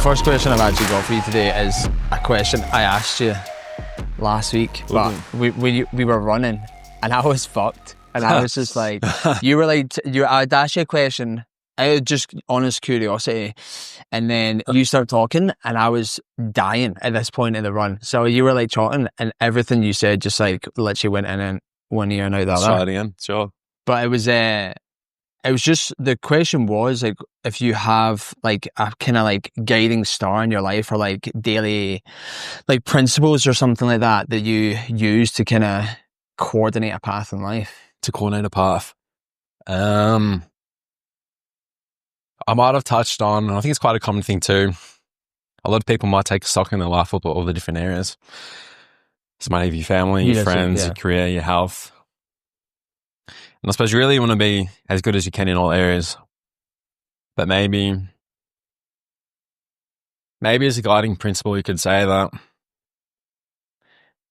first question I've actually got for you today is a question I asked you last week, but we were running and I was fucked. And I was just like, I'd ask you a question out of just honest curiosity, and then you start talking and I was dying at this point in the run. So you were like talking and everything you said just like literally went in and one ear and out the other. Try it again, sure. But it was just, the question was like, if you have like a kind of like guiding star in your life or like daily like principles or something like that that you use to kind of coordinate a path in life. To coordinate a path. I might have touched on, and I think it's quite a common thing too. A lot of people might take stock in their life of all the different areas. So might have your family, your friends, your career, your health. And I suppose you really want to be as good as you can in all areas. But maybe as a guiding principle, you could say that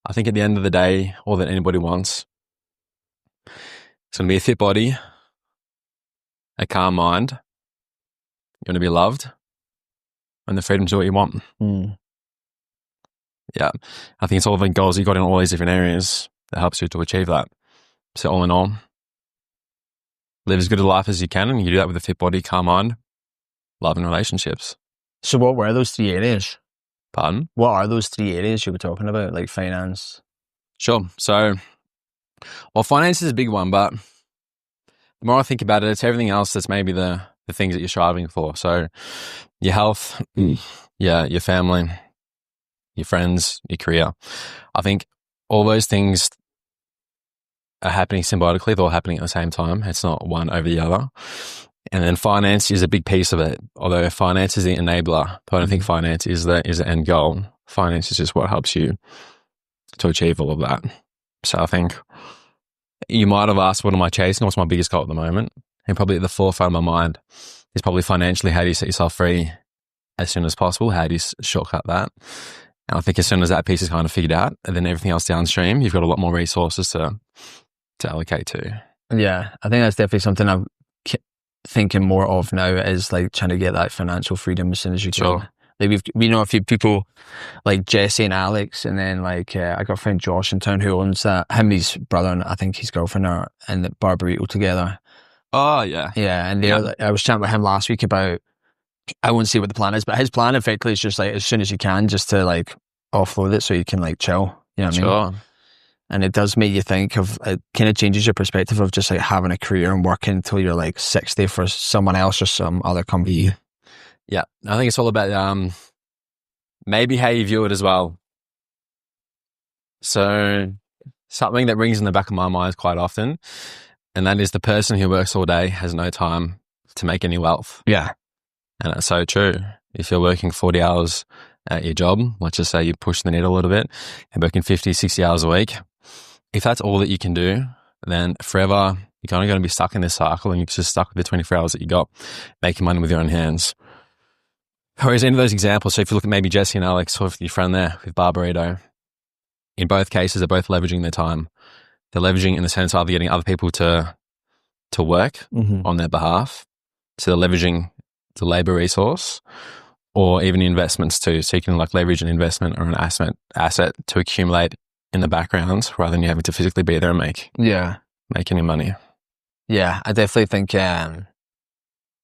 I think at the end of the day, all that anybody wants, it's going to be a fit body, a calm mind, you're going to be loved, and the freedom to do what you want. Yeah. I think it's all the goals you got in all these different areas that helps you to achieve that. So all in all, live as good a life as you can, and you do that with a fit body, calm mind, love and relationships. So what were those 3 areas? Pardon? What are those 3 areas you were talking about, like finance? Sure. So, well, finance is a big one, but the more I think about it, it's everything else that's maybe the things that you're striving for. So your health, your family, your friends, your career. I think all those things are happening symbiotically. They're all happening at the same time. It's not one over the other. And then finance is a big piece of it. Although finance is the enabler, but I don't think finance is the end goal. Finance is just what helps you to achieve all of that. So I think you might have asked, what am I chasing? What's my biggest goal at the moment? And probably at the forefront of my mind is probably financially, how do you set yourself free as soon as possible? How do you shortcut that? And I think as soon as that piece is kind of figured out, and then everything else downstream, you've got a lot more resources to allocate to. Yeah, I think that's definitely something I'm thinking more of now, is like trying to get that financial freedom as soon as you can. Sure. Like we know a few people like Jesse and Alex, and then like I got a friend Josh in town who owns that. Him, his brother, and I think his girlfriend are in the Barburrito together. Oh yeah, yeah. And I was chatting with him last week about, I won't say what the plan is, but his plan effectively is just like as soon as you can, just to like offload it so you can like chill. You know what I mean? And it does make you think of, it kind of changes your perspective of just like having a career and working until you're like 60 for someone else or some other company. Yeah, I think it's all about maybe how you view it as well. So something that rings in the back of my mind quite often, and that is the person who works all day has no time to make any wealth. Yeah. And that's so true. If you're working 40 hours at your job, let's just say you push the needle a little bit, and working 50, 60 hours a week, if that's all that you can do, then forever you're kind of going to be stuck in this cycle, and you're just stuck with the 24 hours that you got, making money with your own hands. Whereas any of those examples, so if you look at maybe Jesse and Alex, or your friend there with Barburrito, in both cases, they're both leveraging their time. They're leveraging in the sense of getting other people to work on their behalf. So they're leveraging the labor resource, or even investments too. So you can like leverage an investment or an asset to accumulate in the background, rather than you having to physically be there and make any money. Yeah, I definitely think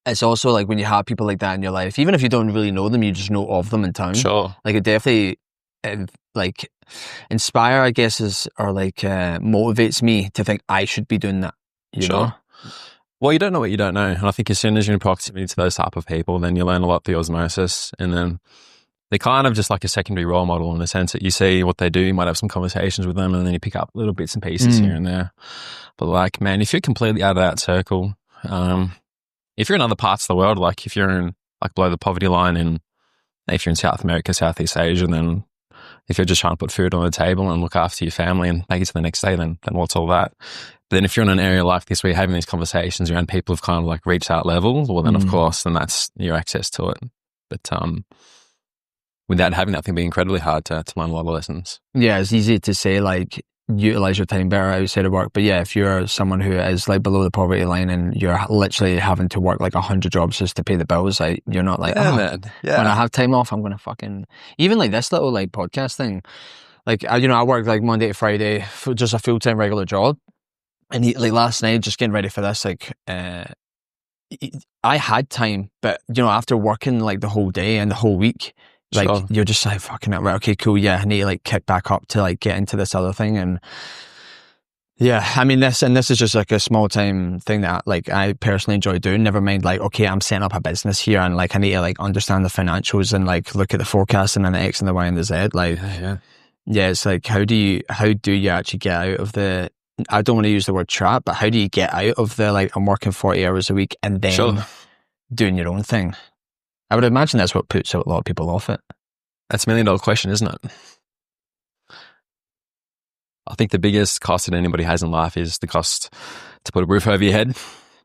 it's also like when you have people like that in your life, even if you don't really know them, you just know of them in town. Sure. Like it definitely like inspire, I guess, or like motivates me to think I should be doing that. You know? Well, you don't know what you don't know. And I think as soon as you're in proximity to those type of people, then you learn a lot through osmosis. And then they're kind of just like a secondary role model in the sense that you see what they do, you might have some conversations with them, and then you pick up little bits and pieces here and there. But like, man, if you're completely out of that circle, if you're in other parts of the world, like if you're in like below the poverty line, and if you're in South America, Southeast Asia, then if you're just trying to put food on the table and look after your family and make it to the next day, then what's all that? But then if you're in an area like this where you're having these conversations around people who've kind of like reached that level, well then of course, then that's your access to it. But without having that, thing, be incredibly hard to learn a lot of lessons. Yeah, it's easy to say like, utilize your time better outside of work. But yeah, if you're someone who is like below the poverty line and you're literally having to work like 100 jobs just to pay the bills, like you're not like, man. Yeah. When I have time off, I'm going to fucking, even like this little like podcast thing, like, I work like Monday to Friday for just a full-time regular job. And like last night, just getting ready for this, like, I had time, but after working like the whole day and the whole week, like you're just like, fucking it, right, okay, cool, yeah, I need to like kick back up to like get into this other thing. And yeah, I mean, this is just like a small time thing that like I personally enjoy doing. Never mind like, okay, I'm setting up a business here and like I need to like understand the financials and like look at the forecasting and the X and the Y and the Z. Like, yeah, it's like, how do you actually get out of the, I don't want to use the word trap, but how do you get out of the like, I'm working 40 hours a week and then doing your own thing? I would imagine that's what puts a lot of people off it. That's $1 million question, isn't it? I think the biggest cost that anybody has in life is the cost to put a roof over your head.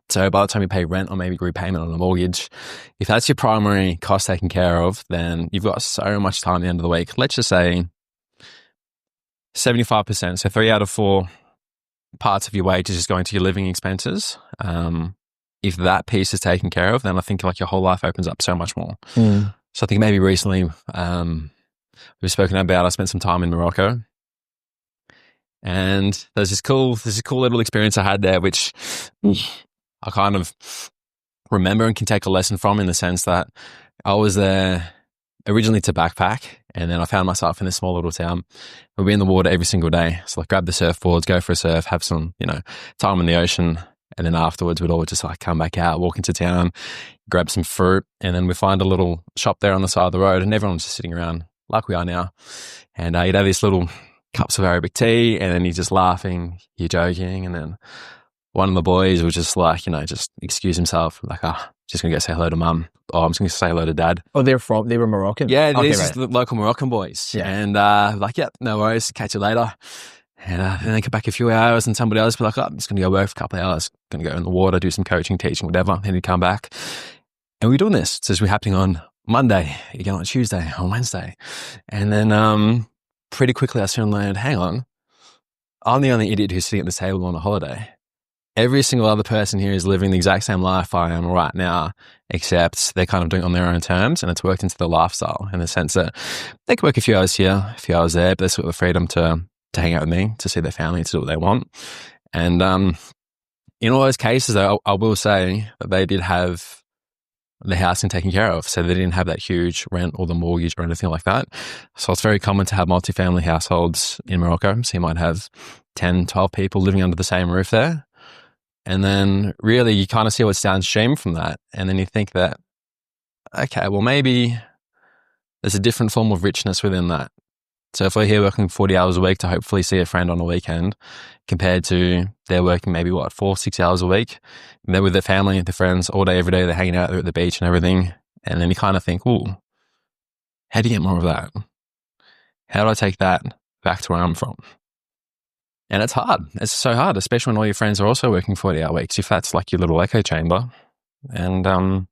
So by the time you pay rent or maybe repayment on a mortgage, if that's your primary cost taken care of, then you've got so much time at the end of the week. Let's just say 75%, so 3 out of 4 parts of your wage is just going to your living expenses. If that piece is taken care of, then I think like your whole life opens up so much more. So I think maybe recently we've spoken about, I spent some time in Morocco, and there's this cool little experience I had there, which I kind of remember and can take a lesson from, in the sense that I was there originally to backpack, and then I found myself in this small little town. We'd be in the water every single day. So like grab the surfboards, go for a surf, have some, time in the ocean. And then afterwards we'd all just like come back out, walk into town, grab some fruit. And then we find a little shop there on the side of the road, and everyone's just sitting around like we are now. And you'd have these little cups of Arabic tea, and then you're just laughing, you're joking. And then one of the boys would just like, just excuse himself, like, just going to go say hello to mum. Oh, I'm just going to say hello to dad. Oh, they were Moroccan? Yeah, these are the local Moroccan boys. Yeah. And like, yeah, no worries, catch you later. And then they come back a few hours, and somebody else would be like, I'm just going to go work for a couple of hours, going to go in the water, do some coaching, teaching, whatever. Then he'd come back. And we're doing this. So it's happening on Monday, again on Tuesday, on Wednesday. And then pretty quickly I soon learned, hang on, I'm the only idiot who's sitting at the table on a holiday. Every single other person here is living the exact same life I am right now, except they're kind of doing it on their own terms, and it's worked into their lifestyle in the sense that they can work a few hours here, a few hours there, but they've got the freedom to hang out with me, to see their family, to do what they want. And in all those cases, though, I will say that they did have the housing taken care of, so they didn't have that huge rent or the mortgage or anything like that. So it's very common to have multifamily households in Morocco. So you might have 10, 12 people living under the same roof there. And then really you kind of see what's downstream from that. And then you think that, okay, well, maybe there's a different form of richness within that. So if we're here working 40 hours a week to hopefully see a friend on a weekend, compared to they're working maybe 4-6 hours a week, and they're with their family, their friends all day, every day, they're hanging out, they're at the beach and everything. And then you kind of think, ooh, how do you get more of that? How do I take that back to where I'm from? And it's hard. It's so hard, especially when all your friends are also working 40-hour weeks, if that's like your little echo chamber. And I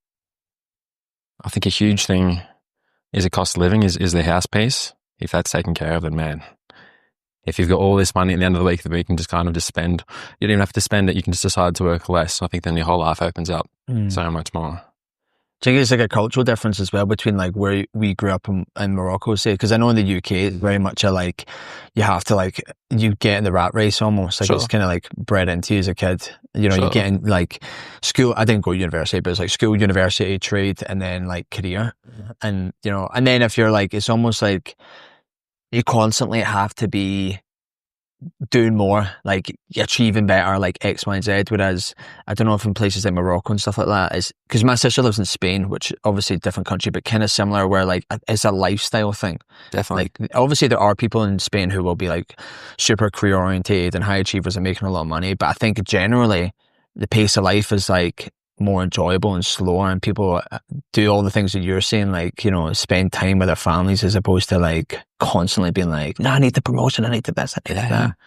think a huge thing is the cost of living, is the house piece. If that's taken care of, then man, if you've got all this money at the end of the week that you can just kind of just spend, you don't even have to spend it, you can just decide to work less. I think then your whole life opens up so much more. Do you think it's like a cultural difference as well between like where we grew up in Morocco, say? Because I know in the UK it's very much a like, you have to like, you get in the rat race almost. Like it's kind of like bred into you as a kid. You get in like school. I didn't go to university, but it's like school, university, trade, and then like career. And, and then if you're like, it's almost like you constantly have to be doing more, like achieving better, like X, Y, and Z. Whereas I don't know if in places like Morocco and stuff like that is, because my sister lives in Spain, which obviously a different country, but kind of similar, where like it's a lifestyle thing. Definitely. Like obviously there are people in Spain who will be like super career oriented and high achievers and making a lot of money, but I think generally the pace of life is like more enjoyable and slower, and people do all the things that you're saying, like, spend time with their families, as opposed to like constantly being like, no, I need the promotion, I need the best, I need that.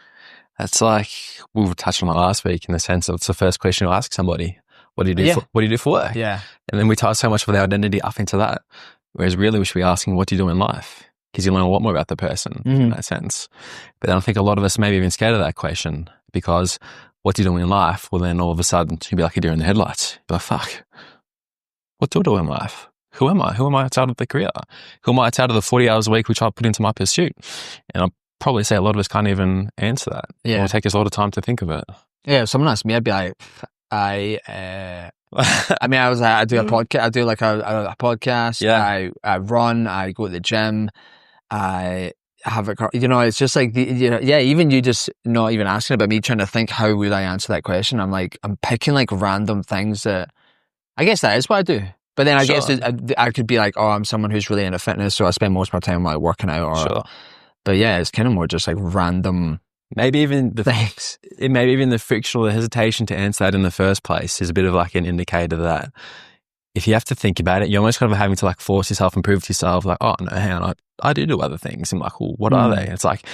That's like, we were touching on it last week, in the sense of it's the first question you ask somebody. What do you do what do you do for work? Yeah. And then we tie so much of their identity up into that. Whereas really we should be asking, what do you do in life? because you learn a lot more about the person in that sense. But then I think a lot of us maybe even scared of that question, because what do you do in life? Well, then all of a sudden you'd be like a deer in the headlights. You'd be like, fuck, what do I do in life? Who am I? Who am I outside of the career? Who am I outside of the 40 hours a week which I put into my pursuit? And I'll probably say a lot of us can't even answer that. Yeah. It'll take us a lot of time to think of it. Yeah, if someone asked me, I'd be like, I mean, I do a podcast. I do like a podcast. Yeah. I run. I go to the gym. I have a, it's just like, even you just not even asking about me trying to think, how would I answer that question? I'm like, I'm picking like random things that, I guess that is what I do. But then I guess I could be like, oh, I'm someone who's really into fitness, so I spend most of my time like working out. Or, but yeah, it's kind of more just like random. Maybe even things. Maybe even the friction or the hesitation to answer that in the first place is a bit of like an indicator that if you have to think about it, you're almost kind of having to like force yourself and prove to yourself like, oh no, hang on, I do other things. I'm like, well, what are they? It's like,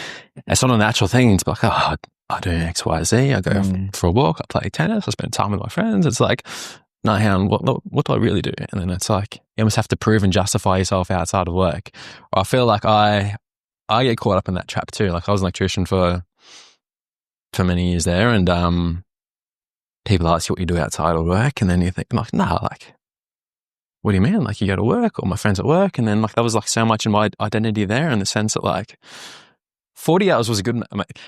it's not a natural thing to be like, oh, I do X, Y, Z. I go for a walk. I play tennis. I spend time with my friends. It's like, no, hang on, what do I really do? And then it's like, you almost have to prove and justify yourself outside of work. I feel like I get caught up in that trap too. Like I was an electrician for many years there, and people ask you what you do outside of work, and then you think, like, nah, like, what do you mean? Like, you go to work, or my friends at work, and then like, that was like so much in my identity there, in the sense that like 40 hours was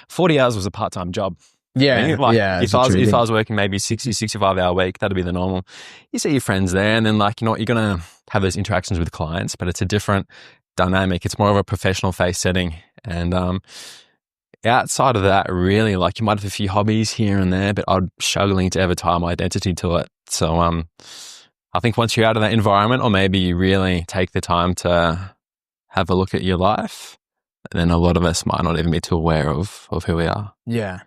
40 hours was a part-time job. Yeah. Like, yeah. If I was working maybe 60, 65 hour week, that'd be the normal. You see your friends there, and then like, you're going to have those interactions with clients, but it's a different dynamic. It's more of a professional face setting. And, outside of that, really, like, you might have a few hobbies here and there, but I'm struggling to ever tie my identity to it. So I think once you're out of that environment, or maybe you really take the time to have a look at your life, then a lot of us might not even be too aware of who we are. Yeah.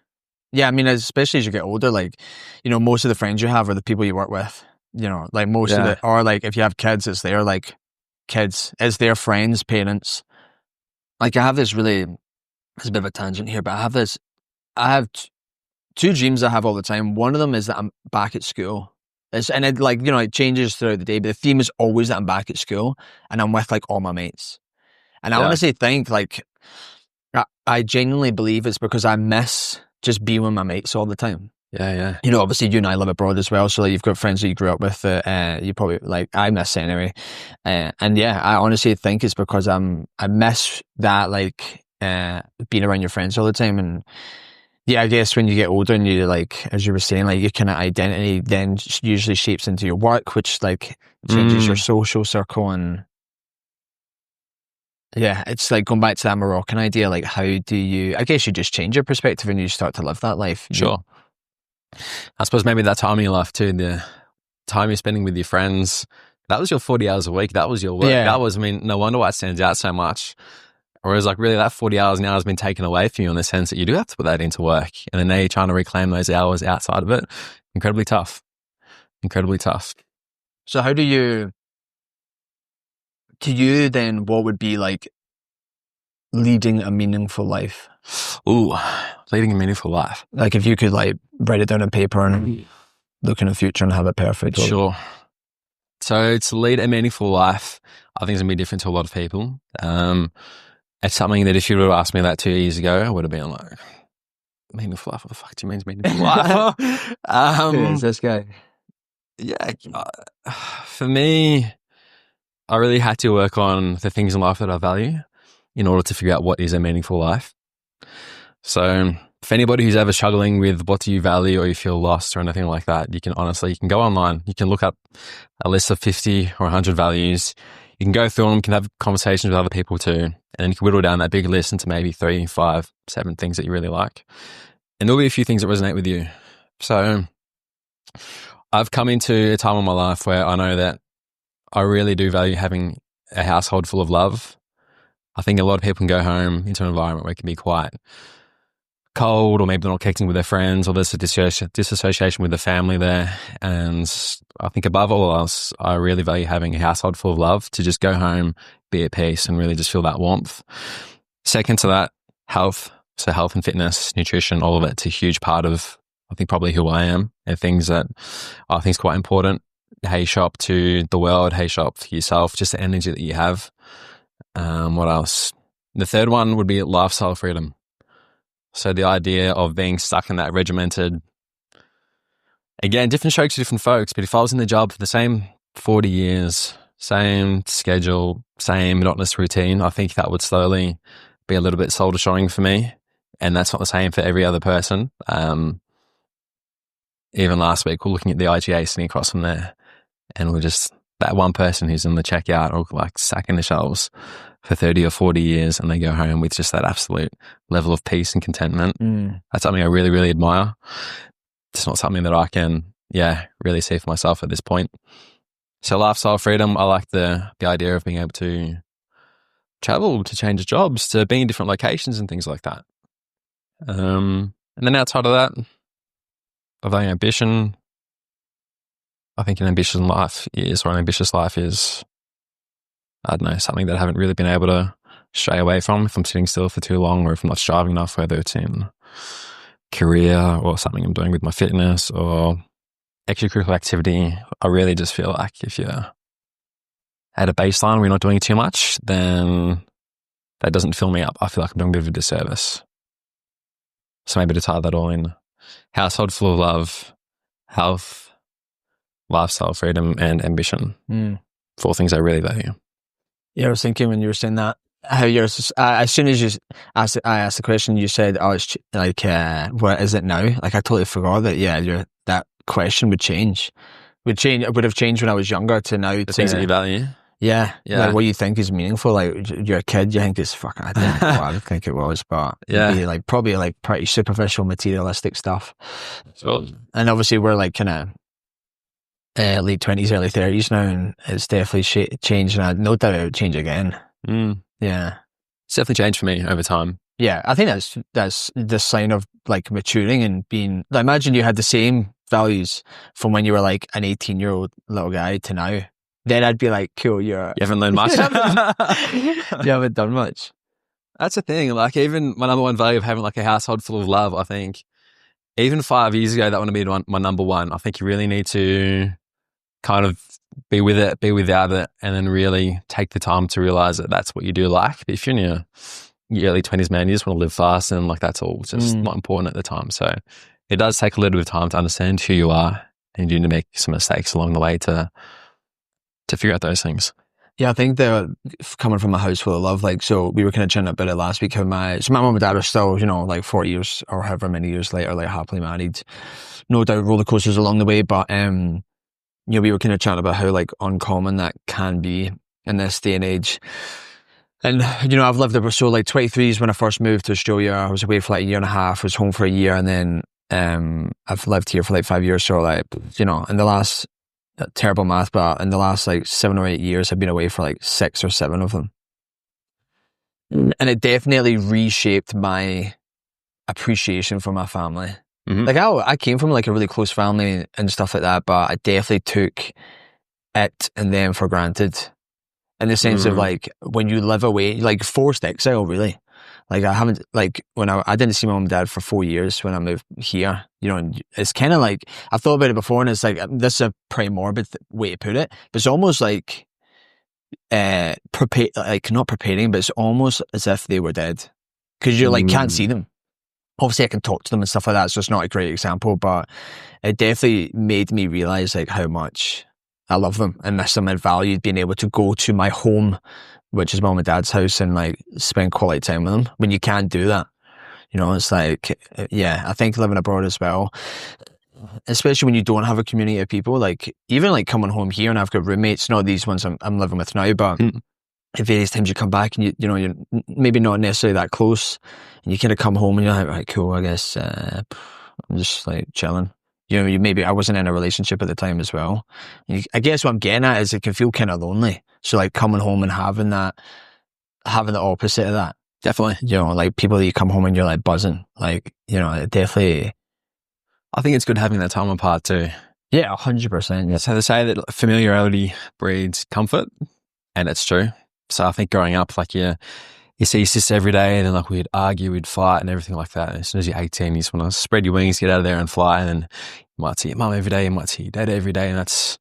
Yeah, I mean, especially as you get older, like, most of the friends you have are the people you work with, like most of it, or like if you have kids, it's their like kids, it's their friends, parents. Like I have this really... It's a bit of a tangent here, but I have two dreams I have all the time. One of them is that I'm back at school. It changes throughout the day, but the theme is always that I'm back at school and I'm with like all my mates. And I honestly think like, I genuinely believe it's because I miss just being with my mates all the time. Yeah. Obviously you and I live abroad as well, so like, you've got friends that you grew up with that you probably like, I miss anyway. And yeah, I honestly think it's because I miss that, like, being around your friends all the time. And yeah, I guess when you get older and you like, as you were saying, like your kind of identity then usually shapes into your work, which like changes your social circle. And yeah, it's like going back to that Moroccan idea, like how do you, I guess you just change your perspective and you start to live that life. Sure. I suppose maybe that time in your life too, the time you're spending with your friends, that was your 40 hours a week. That was your work. Yeah. That was, no wonder why it stands out so much. Whereas like really that 40 hours now has been taken away from you, in the sense that you do have to put that into work. And then now you're trying to reclaim those hours outside of it. Incredibly tough. So how do you then, what would be like leading a meaningful life? Ooh, leading a meaningful life. Like if you could like write it down on paper and look in the future and have it perfect. Sure. So to lead a meaningful life, I think it's going to be different to a lot of people. It's something that if you would have asked me that 2 years ago, I would have been like, meaningful life? What the fuck do you mean meaningful life? Who is this guy? Yeah. For me, I really had to work on the things in life that I value in order to figure out what is a meaningful life. So for anybody who's ever struggling with what do you value, or you feel lost or anything like that, you can go online, you can look up a list of 50 or 100 values. You can go through them, you can have conversations with other people too, and then you can whittle down that big list into maybe 3, 5, 7 things that you really like. And there'll be a few things that resonate with you. So I've come into a time in my life where I know that I really do value having a household full of love. I think a lot of people can go home into an environment where it can be quite cold, or maybe they're not connecting with their friends, or there's a disassociation with the family there. And I think above all else, I really value having a household full of love, to just go home, be at peace, and really just feel that warmth. Second to that, health. So health and fitness, nutrition, all of it's a huge part of, I think, probably who I am, and things that I think is quite important. How you show up to the world, how you show up for yourself, just the energy that you have. What else? The third one would be lifestyle freedom. So the idea of being stuck in that regimented, again, different strokes for different folks, but if I was in the job for the same 40 years, same schedule, same monotonous routine, I think that would slowly be a little bit soul destroying for me. And that's not the same for every other person. Even last week, we're looking at the IGA sitting across from there, and we're just that one person who's in the checkout or like sacking the shelves for 30 or 40 years, and they go home with just that absolute level of peace and contentment. That's something I really, really admire. It's not something that I can, really see for myself at this point. So lifestyle freedom, I like the idea of being able to travel, to change jobs, to be in different locations and things like that. And then outside of that, I value ambition. I think an ambitious life is, I don't know, something that I haven't really been able to stray away from if I'm sitting still for too long, or if I'm not striving enough, whether it's in career or something I'm doing with my fitness or extracurricular activity. I really just feel like if you're at a baseline where you're not doing too much, then that doesn't fill me up. I feel like I'm doing a bit of a disservice. So maybe to tie that all in, household full of love, health, lifestyle freedom, and ambition. 4 things I really value. Yeah, I was thinking when you were saying that, how you're, as soon as I asked the question, you said, oh, it's like, what is it now? Like, I totally forgot that, that question would change. It would have changed when I was younger to now. The things that you value? Yeah. Like, what you think is meaningful. Like, you're a kid, you think it's fucking, I don't know what I would think it was, but it'd be like, probably like pretty superficial, materialistic stuff. Sure. And obviously we're like kind of, late 20s, early 30s now, and it's definitely changed, and I no doubt it would change again. Yeah. It's definitely changed for me over time. Yeah, I think that's the sign of like maturing and being, like, imagine you had the same values from when you were like an 18-year-old little guy to now. Then I'd be like, cool, you haven't learned much. You haven't done much. That's the thing. Like, even my number one value of having like a household full of love, I think even 5 years ago, that would have been my number one. I think you really need to kind of be with it, be without it, and then really take the time to realize that that's what you do like. But if you're in your early 20s, man, you just want to live fast, and like that's all just not important at the time. So it does take a little bit of time to understand who you are, and you need to make some mistakes along the way to figure out those things. Yeah, I think that coming from a house full of love, like, so we were kind of chatting about it last week, how my mum and dad are still, like 40 years or however many years later, like happily married. No doubt roller coasters along the way, but we were kind of chatting about how like uncommon that can be in this day and age. And, I've lived there, so like 23 is when I first moved to Australia. I was away for like a year and a half, was home for a year, and then I've lived here for like 5 years. So like, in the last, terrible math, but in the last like 7 or 8 years, I've been away for like 6 or 7 of them. And it definitely reshaped my appreciation for my family. Like I came from like a really close family and stuff like that, but I definitely took it and them for granted, in the sense of like when you live away, like forced exile, really. Like I haven't, like when I didn't see my mum and dad for 4 years when I moved here, and it's kind of like, I've thought about it before, and it's like, this is a pretty morbid way to put it, but it's almost like, like not preparing, but it's almost as if they were dead, because you like can't see them. Obviously I can talk to them and stuff like that, so it's not a great example, but it definitely made me realize like how much I love them and miss them, and valued being able to go to my home, which is mum and dad's house, and like spend quality time with them when you can't do that. It's like, I think living abroad as well, especially when you don't have a community of people, like even like coming home here, and I've got roommates, not these ones I'm living with now, but at various times you come back and you're maybe not necessarily that close, and you kind of come home and you're like, right, cool, I guess I'm just like chilling. Maybe I wasn't in a relationship at the time as well. I guess what I'm getting at is it can feel kind of lonely. So like coming home and having the opposite of that. Definitely. Like people that you come home and you're like buzzing. Like, it definitely. I think it's good having that time apart too. Yeah, 100%. Yeah. So they say that familiarity breeds comfort, and it's true. So I think growing up, like you see your sister every day, and then like we'd argue, we'd fight and everything like that. And as soon as you're 18, you just want to spread your wings, get out of there and fly. And then you might see your mum every day, you might see your dad every day. And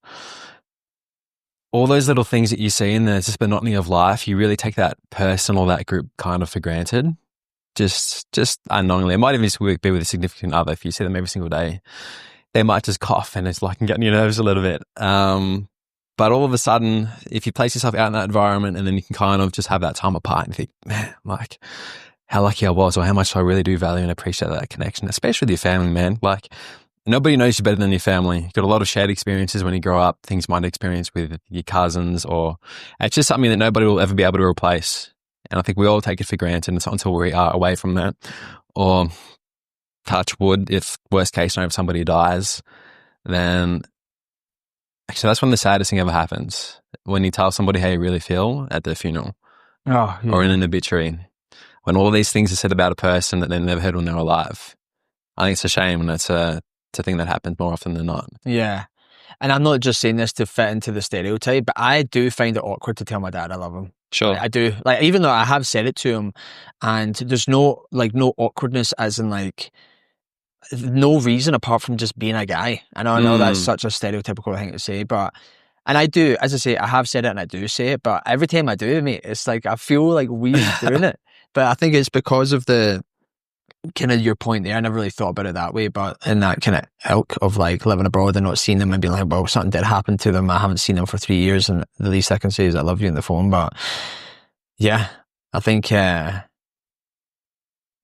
all those little things that you see in the just monotony of life, you really take that person or that group kind of for granted. Just unknowingly. It might even just be with a significant other. If you see them every single day, they might just cough and it's like getting your nerves a little bit. But all of a sudden, if you place yourself out in that environment and then you can kind of just have that time apart and think, man, like how lucky I was, or how much I really do value and appreciate that connection, especially with your family, man. Like nobody knows you better than your family. You've got a lot of shared experiences when you grow up, things you might experience with your cousins, or it's just something that nobody will ever be able to replace. And I think we all take it for granted until we are away from that. Or touch wood, if worst case scenario, if somebody dies, then actually that's when the saddest thing ever happens. When you tell somebody how you really feel at their funeral. Oh, yeah. Or in an obituary. When all these things are said about a person that they never heard when they were alive. I think it's a shame, and it's a thing that happens more often than not. Yeah. And I'm not just saying this to fit into the stereotype, but I do find it awkward to tell my dad I love him. Sure. I do. Like, even though I have said it to him, and there's no awkwardness, as in like no reason apart from just being a guy. I know that's such a stereotypical thing to say, but and I do, as I say, I have said it and I do say it, but every time I do, mate, it's like I feel like weird doing it. But I think it's because of the kind of your point there. I never really thought about it that way, but in that kind of ilk of like living abroad and not seeing them and being like, well, something did happen to them. I haven't seen them for 3 years, and the least I can say is I love you on the phone. But yeah, I think there's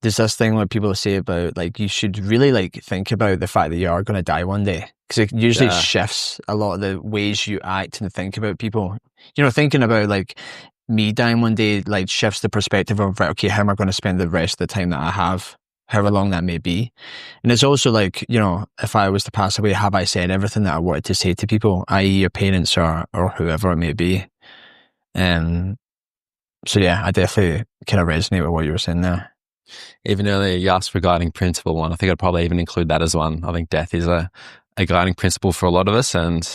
this thing where people say about like you should really like think about the fact that you are going to die one day, because it usually shifts a lot of the ways you act and think about people. You know, thinking about like me dying one day like shifts the perspective of, right, okay, how am I going to spend the rest of the time that I have, however long that may be. And it's also like, you know, if I was to pass away, have I said everything that I wanted to say to people, i.e. your parents or whoever it may be? So yeah, I definitely kind of resonate with what you were saying there. Even earlier, you asked for a guiding principle one. I think I'd probably even include that as one. I think death is a guiding principle for a lot of us, and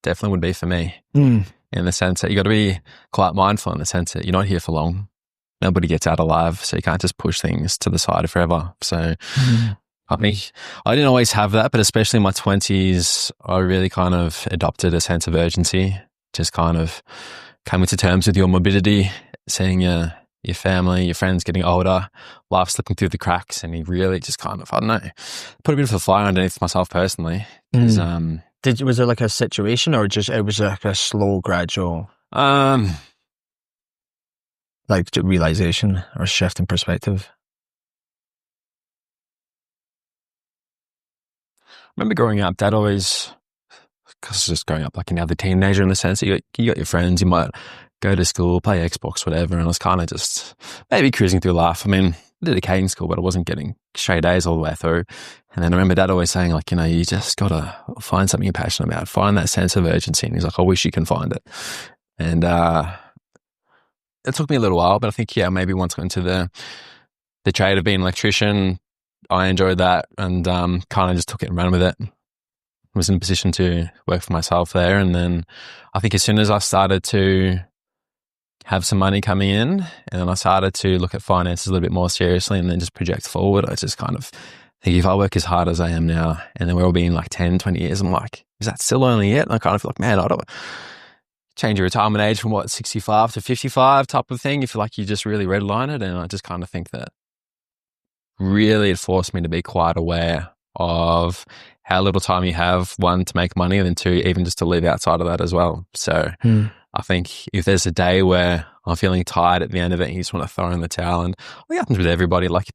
definitely would be for me. In the sense that you got to be quite mindful, in the sense that you're not here for long. Nobody gets out alive, so you can't just push things to the side forever. So I think I didn't always have that, but especially in my 20s, I really kind of adopted a sense of urgency, just kind of coming to terms with your morbidity, seeing your family, your friends getting older, life slipping through the cracks, and you really just kind of, I don't know, put a bit of a fire underneath myself personally. Was there like a situation, or just it was like a slow, gradual, like realization or shift in perspective? I remember growing up, Dad always, because just growing up like any other teenager, in the sense that you got your friends, you might go to school, play Xbox, whatever, and I was kind of just maybe cruising through life. I mean, I did okay in school, but I wasn't getting straight A's all the way through. And then I remember Dad always saying, like, you know, you just got to find something you're passionate about, find that sense of urgency. And he's like, I wish you can find it. And it took me a little while, but I think, yeah, maybe once I got into the trade of being an electrician, I enjoyed that and kind of just took it and ran with it. I was in a position to work for myself there. And then I think as soon as I started to have some money coming in, and then I started to look at finances a little bit more seriously and then just project forward, I just kind of think, if I work as hard as I am now, and then we're all being like 10, 20 years, I'm like, is that still only it? And I kind of feel like, man, I don't change your retirement age from 65 to 55 type of thing. If like you just really redline it. And I just kind of think that really it forced me to be quite aware of how little time you have, one, to make money, and then two, even just to live outside of that as well. So I think if there's a day where I'm feeling tired at the end of it and you just want to throw in the towel, and it happens with everybody, like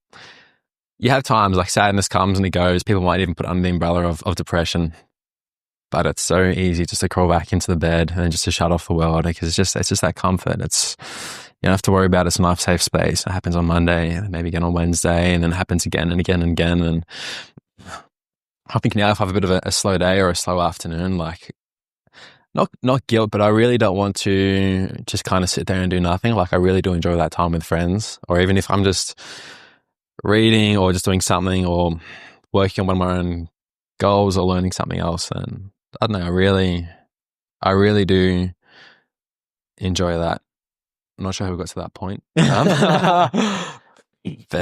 you have times like sadness comes and it goes. People might even put under the umbrella of depression, but it's so easy just to crawl back into the bed and just to shut off the world, because it's just that comfort. It's, you don't have to worry about it. It's a nice safe space. It happens on Monday, and maybe again on Wednesday, and then it happens again and again and again. And I think now if I have a bit of a slow day or a slow afternoon, like not guilt, but I really don't want to just kind of sit there and do nothing. Like I really do enjoy that time with friends, or even if I'm just reading or just doing something or working on one of my own goals or learning something else, then I don't know, I really do enjoy that. I'm not sure how we got to that point. Well,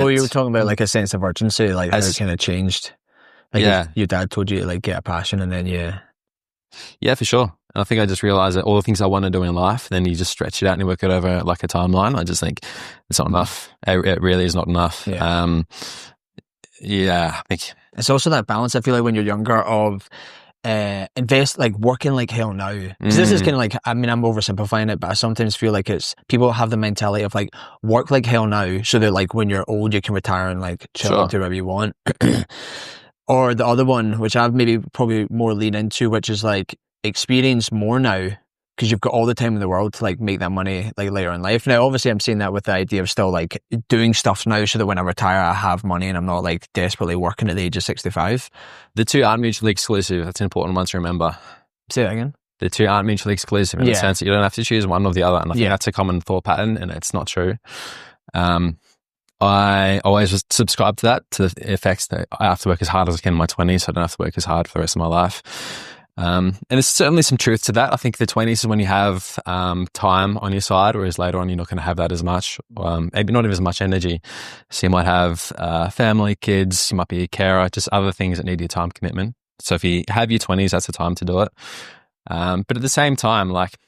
you were talking about like a sense of urgency, like how it kind of changed. Like your dad told you to like get a passion, and then yeah, for sure. And I think I just realized that all the things I want to do in life, then you just stretch it out and you work it over like a timeline. I just think it's not enough. It really is not enough. I think it's also that balance. I feel like when you're younger of invest, like working like hell now. Because this is kind of like, I mean, I'm oversimplifying it, but I sometimes feel like it's people have the mentality of like work like hell now, so that like when you're old, you can retire and like chill and do whatever you want. Or the other one, which I've maybe probably more lean into, which is like experience more now, because you've got all the time in the world to like make that money like later in life. Now, obviously, I'm saying that with the idea of still like doing stuff now, so that when I retire, I have money and I'm not like desperately working at the age of 65. The two aren't mutually exclusive. That's an important one to remember. Say that again. The two aren't mutually exclusive in the sense that you don't have to choose one or the other. And I think that's a common thought pattern, and it's not true. I always subscribe to that, to the effects that I have to work as hard as I can in my 20s, so I don't have to work as hard for the rest of my life. And there's certainly some truth to that. I think the 20s is when you have time on your side, whereas later on you're not going to have that as much, maybe not even as much energy. So you might have family, kids, you might be a carer, just other things that need your time commitment. So if you have your 20s, that's the time to do it. But at the same time, like,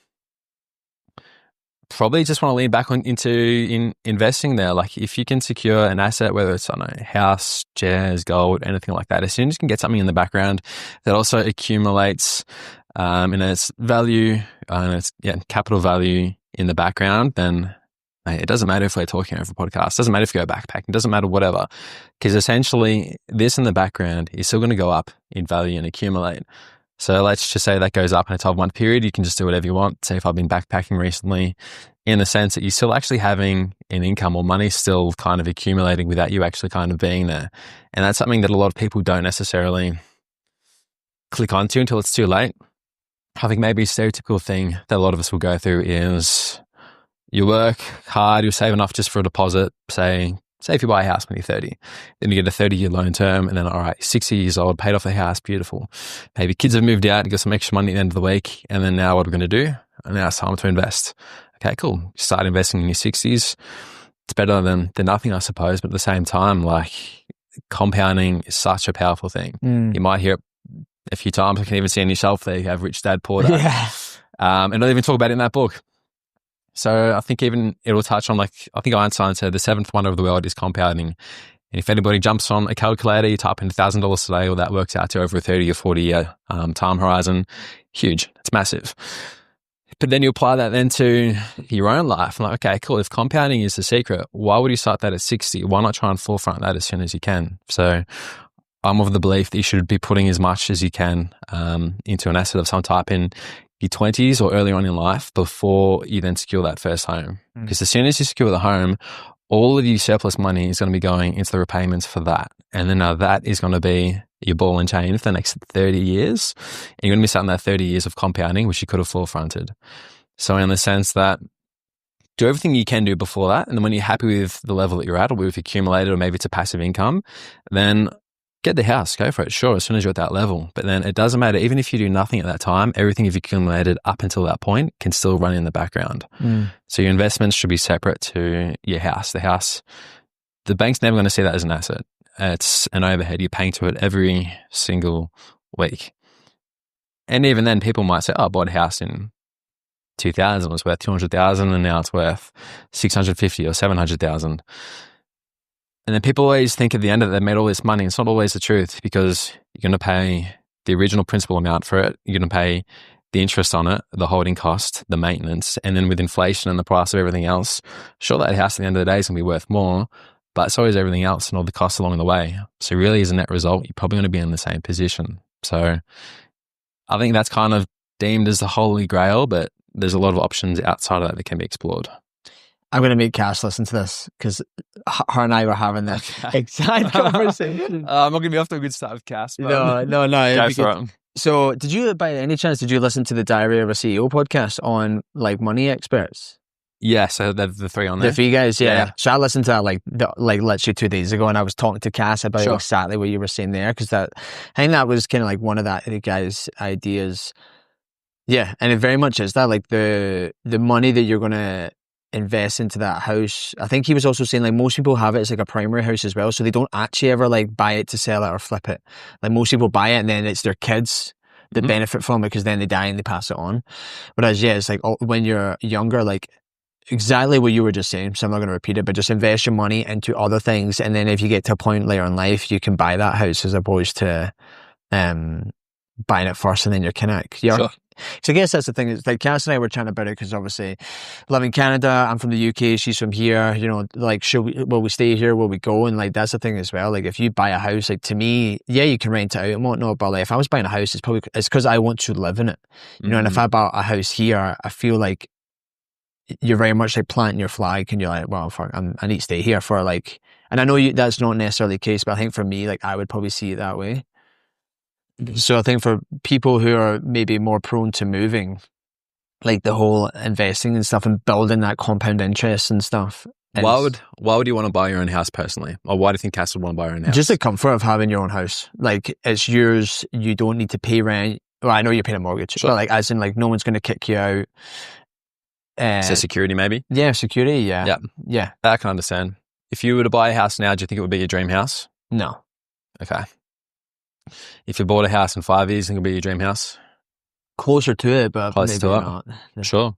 probably just want to lean back into investing there. Like if you can secure an asset, whether it's, I don't know, house, shares, gold, anything like that, as soon as you can get something in the background that also accumulates in its value and its capital value in the background, then it doesn't matter if we're talking over a podcast, it doesn't matter if you go backpacking, it doesn't matter whatever, because essentially this in the background is still going to go up in value and accumulate. So let's just say that goes up in a 12-month period. You can just do whatever you want. Say if I've been backpacking recently, in the sense that you're still actually having an income or money still kind of accumulating without you actually kind of being there. And that's something that a lot of people don't necessarily click onto until it's too late. I think maybe a stereotypical thing that a lot of us will go through is you work hard, you save enough just for a deposit, say if you buy a house when you're 30, then you get a 30-year loan term, and then, all right, 60 years old, paid off the house, beautiful. Maybe kids have moved out, you got some extra money at the end of the week, and then now what are we going to do? And now it's time to invest. Okay, cool. You start investing in your 60s. It's better than nothing, I suppose, but at the same time, like, compounding is such a powerful thing. You might hear it a few times. I can even see on your shelf there, you have Rich Dad, Poor Dad. And I'll even talk about it in that book. So I think even it will touch on, like, I think Einstein said the seventh wonder of the world is compounding. And if anybody jumps on a calculator, you type in $1,000 today, well, that works out to over a 30 or 40 year time horizon. Huge. It's massive. But then you apply that then to your own life. I'm like, okay, cool. If compounding is the secret, why would you start that at 60? Why not try and forefront that as soon as you can? So I'm of the belief that you should be putting as much as you can into an asset of some type in your 20s or early on in life before you then secure that first home. Because as soon as you secure the home, all of your surplus money is going to be going into the repayments for that. And then now that is going to be your ball and chain for the next 30 years. And you're going to miss out on that 30 years of compounding, which you could have forefronted. So in the sense that do everything you can do before that. And then when you're happy with the level that you're at, or we've accumulated, or maybe it's a passive income, then get the house, go for it. Sure, as soon as you're at that level. But then it doesn't matter. Even if you do nothing at that time, everything you've accumulated up until that point can still run in the background. So your investments should be separate to your house. The house, the bank's never going to see that as an asset. It's an overhead. You're paying to it every single week. And even then, people might say, oh, I bought a house in 2000, it was worth 200,000 and now it's worth 650 or 700,000. And then people always think at the end of it, they made all this money. It's not always the truth, because you're going to pay the original principal amount for it. You're going to pay the interest on it, the holding cost, the maintenance. And then with inflation and the price of everything else, sure, that house at the end of the day is going to be worth more, but so is everything else and all the costs along the way. So really, as a net result, you're probably going to be in the same position. So I think that's kind of deemed as the holy grail, but there's a lot of options outside of that can be explored. I'm going to make Cass listen to this, because her and I were having this exact conversation. I'm not going to be off to a good start with Cass. No. Go for it. So did you, by any chance, listen to the Diary of a CEO podcast on like money experts? Yeah, so the three on there. The three guys, yeah. So I listened to that like literally 2 days ago, and I was talking to Cass about exactly what you were saying there, because I think that was kind of like one of the guys' ideas. Yeah, and it very much is that, like the money that you're going to invest into that house. I think he was also saying like most people have it as like a primary house as well, so they don't actually ever like buy it to sell it or flip it. Like most people buy it and then it's their kids benefit from it, because then they die and they pass it on. Whereas, yeah, it's like when you're younger, like exactly what you were just saying, so I'm not going to repeat it, but just invest your money into other things, and then if you get to a point later in life, you can buy that house, as opposed to buying it first and then you're Sure. So I guess that's the thing. It's like Cass and I were chatting about it, because obviously I live in Canada, I'm from the UK, she's from here, you know, like will we stay here, will we go? And like that's the thing as well, like if you buy a house, like to me, yeah, you can rent it out and whatnot, but like if I was buying a house, it's because I want to live in it, you know. And if I bought a house here, I feel like you're very much like planting your flag, and you're like, well, fuck, I need to stay here for like, and I know that's not necessarily the case, but I think for me, like I would probably see it that way. So I think for people who are maybe more prone to moving, like the whole investing and stuff and building that compound interest and stuff. Why would you want to buy your own house personally? Or why do you think Cass would want to buy her own house? Just the comfort of having your own house. Like it's yours, you don't need to pay rent. Well, I know you're paying a mortgage, but like as in like no one's going to kick you out. So security maybe? Yeah, security, yeah. Yeah. That I can understand. If you were to buy a house now, do you think it would be your dream house? No. Okay. If you bought a house in 5 years, think it'll be your dream house? Closer to it, but maybe not. Sure.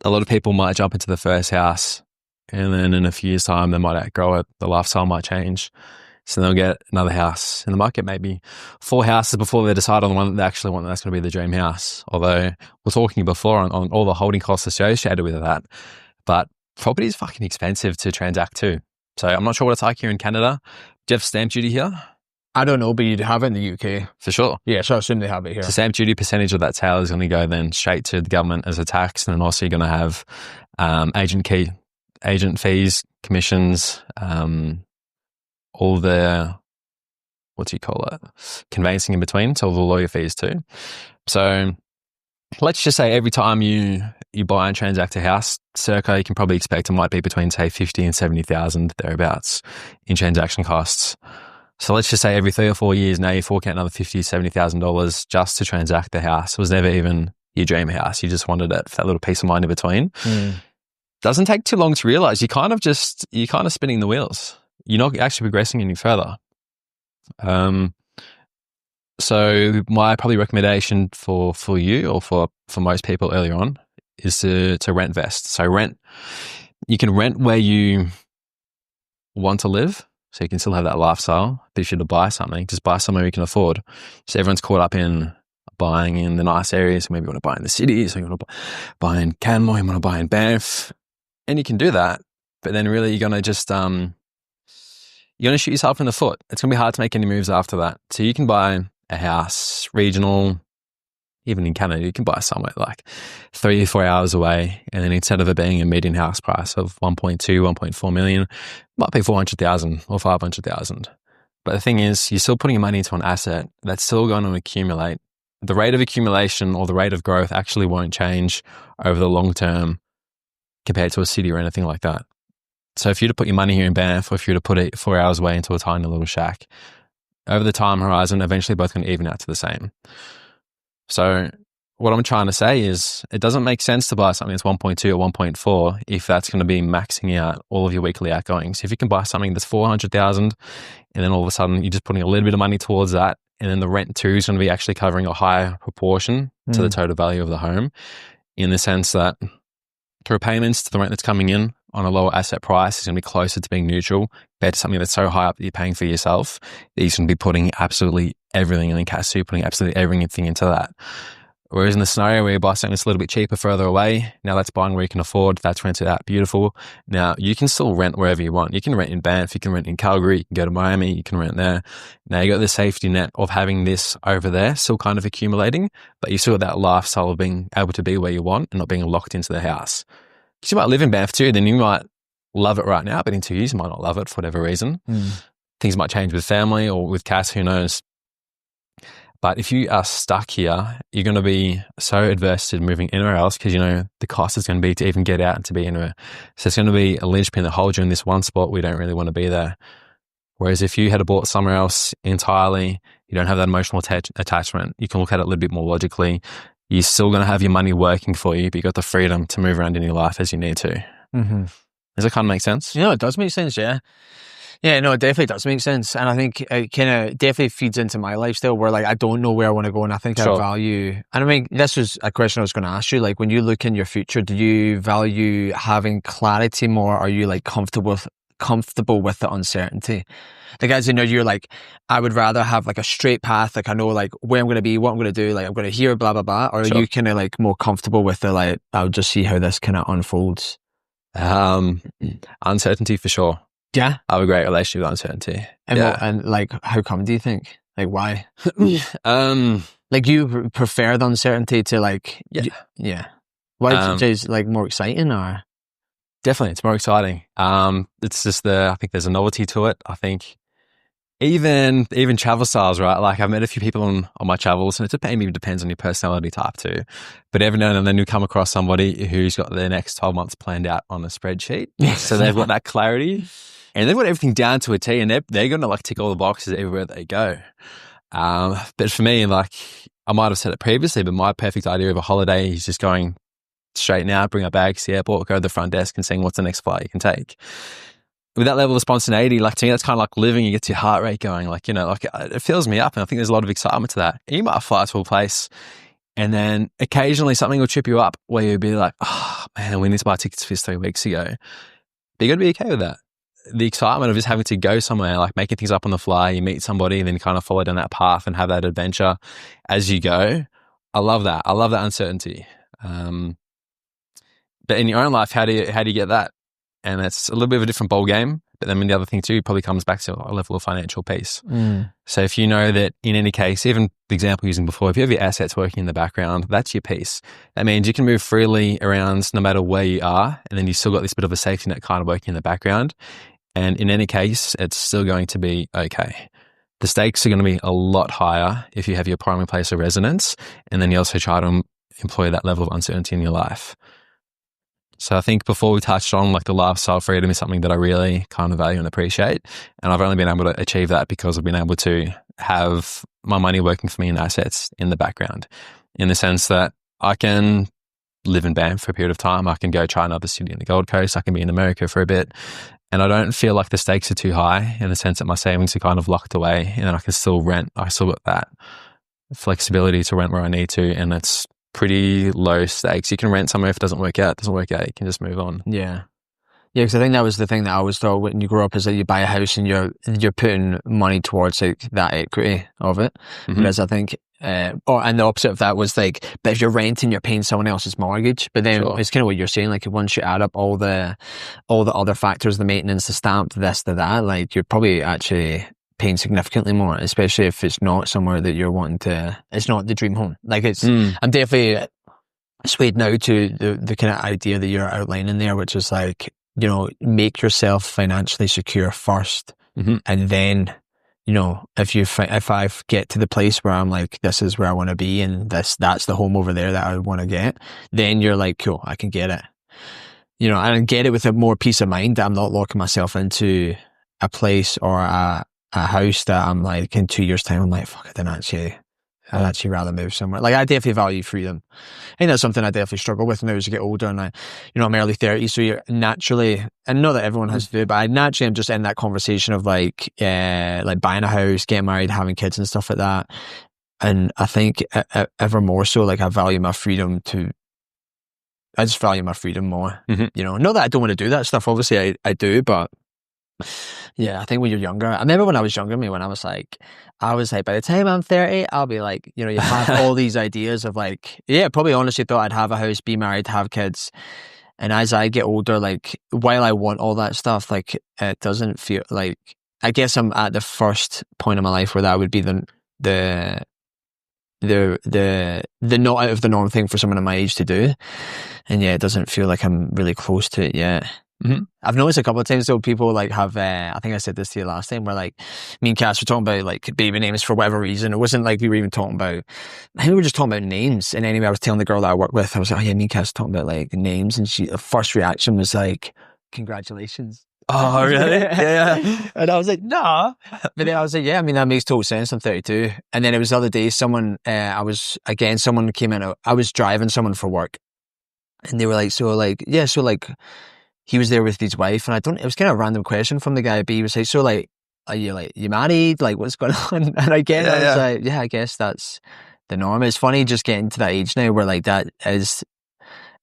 A lot of people might jump into the first house, and then in a few years' time, they might outgrow it. The lifestyle might change. So they'll get another house, and they might get maybe 4 houses before they decide on the one that they actually want that's going to be the dream house. Although we're talking before on all the holding costs associated with that. But property is fucking expensive to transact too. So I'm not sure what it's like here in Canada. Do you have stamp duty here? I don't know, but you'd have it in the UK. For sure. Yeah, so I assume they have it here. So stamp duty percentage of that sale is going to go then straight to the government as a tax. And then also you're going to have agent fees, commissions, all the, conveyancing in between. So all the lawyer fees too. So let's just say every time you buy and transact a house, circa, you can probably expect it might be between say 50 and 70,000 thereabouts in transaction costs. So let's just say every 3 or 4 years now you fork out another $50,000 to $70,000 just to transact the house. It was never even your dream house. You just wanted it for that little peace of mind in between. Doesn't take too long to realize you're kind of spinning the wheels. You're not actually progressing any further. So my probably recommendation for you or for most people earlier on is to rent vest. So you can rent where you want to live. So you can still have that lifestyle. But if you're to buy something, just buy somewhere you can afford. So everyone's caught up in buying in the nice areas. Maybe you want to buy in the city. So you want to buy in Canmore, you want to buy in Banff. And you can do that. But then really you're going to just, you're going to shoot yourself in the foot. It's going to be hard to make any moves after that. So you can buy a house, regional, even in Canada, you can buy somewhere like 3 or 4 hours away. And then instead of it being a median house price of 1.2, 1.4 million, it might be 400,000 or 500,000. But the thing is, you're still putting your money into an asset that's still going to accumulate. The rate of accumulation or the rate of growth actually won't change over the long term compared to a city or anything like that. So if you were to put your money here in Banff, or if you were to put it 4 hours away into a tiny little shack, over the time horizon, eventually both going to even out to the same. So what I'm trying to say is it doesn't make sense to buy something that's 1.2 or 1.4 if that's going to be maxing out all of your weekly outgoings. If you can buy something that's 400,000 and then all of a sudden you're just putting a little bit of money towards that, and then the rent too is going to be actually covering a higher proportion to the total value of the home, in the sense that through payments to the rent that's coming in on a lower asset price is going to be closer to being neutral compared to something that's so high up that you're paying for yourself that you're going to be putting absolutely everything in cash, you're putting absolutely everything into that. Whereas in the scenario where you buy something that's a little bit cheaper further away, now that's buying where you can afford, that's rented out, beautiful. Now you can still rent wherever you want. You can rent in Banff, you can rent in Calgary, you can go to Miami, you can rent there. Now you got the safety net of having this over there still kind of accumulating, but you still got that lifestyle of being able to be where you want and not being locked into the house. Because you might live in Banff too, then you might love it right now, but in 2 years you might not love it for whatever reason. Things might change with family or with Cass, who knows. But if you are stuck here, you're going to be so adverse to moving anywhere else because, you know, the cost is going to be to even get out and to be anywhere. So it's going to be a linchpin that holds you in this one spot. We don't really want to be there. Whereas if you had bought somewhere else entirely, you don't have that emotional attachment. You can look at it a little bit more logically. You're still going to have your money working for you, but you've got the freedom to move around in your life as you need to. Does that kind of make sense? Yeah, it does make sense, yeah. Yeah, no, it definitely does make sense. And I think it kind of definitely feeds into my lifestyle where like I don't know where I want to go. And I think I value, and I mean, this was a question I was going to ask you. Like when you look in your future, do you value having clarity more? Or are you like comfortable with the uncertainty? Like as you know, you're like, I would rather have like a straight path. Like I know like where I'm going to be, what I'm going to do. Like I'm going to hear blah, blah, blah. Or are you kind of like more comfortable with the like, I'll just see how this kind of unfolds? Uncertainty for sure. Yeah. I have a great relationship with uncertainty. And and like, how come do you think? Like why? Like you prefer the uncertainty to like, yeah. Why is it like more exciting or? Definitely, it's more exciting. It's just I think there's a novelty to it. I think even travel styles, right? Like I've met a few people on my travels, and it maybe depends on your personality type too. But every now and then you come across somebody who's got their next 12 months planned out on a spreadsheet. So they've got that clarity and they've got everything down to a T, and they're going to like tick all the boxes everywhere they go. But for me, like I might have said it previously, but my perfect idea of a holiday is just going straight now, bring our bags to the airport, go to the front desk and seeing what's the next flight you can take. With that level of spontaneity, like to me, that's kind of like living. You get your heart rate going, like, you know, like it fills me up. And I think there's a lot of excitement to that. You might fly to a place and then occasionally something will trip you up where you'll be like, oh man, we need to buy tickets for this 3 weeks ago. But you got to be okay with that. The excitement of just having to go somewhere, like making things up on the fly, you meet somebody and then kind of follow down that path and have that adventure as you go. I love that. I love that uncertainty. But in your own life, how do you get that? And it's a little bit of a different ball game. But then the other thing too probably comes back to a level of financial peace. So if you know that in any case, even the example using before, if you have your assets working in the background, that's your peace. That means you can move freely around no matter where you are. And then you still got this bit of a safety net kind of working in the background. And in any case, it's still going to be okay. The stakes are going to be a lot higher if you have your primary place of residence. And then you also try to employ that level of uncertainty in your life. So I think before we touched on like the lifestyle freedom is something that I really kind of value and appreciate. And I've only been able to achieve that because I've been able to have my money working for me in assets in the background, in the sense that I can live in Banff for a period of time. I can go try another city in the Gold Coast. I can be in America for a bit. And I don't feel like the stakes are too high in the sense that my savings are kind of locked away and then I can still rent. I still got that flexibility to rent where I need to. And it's pretty low stakes. You can rent somewhere. If it doesn't work out, you can just move on. Yeah, because I think that was the thing that I always thought when you grow up is that you buy a house and you're putting money towards like that equity of it. Whereas I think, and the opposite of that was like, but if you're renting, you're paying someone else's mortgage. But then it's kind of what you're saying. Like once you add up all the other factors, the maintenance, the stamp, this, the that, like you're probably actually paying significantly more, especially if it's not somewhere that you're wanting to, it's not the dream home. Like it's, I'm definitely swayed now to the kind of idea that you're outlining there, which is like, you know, make yourself financially secure first. And then, you know, if I get to the place where I'm like, this is where I want to be and that's the home over there that I want to get, then you're like, cool, I can get it. You know, and get it with a more peace of mind that I'm not locking myself into a place or a house that I'm like in 2 years' time, I'm like, fuck, I'd actually rather move somewhere. Like I definitely value freedom. I think that's something I definitely struggle with now as I get older and I'm early 30s. So you're naturally, and not that everyone has to do it, but I naturally am just in that conversation of like buying a house, getting married, having kids and stuff like that. And I think ever more so, like I just value my freedom more. You know, not that I don't want to do that stuff. Obviously I do, but yeah, I think when you're younger, I remember when I was younger, when I was like, by the time I'm 30, I'll be like, you know, you have all these ideas of like, yeah, probably honestly thought I'd have a house, be married, have kids. And as I get older, like while I want all that stuff, like it doesn't feel like, I guess I'm at the first point in my life where that would be the not out of the norm thing for someone of my age to do. And yeah, it doesn't feel like I'm really close to it yet. I've noticed a couple of times though, people like have, I think I said this to you last time, where like me and Cass were talking about like baby names for whatever reason. It wasn't like we were even talking about, I think we were just talking about names. And anyway, I was telling the girl that I work with, I was like, oh yeah, me and Cass were talking about like names. And her first reaction was like, congratulations. Oh, really? Yeah. And I was like, nah. But then I was like, yeah, I mean, that makes total sense. I'm 32. And then it was the other day, someone came in, I was driving someone for work. And they were like, he was there with his wife, and it was kind of a random question from the guy, but he was like, so like, are you like, you married? Like, what's going on? And again, I was like, yeah, I guess that's the norm. It's funny just getting to that age now where like that is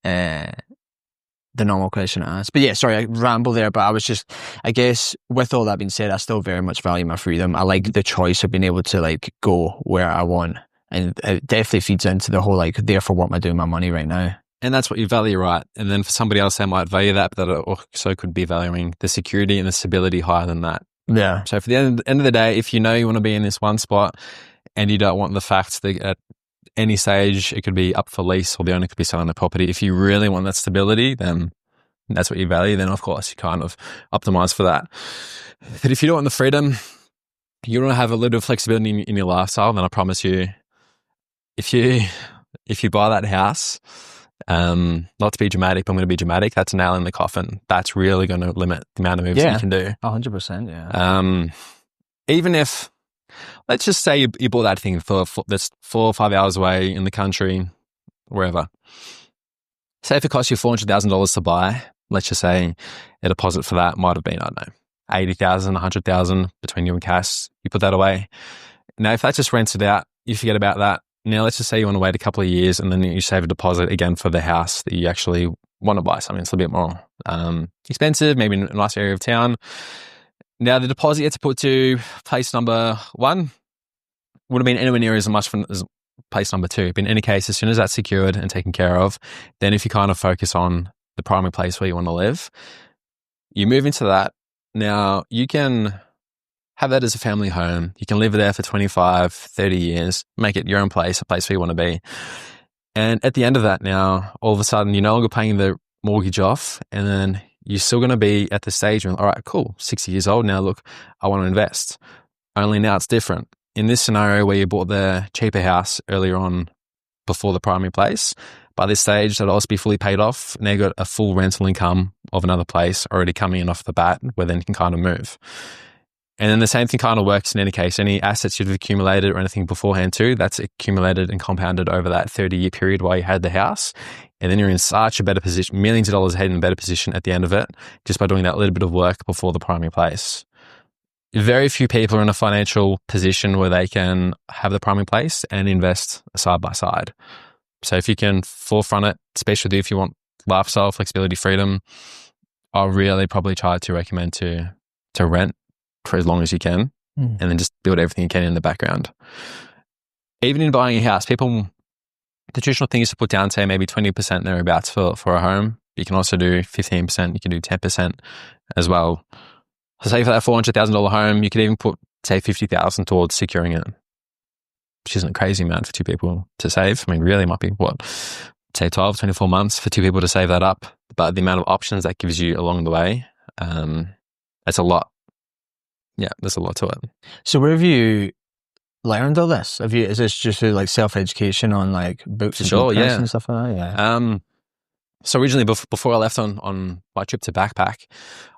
the normal question to ask. But yeah, sorry, I ramble there, but I was just, I guess with all that being said, I still very much value my freedom. I like the choice of being able to like go where I want. And it definitely feeds into the whole like, therefore what am I doing with my money right now? And that's what you value, right? And then for somebody else, they might value that, but they also could be valuing the security and the stability higher than that. Yeah. So for the end of the day, if you know you want to be in this one spot and you don't want the fact that at any stage it could be up for lease or the owner could be selling the property, if you really want that stability, then that's what you value. Then of course you kind of optimize for that. But if you don't want the freedom, you want to have a little flexibility in your lifestyle, then I promise you, if you buy that house, not to be dramatic, but I'm going to be dramatic, that's a nail in the coffin. That's really going to limit the amount of moves that you can do. 100%, yeah. Even if, let's just say you bought that thing that's 4 or 5 hours away in the country, wherever. Say if it cost you $400,000 to buy, let's just say a deposit for that might have been, I don't know, 80,000, 100,000 between you and cash. You put that away. Now, if that's just rented out, you forget about that. Now, let's just say you want to wait a couple of years and then you save a deposit again for the house that you actually want to buy something that's a little bit more expensive, maybe in a nice area of town. Now, the deposit you had to put to place number 1 would have been anywhere near as much as place number 2. But in any case, as soon as that's secured and taken care of, then if you kind of focus on the primary place where you want to live, you move into that. Now, you can have that as a family home. You can live there for 25, 30 years, make it your own place, a place where you want to be. And at the end of that now, all of a sudden, you're no longer paying the mortgage off, and then you're still going to be at the stage where, all right, cool, 60 years old now, look, I want to invest. Only now it's different. In this scenario where you bought the cheaper house earlier on before the primary place, by this stage, that'll also be fully paid off. Now you've got a full rental income of another place already coming in off the bat, where then you can kind of move. And then the same thing kind of works in any case. Any assets you've accumulated or anything beforehand too, that's accumulated and compounded over that 30-year period while you had the house. And then you're in such a better position, millions of dollars ahead in a better position at the end of it, just by doing that little bit of work before the primary place. Very few people are in a financial position where they can have the primary place and invest side by side. So if you can forefront it, especially if you want lifestyle, flexibility, freedom, I'll really probably try to recommend to rent for as long as you can, and then just build everything you can in the background. Even in buying a house, the traditional thing is to put down, say, maybe 20% thereabouts for a home. You can also do 15%, you can do 10% as well. So say for that $400,000 home, you could even put, say, $50,000 towards securing it, which isn't a crazy amount for 2 people to save. I mean, really, it might be, say 12, 24 months for 2 people to save that up. But the amount of options that gives you along the way, that's a lot. Yeah, there's a lot to it. So where have you learned all this? Is this just through like self-education on like books and and stuff like that? Yeah. So originally, before I left on my trip to backpack,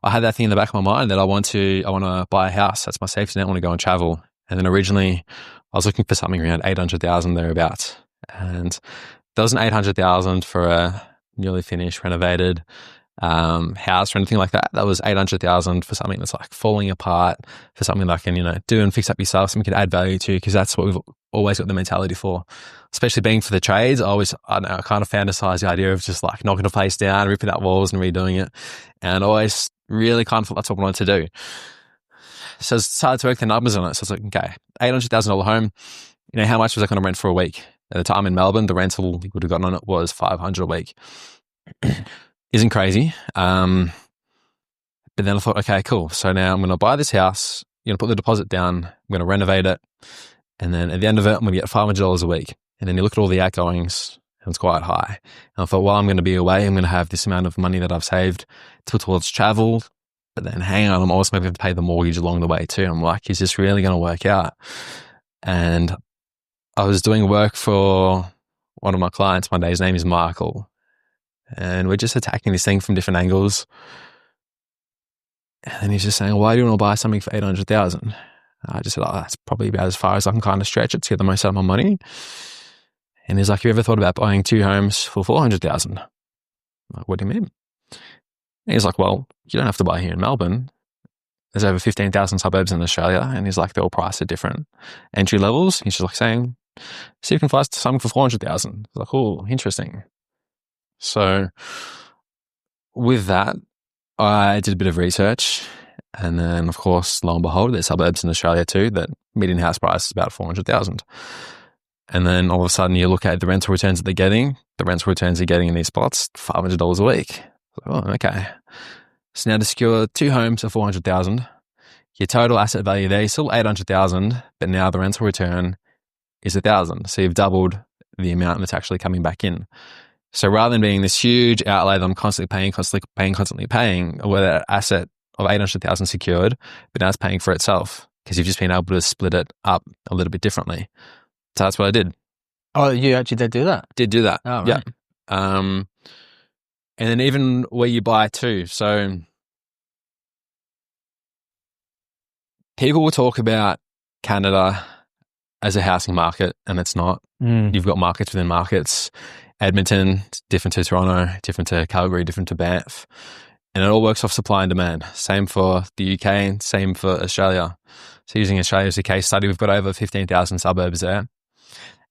I had that thing in the back of my mind that I want to buy a house. That's my safety net. I want to go and travel. And then originally, I was looking for something around 800,000 thereabouts, and there wasn't 800,000 for a newly finished, renovated house or anything like that. That was 800,000 for something that's like falling apart, for something that can, do and fix up yourself, something you can add value to, because that's what we've always got the mentality for. Especially being for the trades, I kind of fantasize the idea of just like knocking a place down, ripping out walls and redoing it. And I always really kind of thought that's what I wanted to do. So I started to work the numbers on it. So I was like, okay, $800,000 home, how much was I going to rent for a week? At the time in Melbourne, the rental we would have gotten on it was $500 a week. Isn't crazy. But then I thought, okay, cool. So now I'm going to buy this house. I'm going to put the deposit down. I'm going to renovate it. And then at the end of it, I'm going to get $500 a week. And then you look at all the outgoings, and it's quite high. And I thought, well, I'm going to be away. I'm going to have this amount of money that I've saved to put towards travel. But then hang on, I'm also maybe going to pay the mortgage along the way too. I'm like, is this really going to work out? And I was doing work for one of my clients one day. His name is Michael. And we're just attacking this thing from different angles. And then he's just saying, why do you want to buy something for 800,000? I just said, that's probably about as far as I can kind of stretch it to get the most out of my money. And he's like, have you ever thought about buying 2 homes for 400,000? I'm like, what do you mean? And he's like, well, you don't have to buy here in Melbourne. There's over 15,000 suburbs in Australia. And he's like, they're all priced at different entry levels. He's just like saying, see if you can find something for 400,000. Like, oh, interesting. So with that, I did a bit of research. And then, of course, lo and behold, there's suburbs in Australia too that median house price is about 400,000. And then all of a sudden you look at the rental returns that they're getting. The rental returns they're getting in these spots, $500 a week. Oh, okay. So now to secure 2 homes for 400,000, your total asset value there is still 800,000, but now the rental return is 1,000. So you've doubled the amount that's actually coming back in. So rather than being this huge outlay that I'm constantly paying, where that asset of 800,000 secured, but now it's paying for itself because you've just been able to split it up a little bit differently. So that's what I did. Oh, you actually did do that? Did do that. Oh, right. Yeah. And then even where you buy too. So people will talk about Canada as a housing market, and it's not. You've got markets within markets. Edmonton, different to Toronto, different to Calgary, different to Banff. And it all works off supply and demand. Same for the UK and same for Australia. So using Australia as a case study, we've got over 15,000 suburbs there.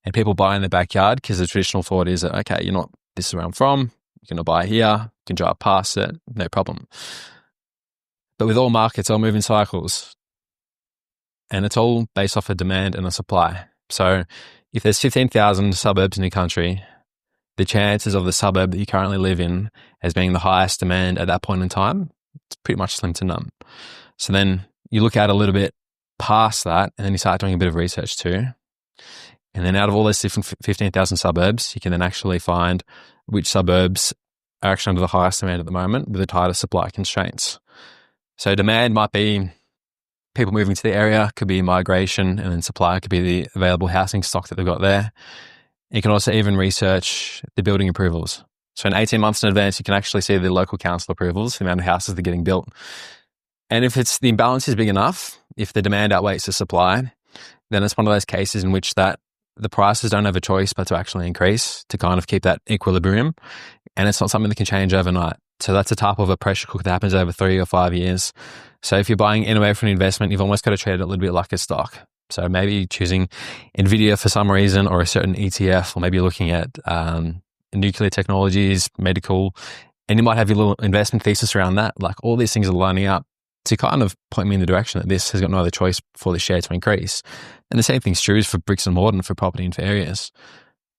And people buy in the backyard because the traditional thought is that, okay, this is where I'm from. You're going to buy here. You can drive past it. No problem. But with all markets, they'll move in cycles. And it's all based off a demand and a supply. So if there's 15,000 suburbs in your country, the chances of the suburb that you currently live in as being the highest demand at that point in time, it's pretty much slim to none. So then you look out a little bit past that, and then you start doing a bit of research too. And then out of all those different 15,000 suburbs, you can then actually find which suburbs are actually under the highest demand at the moment with the tightest supply constraints. So demand might be people moving to the area, could be migration, and then supply could be the available housing stock that they've got there. You can also even research the building approvals. So in 18 months in advance, you can actually see the local council approvals, the amount of houses that are getting built. And if the imbalance is big enough, if the demand outweighs the supply, then it's one of those cases in which that the prices don't have a choice but to actually increase to kind of keep that equilibrium. And it's not something that can change overnight. So that's a type of a pressure cooker that happens over 3 or 5 years. So if you're buying anywhere for an investment, you've almost got to treat it a little bit like a stock. So maybe choosing NVIDIA for some reason, or a certain ETF, or maybe you're looking at nuclear technologies, medical, and you might have your little investment thesis around that. Like all these things are lining up to kind of point me in the direction that this has got no other choice for the share to increase. And the same thing's true for bricks and mortar, for property and for areas.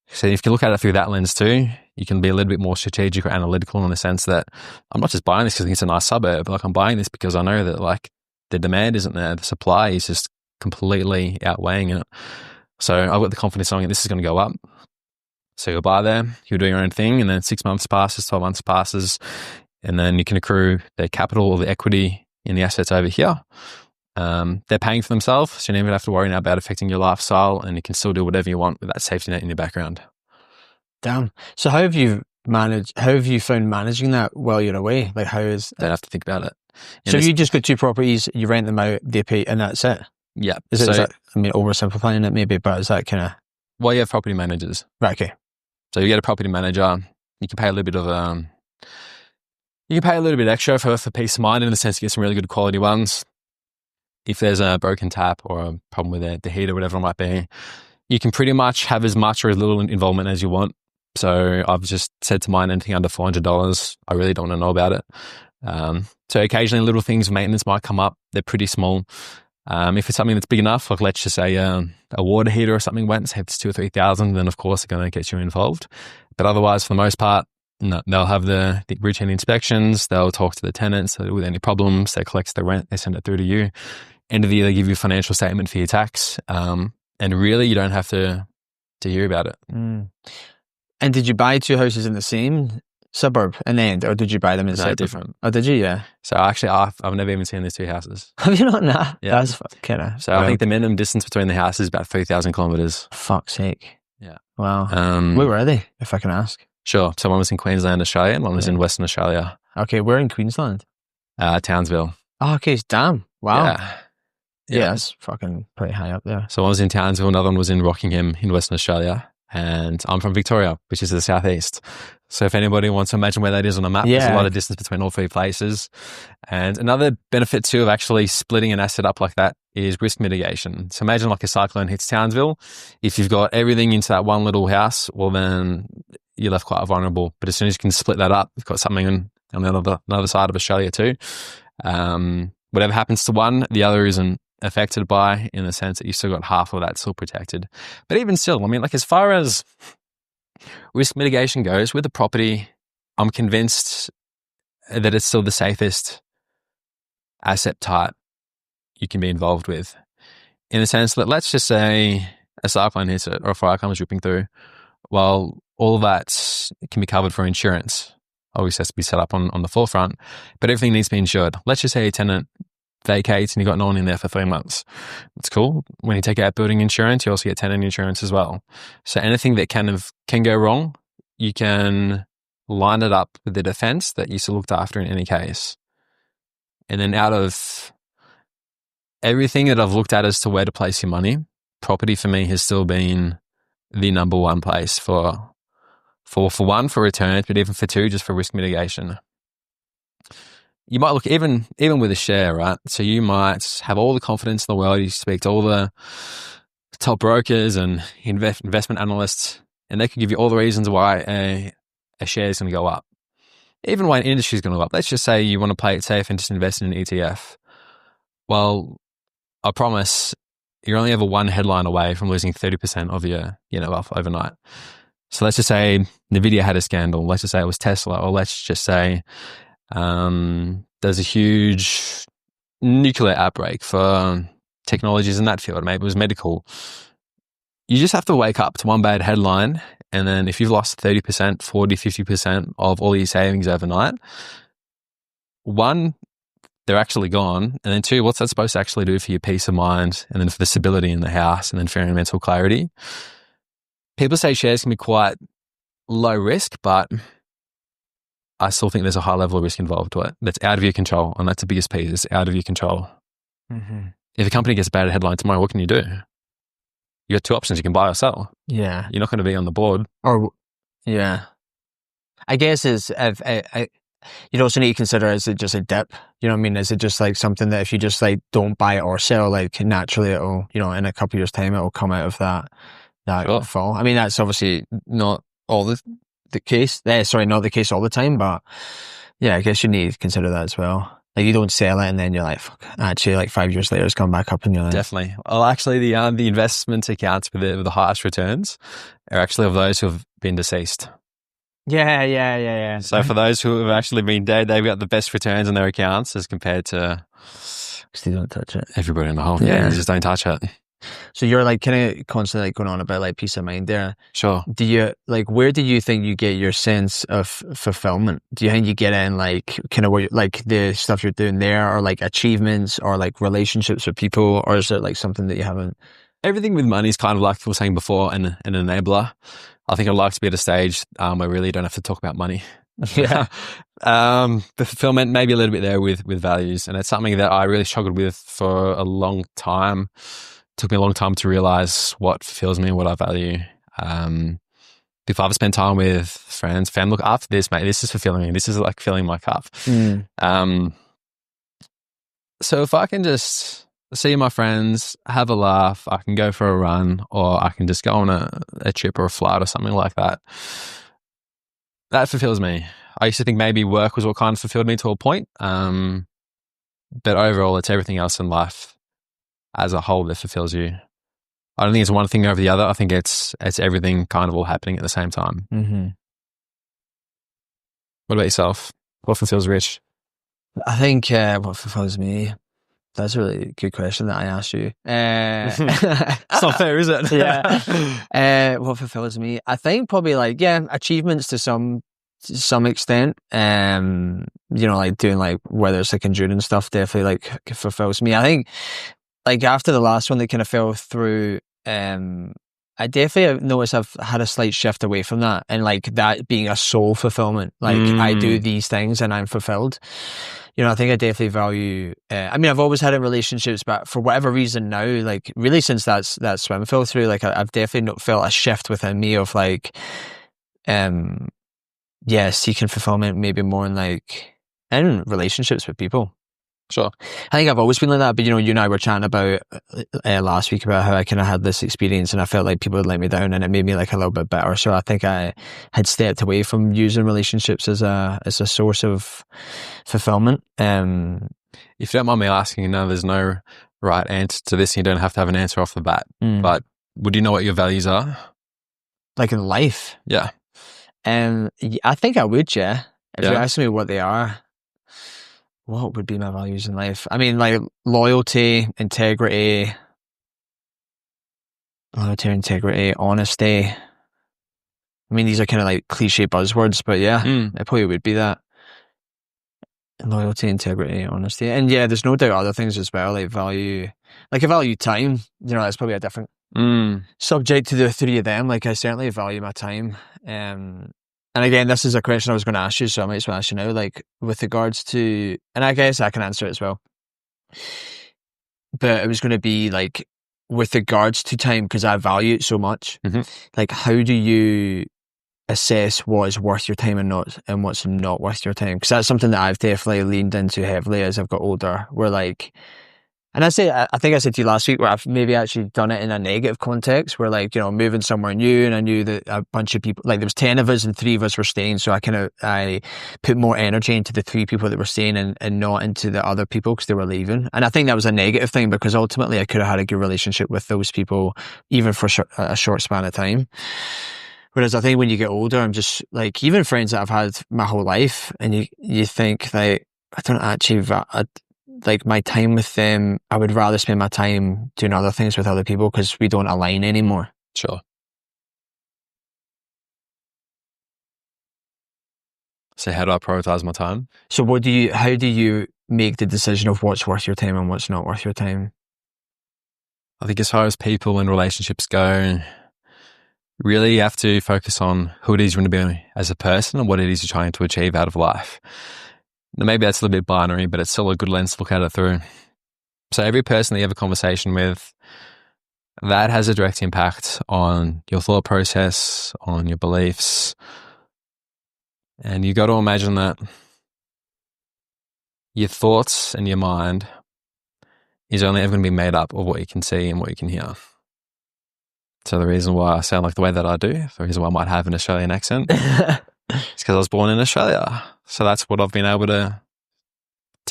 So if you look at it through that lens too, you can be a little bit more strategic or analytical in the sense that I'm not just buying this because I think it's a nice suburb. Like I'm buying this because I know that like the demand isn't there. The supply is just completely outweighing it. So I've got the confidence knowing that this is going to go up. So you'll buy there, you'll do your own thing, and then 6 months passes, 12 months passes, and then you can accrue the capital or the equity in the assets over here. They're paying for themselves, so you don't even have to worry now about affecting your lifestyle, and you can still do whatever you want with that safety net in your background. Damn. So how have you found managing that while you're away? Like Don't have to think about it. So you just got 2 properties, you rent them out, they pay, and that's it? Yeah. Is that, I mean, oversimplifying it maybe, but is that kind of... Well, you have property managers. Right, okay. So you get a property manager, you can pay a little bit of you can pay a little bit extra for peace of mind in the sense you get some really good quality ones. If there's a broken tap or a problem with the heater, whatever it might be, you can pretty much have as much or as little involvement as you want. So I've just said to mine, anything under $400, I really don't want to know about it. So occasionally little things, maintenance might come up. They're pretty small. If it's something that's big enough, like let's just say a water heater or something went, say it's 2,000 or 3,000, then of course they're going to get you involved. But otherwise, for the most part, no, they'll have the routine inspections. They'll talk to the tenants with any problems. They collect the rent. They send it through to you. End of the year, they give you a financial statement for your tax. And really, you don't have to hear about it. Mm. And did you buy 2 houses in the same suburb in the end, or did you buy them in separate? Different. Oh, did you? Yeah. So actually, I've never even seen these 2 houses. Have you not? Nah. Yeah. That's kind of... So I think the minimum distance between the houses is about 3,000 kilometers. Fuck's sake. Yeah. Wow. Where were they, if I can ask? Sure. So one was in Queensland, Australia, and one was in Western Australia. Okay, where in Queensland? Townsville. Oh, okay. Damn. Wow. Yeah, that's fucking pretty high up there. So one was in Townsville, another one was in Rockingham in Western Australia. And I'm from Victoria, which is the southeast. So if anybody wants to imagine where that is on a map, there's a lot of distance between all 3 places. And another benefit too of actually splitting an asset up like that is risk mitigation. So imagine like a cyclone hits Townsville. If you've got everything into that one little house, well then you're left quite vulnerable. But as soon as you can split that up, you've got something on the other side of Australia too. Whatever happens to one, the other isn't affected by, in the sense that you've still got half of that still protected. But even still, I mean, like as far as risk mitigation goes with the property, I'm convinced that it's still the safest asset type you can be involved with, in the sense that let's just say a cyclone hits it or a fire comes ripping through. Well, all of that can be covered for insurance. Obviously has to be set up on the forefront, but everything needs to be insured. Let's just say a tenant vacates and you've got no one in there for 3 months. That's cool. When you take out building insurance, you also get tenant insurance as well. So anything that can go wrong, you can line it up with the defense that you still looked after in any case. And then out of everything that I've looked at as to where to place your money, property for me has still been the number one place for one, for returns, but even for 2, just for risk mitigation. You might look even with a share, right? So you might have all the confidence in the world. You speak to all the top brokers and investment analysts, and they could give you all the reasons why a share is going to go up, even why an industry is going to go up. Let's just say you want to play it safe and just invest in an ETF. Well, I promise you're only ever one headline away from losing 30% of your wealth overnight. So let's just say Nvidia had a scandal. Let's just say it was Tesla, or let's just say there's a huge nuclear outbreak for technologies in that field. Maybe it was medical. You just have to wake up to one bad headline, and then if you've lost 30%, 40, 50% of all your savings overnight, 1, they're actually gone. And then 2, what's that supposed to actually do for your peace of mind, and then for the stability in the house, and then for your mental clarity? People say shares can be quite low risk, but I still think there's a high level of risk involved to it that's out of your control, and that's the biggest piece. It's out of your control. Mm-hmm. If a company gets a bad headline tomorrow, what can you do? You got 2 options. You can buy or sell. Yeah. You're not going to be on the board. I guess you'd also need to consider, is it just a dip? You know what I mean? Is it just like something that if you just like don't buy it or sell, like naturally it'll, in a couple of years' time, it'll come out of that sure. fall. I mean, that's obviously not all the case. Not the case all the time, but yeah, I guess you need to consider that as well. Like you don't sell it and then you're like, fuck, actually like 5 years later it's come back up and you're like... Definitely. Well, actually the investment accounts with the highest returns are actually of those who have been deceased. Yeah. So for those who have actually been dead, they've got the best returns on their accounts as compared to... Because they don't touch it. Everybody in the whole thing, they just don't touch it. So you're like kind of constantly like going on about like peace of mind there. Sure. Do you like, where do you think you get your sense of fulfillment? Do you think you get in like kind of like the stuff you're doing there, or like achievements, or like relationships with people, or is it like something that you haven't? Everything with money is kind of like we were saying before, an enabler. I think I'd like to be at a stage where I really don't have to talk about money. Yeah. The fulfillment maybe a little bit there with values, and it's something that I really struggled with for a long time. Took me a long time to realize what fulfills me and what I value. If I've spent time with friends, look, after this, mate, this is fulfilling me. This is like filling my cup. So if I can just see my friends, have a laugh, I can go for a run, or I can just go on a trip or a flight or something like that, that fulfills me. I used to think maybe work was what kind of fulfilled me to a point. But overall, it's everything else in life as a whole that fulfills you. I don't think it's one thing over the other. I think it's everything kind of all happening at the same time. Mm-hmm. What about yourself? What fulfills Rich? I think what fulfills me, that's a really good question that I asked you. It's not fair, is it? Yeah. What fulfills me? I think probably like, achievements to some extent. Like doing like, whether it's like endurance stuff, definitely like fulfills me. I think like after the last one that kind of fell through, I definitely have noticed I've had a slight shift away from that, and like that being a soul fulfillment. Like I do these things and I'm fulfilled. I think I definitely value, I've always had in relationships, but for whatever reason now, like really since that swim fell through, like I've definitely felt a shift within me of like, seeking fulfillment maybe more in like in relationships with people. Sure. I think I've always been like that, but you and I were chatting about last week about how I kind of had this experience and I felt like people had let me down and it made me like a little bit better. So I think I had stepped away from using relationships as a source of fulfillment. If you don't mind me asking, there's no right answer to this. You don't have to have an answer off the bat, but would you know what your values are? Like in life? Yeah. I think I would, yeah. If you ask me what they are, what would be my values in life? I mean, like loyalty, integrity, honesty. I mean, these are kind of like cliche buzzwords, but yeah, it probably would be that. Loyalty, integrity, honesty. And yeah, there's no doubt other things as well, like value. Like I value time, that's probably a different subject to the three of them. Like I certainly value my time. And again, this is a question I was going to ask you, so I might as well ask you now, like with regards to, and I guess I can answer it as well, but it was going to be like with regards to time, because I value it so much, like how do you assess what is worth your time and what's not worth your time? Because that's something that I've definitely leaned into heavily as I've got older, where like, and I think I said to you last week where I've maybe actually done it in a negative context where like, moving somewhere new and I knew that a bunch of people, like there was 10 of us and 3 of us were staying. So I put more energy into the 3 people that were staying and not into the other people because they were leaving. And I think that was a negative thing because ultimately I could have had a good relationship with those people even for a short span of time. Whereas I think when you get older, I'm just like, even friends that I've had my whole life and you think like, I don't actually, like my time with them, I would rather spend my time doing other things with other people because we don't align anymore. Sure. So how do I prioritize my time? So how do you make the decision of what's worth your time and what's not worth your time? I think as far as people and relationships go, really you have to focus on who it is you want to be as a person and what it is you're trying to achieve out of life. Now, maybe that's a little bit binary, but it's still a good lens to look at it through. So every person that you have a conversation with, that has a direct impact on your thought process, on your beliefs. And you got to imagine that your thoughts and your mind is only ever going to be made up of what you can see and what you can hear. So the reason why I sound like the way that I do, the reason why I might have an Australian accent, is because I was born in Australia. So that's what I've been able to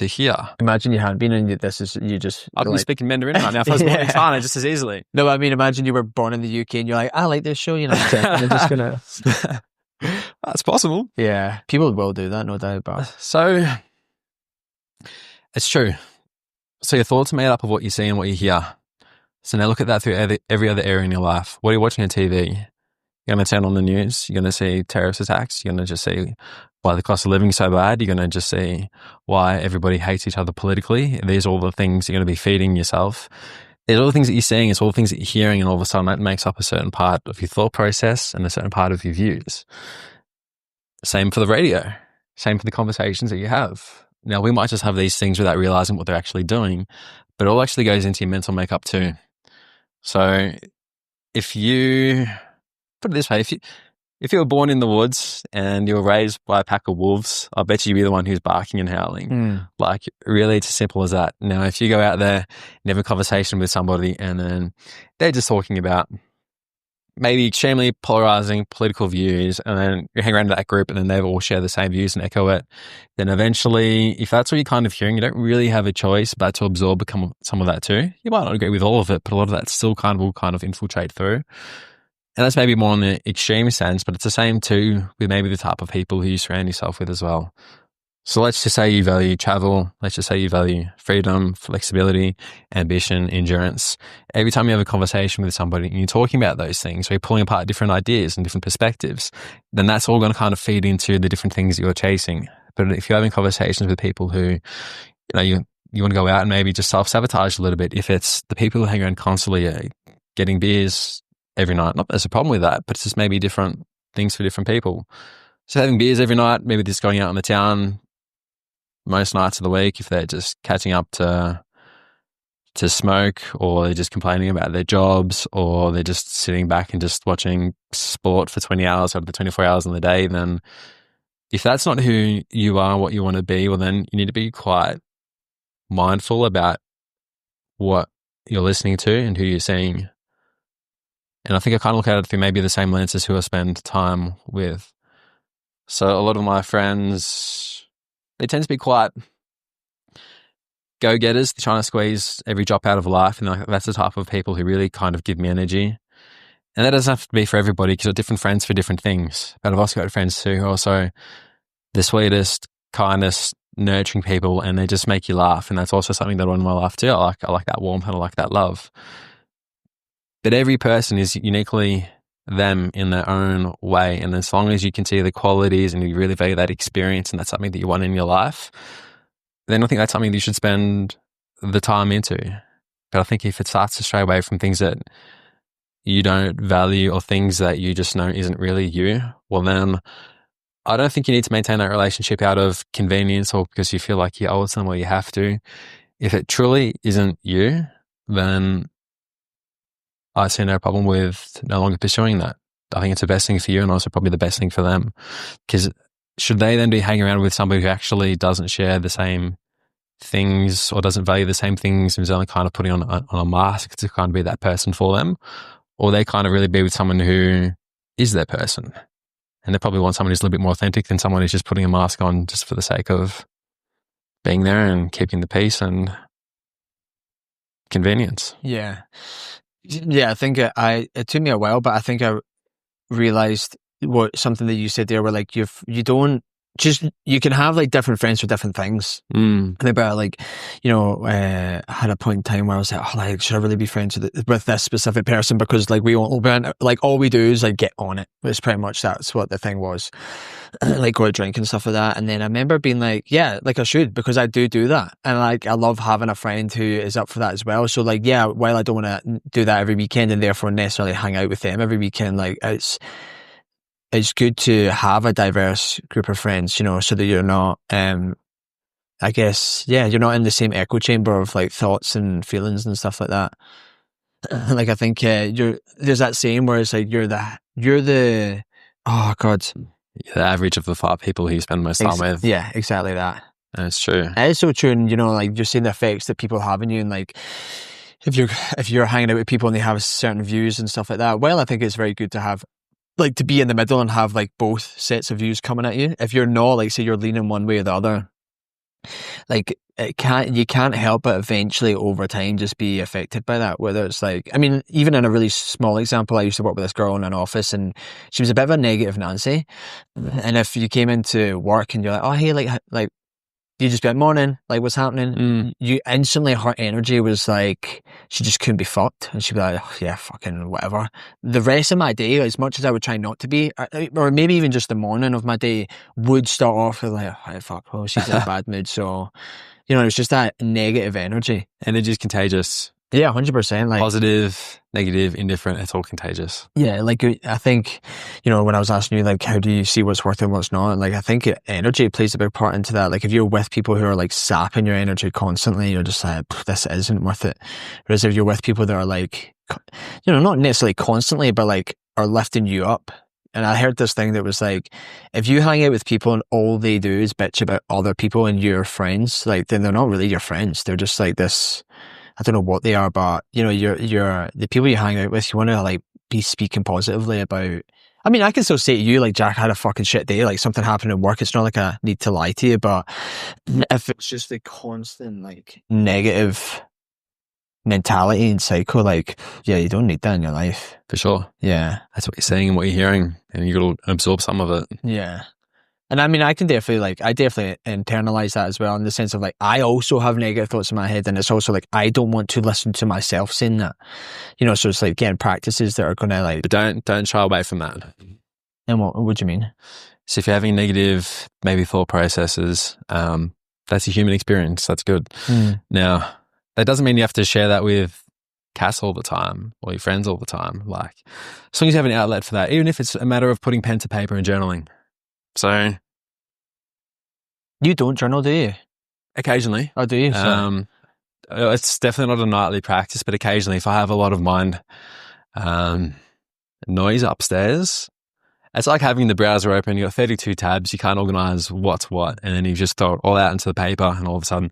hear. Imagine you had been in I'd be speaking Mandarin right now if I was born in China just as easily. No, I mean, imagine you were born in the UK and you're like, I like this show, and you're just going to... That's possible. Yeah, people will do that, no doubt about it. So, it's true. So your thoughts are made up of what you see and what you hear. So now look at that through every other area in your life. What are you watching on TV? You're going to turn on the news. You're going to see terrorist attacks. You're going to just see why the cost of living is so bad. You're going to just see why everybody hates each other politically. These are all the things you're going to be feeding yourself. There's all the things that you're seeing. It's all the things that you're hearing. And all of a sudden that makes up a certain part of your thought process and a certain part of your views. Same for the radio. Same for the conversations that you have. Now, we might just have these things without realizing what they're actually doing, but it all actually goes into your mental makeup too. So if you put it this way, if you were born in the woods and you were raised by a pack of wolves, I bet you'd be the one who's barking and howling. Like, really, it's as simple as that. Now, if you go out there and have a conversation with somebody and then they're just talking about maybe extremely polarizing political views, and then you hang around that group and then they all share the same views and echo it, then eventually, if that's what you're kind of hearing, you don't really have a choice but to absorb some of that too. You might not agree with all of it, but a lot of that still will infiltrate through. And that's maybe more in the extreme sense, but it's the same too with maybe the type of people who you surround yourself with as well. So let's just say you value travel. Let's just say you value freedom, flexibility, ambition, endurance. Every time you have a conversation with somebody and you're talking about those things, or you're pulling apart different ideas and different perspectives, then that's all going to kind of feed into the different things that you're chasing. But if you're having conversations with people who, you want to go out and maybe just self-sabotage a little bit, if it's the people who hang around constantly getting beers every night, not that there's a problem with that, but it's just maybe different things for different people. So having beers every night, maybe just going out in the town most nights of the week, if they're just catching up to smoke, or they're just complaining about their jobs, or they're just sitting back and just watching sport for 20 hours out of the 24 hours in the day, then if that's not who you are, what you want to be, well, then you need to be quite mindful about what you're listening to and who you're seeing. And I think I kind of look at it through maybe the same lens as who I spend time with. So a lot of my friends, they tend to be quite go-getters. They're trying to squeeze every drop out of life. And that's the type of people who really kind of give me energy. And that doesn't have to be for everybody because they're different friends for different things. But I've also got friends too who are also the sweetest, kindest, nurturing people, and they just make you laugh. And that's also something that I want in my life too. I like that warmth and I like that love. But every person is uniquely them in their own way. And as long as you can see the qualities and you really value that experience and that's something that you want in your life, then I think that's something that you should spend the time into. But I think if it starts to stray away from things that you don't value or things that you just know isn't really you, well then I don't think you need to maintain that relationship out of convenience or because you feel like you owe it or you have to. If it truly isn't you, then I see no problem with no longer pursuing that. I think it's the best thing for you and also probably the best thing for them. Because should they then be hanging around with somebody who actually doesn't share the same things or doesn't value the same things and is only kind of putting on a mask to kind of be that person for them? Or they kind of really be with someone who is their person? And they probably want someone who's a little bit more authentic than someone who's just putting a mask on just for the sake of being there and keeping the peace and convenience. Yeah. Yeah, I think it took me a while, but I think I realized something that you said there where like you don't just, you can have like different friends for different things. And about like, I had a point in time where I was like, oh, like, should I really be friends with this specific person? Because like all we do is like get on it. It's pretty much that's what the thing was. Like go out drink and stuff like that. And then I remember being like, yeah, like I should, because I do that. And like, I love having a friend who is up for that as well. So like, yeah, while I don't want to do that every weekend and therefore necessarily hang out with them every weekend, like it's good to have a diverse group of friends, so that you're not, I guess, yeah, you're not in the same echo chamber of like thoughts and feelings and stuff like that. Like I think there's that saying where it's like you're the oh god, the average of the 5 people who you spend most time with. Yeah, exactly that. That's true. It is so true, and like you're seeing the effects that people have on you, and like if you're hanging out with people and they have certain views and stuff like that. Well, I think it's very good to have, like, to be in the middle and have like both sets of views coming at you. If you're not, like, say you're leaning one way or the other, like you can't help but eventually over time just be affected by that. Whether it's like, I mean, even in a really small example, I used to work with this girl in an office and she was a bit of a negative Nancy. And if you came into work and you're like, oh hey, like you just be like, morning, like what's happening? You instantly, her energy was like, she just couldn't be fucked. And she'd be like, oh, yeah, fucking whatever. The rest of my day, as much as I would try not to be, or maybe even just the morning of my day, would start off with like, oh, fuck, oh, she's in a bad mood. So, it's just that negative energy. Energy is contagious. Yeah, 100%. Like positive, negative, indifferent, it's all contagious. Yeah, like I think, when I was asking you, like, how do you see what's worth it and what's not? Like, I think energy plays a big part into that. Like, if you're with people who are like sapping your energy constantly, you're just like, this isn't worth it. Whereas if you're with people that are like, not necessarily constantly, but like are lifting you up. And I heard this thing that was like, if you hang out with people and all they do is bitch about other people and your friends, like, then they're not really your friends. They're just like this, I don't know what they are, but you're the people you hang out with, you want to like be speaking positively about. I mean, I can still say to you, like, Jack, I had a fucking shit day, like something happened at work. It's not like I need to lie to you, but if it's just the constant like negative mentality and cycle, like, yeah, you don't need that in your life. For sure. Yeah. That's what you're seeing and what you're hearing, and you got to absorb some of it. Yeah. And I mean, I definitely internalize that as well, in the sense of like, I also have negative thoughts in my head, and it's also like, I don't want to listen to myself saying that, so it's like getting practices that are going to like. But don't shy away from that. And what do you mean? So if you're having negative, maybe thought processes, that's a human experience. That's good. Now, that doesn't mean you have to share that with Cass all the time or your friends all the time. Like, as long as you have an outlet for that, even if it's a matter of putting pen to paper and journaling. So, you don't journal, do you? Occasionally. Oh, do you? It's definitely not a nightly practice, but occasionally, if I have a lot of mind noise upstairs, It's like having the browser open. You got 32 tabs. You can't organize what's what, and then you just throw it all out into the paper, and all of a sudden,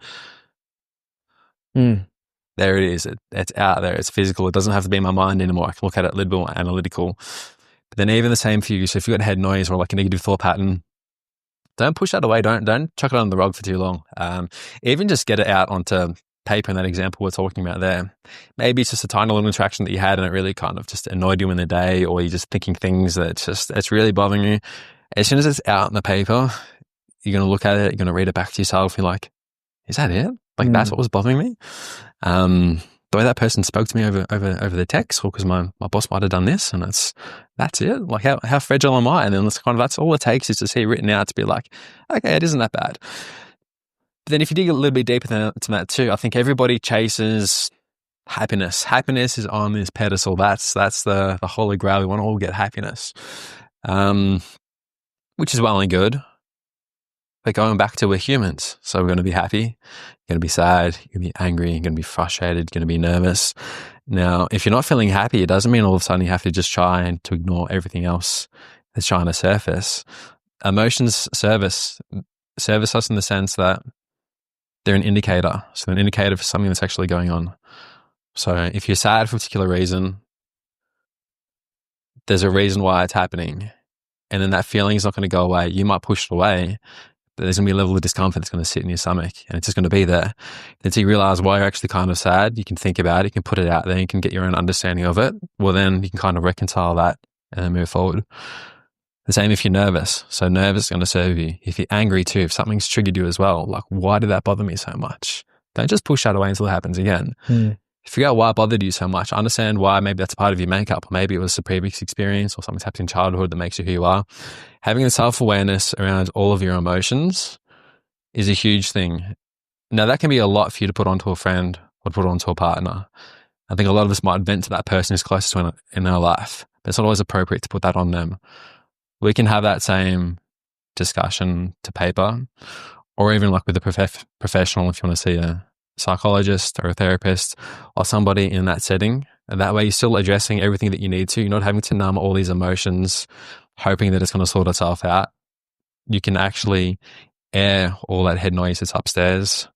there it is. It's out there. It's physical. It doesn't have to be in my mind anymore. I can look at it a little bit more analytical. But then even the same for you. So if you've got head noise or like a negative thought pattern, don't push that away. Don't chuck it on the rug for too long. Even just get it out onto paper in that example we're talking about there. Maybe it's just a tiny little interaction that you had and it really kind of just annoyed you in the day, or you're just thinking things that it's really bothering you. As soon as it's out in the paper, you're going to look at it, you're going to read it back to yourself. You're like, is that it? Like that's what was bothering me? The way that person spoke to me over the text, or because my boss might have done this, and that's it. Like how fragile am I? And then that's all it takes is to see it written out to be like, okay, it isn't that bad. But then if you dig a little bit deeper to that too, I think everybody chases happiness. Happiness is on this pedestal. That's the holy grail. We want to all get happiness, which is well and good. But going back to, we're humans, so we're going to be happy, you're going to be sad, you're going to be angry, you're going to be frustrated, you're going to be nervous. Now, if you're not feeling happy, it doesn't mean all of a sudden you have to just try and to ignore everything else that's trying to surface. Emotions service us in the sense that they're an indicator. So they're an indicator for something that's actually going on. So if you're sad for a particular reason, there's a reason why it's happening. And then that feeling is not going to go away. You might push it away, but there's going to be a level of discomfort that's going to sit in your stomach, and it's just going to be there. Until you realize why you're actually kind of sad, you can think about it, you can put it out there, you can get your own understanding of it. Well, then you can kind of reconcile that and then move forward. The same if you're nervous. So nervous is going to serve you. If you're angry too, if something's triggered you as well, like, why did that bother me so much? Don't just push that away until it happens again. Figure out why it bothered you so much. Understand why. Maybe that's a part of your makeup, or maybe it was a previous experience or something's happened in childhood that makes you who you are. Having the self-awareness around all of your emotions is a huge thing. Now, that can be a lot for you to put onto a friend or put onto a partner. I think a lot of us might vent to that person who's closest to in our life, but it's not always appropriate to put that on them. We can have that same discussion to paper, or even like with a professional if you want to see a psychologist or a therapist or somebody in that setting. And that way you're still addressing everything that you need to. You're not having to numb all these emotions, hoping that it's going to sort itself out. You can actually air all that head noise that's upstairs,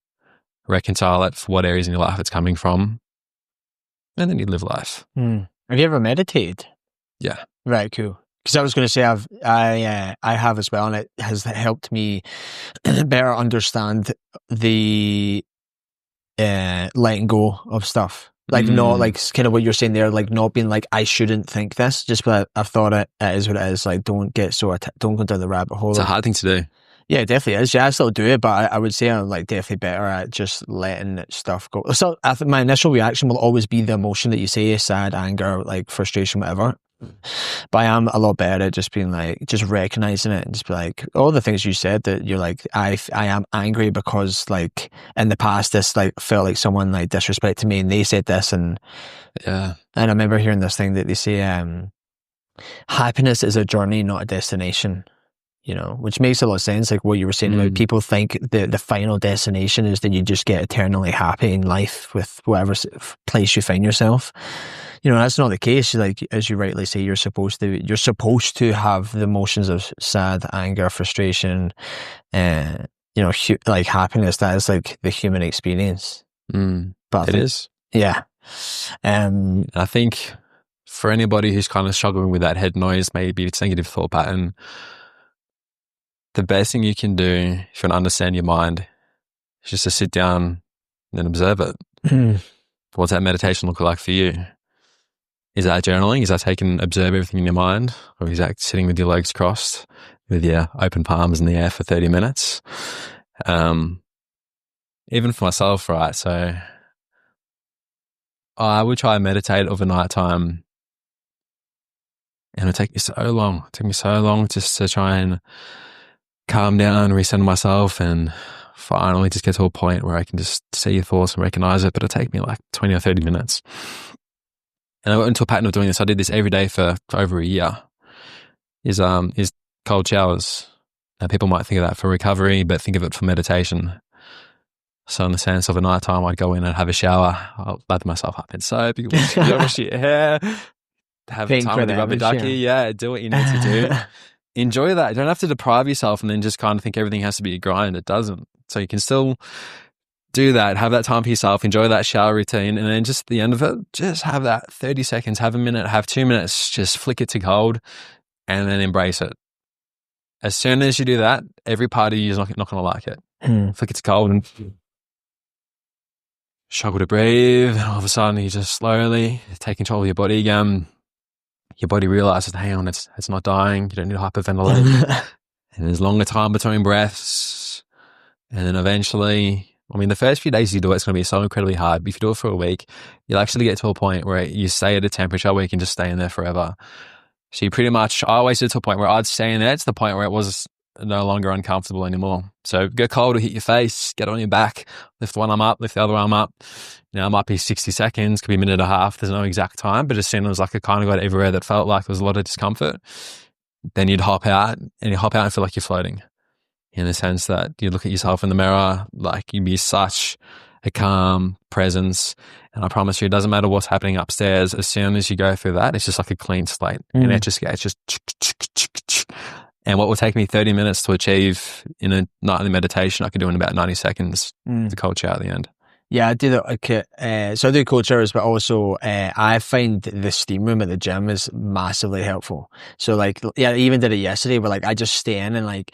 reconcile it for what areas in your life it's coming from, and then you live life. Have you ever meditated? Yeah. Right, cool. Because I was going to say I have as well, and it has helped me better understand the letting go of stuff. Like not like kind of what you're saying there, like not being like, I shouldn't think this, just but I've thought it is what it is. Like don't get don't go down the rabbit hole. It's a hard thing to do. Yeah, it definitely is. Yeah, I still do it, but I would say I'm like definitely better at just letting stuff go. So I think my initial reaction will always be the emotion that you say, sad, anger, like frustration, whatever. But I am a lot better at just being like, just recognizing it and just be like, all the things you said that you're like, I am angry because like in the past this like felt like someone like disrespected me and they said this, and yeah. And I remember hearing this thing that they say, happiness is a journey, not a destination. You know, which makes a lot of sense. Like what you were saying about people think the final destination is that you just get eternally happy in life with whatever place you find yourself. You know, that's not the case. Like, as you rightly say, you're supposed to have the emotions of sad, anger, frustration, you know, like happiness. That is like the human experience. But it is. Yeah. I think for anybody who's kind of struggling with that head noise, maybe it's negative thought pattern, the best thing you can do if you want to understand your mind is just to sit down and observe it. What's that meditation look like for you? Is that journaling? Is that observe everything in your mind? Or is that sitting with your legs crossed with your open palms in the air for 30 minutes? Even for myself, right? So I would try and meditate overnight time, and it would take me so long. It took me so long just to try and calm down, recenter myself, and finally just get to a point where I can just see your thoughts and recognize it. But it'll take me like 20 or 30 minutes. And I went into a pattern of doing this. I did this every day for over a year. Is cold showers. Now, people might think of that for recovery, but think of it for meditation. So in the sense of a night time, I'd go in and have a shower. I'll lather myself up in soap. You wash your hair, have Paying time for with your the rubber image, ducky. Yeah, do what you need to do. Enjoy that. You don't have to deprive yourself and then just kind of think everything has to be a grind. It doesn't. So you can still do that, have that time for yourself, enjoy that shower routine, and then just at the end of it, just have that 30 seconds, have a minute, have 2 minutes, just flick it to cold and then embrace it. As soon as you do that, every part of you is not going to like it. Flick it to cold and struggle to breathe. And all of a sudden, you just slowly take control of your body again. Your body realizes, hang on, it's not dying. You don't need to hyperventilate. And there's longer time between breaths. And then eventually, I mean, the first few days you do it, it's going to be so incredibly hard. But if you do it for a week, you'll actually get to a point where you stay at a temperature where you can just stay in there forever. So you pretty much, I always did to a point where I'd stay in there to the point where it was no longer uncomfortable anymore. So go cold or hit your face, get on your back, lift one arm up, lift the other arm up. It might be 60 seconds, could be a minute and a half. There's no exact time, but as soon as like it kind of got everywhere that felt like there was a lot of discomfort, then you'd hop out and feel like you're floating, in the sense that you look at yourself in the mirror, like you'd be such a calm presence. And I promise you, it doesn't matter what's happening upstairs. As soon as you go through that, it's just like a clean slate. And it's just and what will take me 30 minutes to achieve in a nightly meditation, I could do in about 90 seconds, the cold shower at the end. Yeah, I do that. Okay. So I do cold showers, but also I find the steam room at the gym is massively helpful. So like, yeah, I even did it yesterday where like I just stay in and like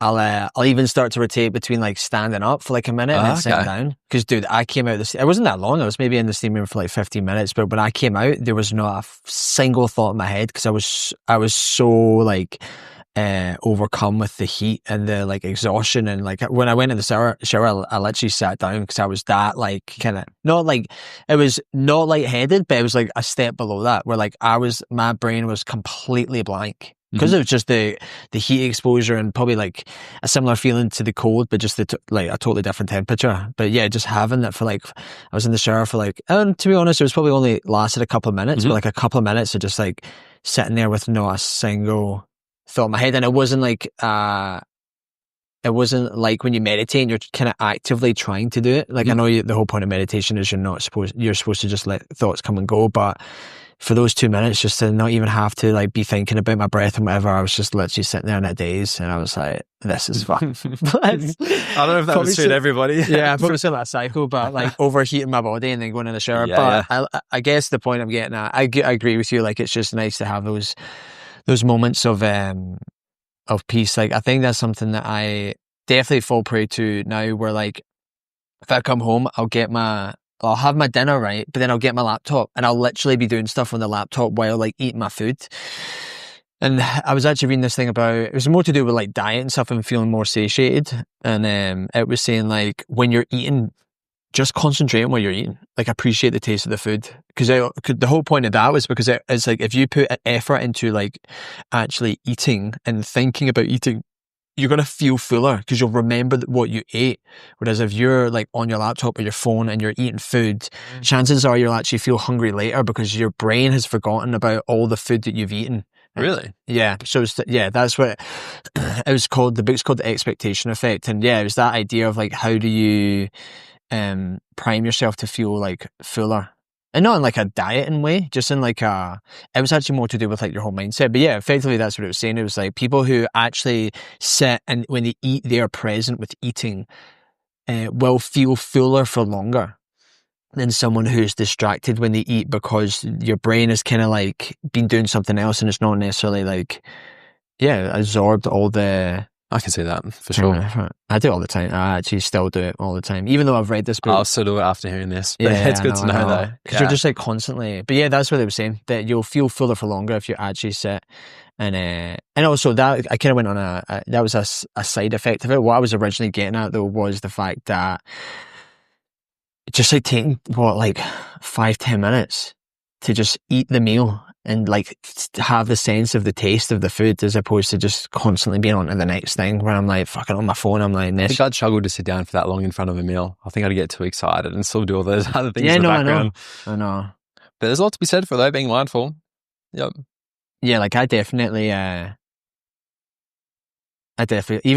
I'll even start to rotate between like standing up for like a minute and then sitting down. Because dude, I came out it wasn't that long. I was maybe in the steam room for like 15 minutes, but when I came out, there was not a single thought in my head because I was so like overcome with the heat and the like exhaustion. And like when I went in the shower, I literally sat down because I was that like kind of not like, it was not lightheaded, but it was like a step below that where like my brain was completely blank. Because it was just the heat exposure and probably like a similar feeling to the cold, but just like a totally different temperature. But yeah, just having that for like, I was in the shower for like, and to be honest, it was probably only lasted a couple of minutes, but like a couple of minutes of just like sitting there with not a single thought in my head. And it wasn't like when you meditate and you're kind of actively trying to do it. Like I know the whole point of meditation is you're supposed to just let thoughts come and go, but for those 2 minutes, just to not even have to like be thinking about my breath and whatever, I was just literally sitting there in a daze, and I was like, "This is fun." I don't know if that would suit everybody. Yeah, I'm probably still that cycle, but like overheating my body and then going in the shower. I guess the point I'm getting at, I agree with you. Like it's just nice to have those moments of peace. Like I think that's something that I definitely fall prey to now. Where like if I come home, I'll have my dinner, right? But then I'll get my laptop and I'll literally be doing stuff on the laptop while like eating my food. And I was actually reading this thing about, it was more to do with like diet and stuff and feeling more satiated. And it was saying like when you're eating, just concentrate on what you're eating. Like appreciate the taste of the food. Because the whole point of that was because it's like if you put effort into like actually eating and thinking about eating, you're going to feel fuller because you'll remember what you ate. Whereas if you're like on your laptop or your phone and you're eating food, chances are you'll actually feel hungry later because your brain has forgotten about all the food that you've eaten. Really? Yeah. So that's what it was called. The book's called The Expectation Effect. And yeah, it was that idea of like, how do you prime yourself to feel like fuller? And not in like a dieting way, just in like it was actually more to do with like your whole mindset. But yeah, effectively that's what it was saying. It was like people who actually sit and when they eat, they are present with eating, will feel fuller for longer than someone who's distracted when they eat because your brain has kind of like been doing something else and it's not necessarily like, absorbed all the... I can see that for sure. I do it all the time. I actually still do it all the time, even though I've read this book. I'll still do it after hearing this. But it's good to know though. Because you're just like constantly. But yeah, that's what they were saying, that you'll feel fuller for longer if you actually sit. And also that I kind of went on that was a side effect of it. What I was originally getting at though was the fact that just like taking 5-10 minutes to just eat the meal and like have the sense of the taste of the food as opposed to just constantly being on to the next thing where I'm like fucking on my phone. I'm like, I think I'd struggle to sit down for that long in front of a meal. I think I'd get too excited and still do all those other things in the background. I know. But there's a lot to be said for though, being mindful. Yep. Yeah, like I definitely, even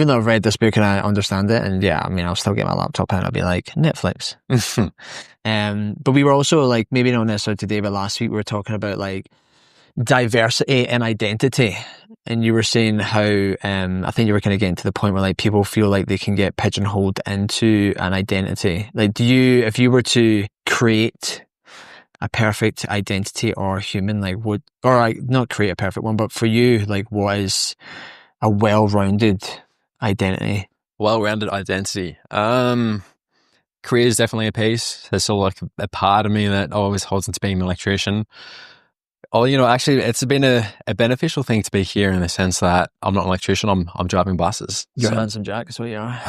though I've read this book and I understand it, and yeah, I mean, I'll still get my laptop and I'll be like, Netflix. But we were also like, maybe not necessarily today, but last week we were talking about like diversity and identity. And you were saying how, I think you were kind of getting to the point where like people feel like they can get pigeonholed into an identity. Like, if you were to create a perfect identity or human, like not create a perfect one, but for you, like what is a well-rounded identity? Well-rounded identity. Career is definitely a piece. There's still like a part of me that always holds into being an electrician. Oh, actually, it's been a beneficial thing to be here in the sense that I'm not an electrician. I'm driving buses. You're a handsome Jack, is what you are.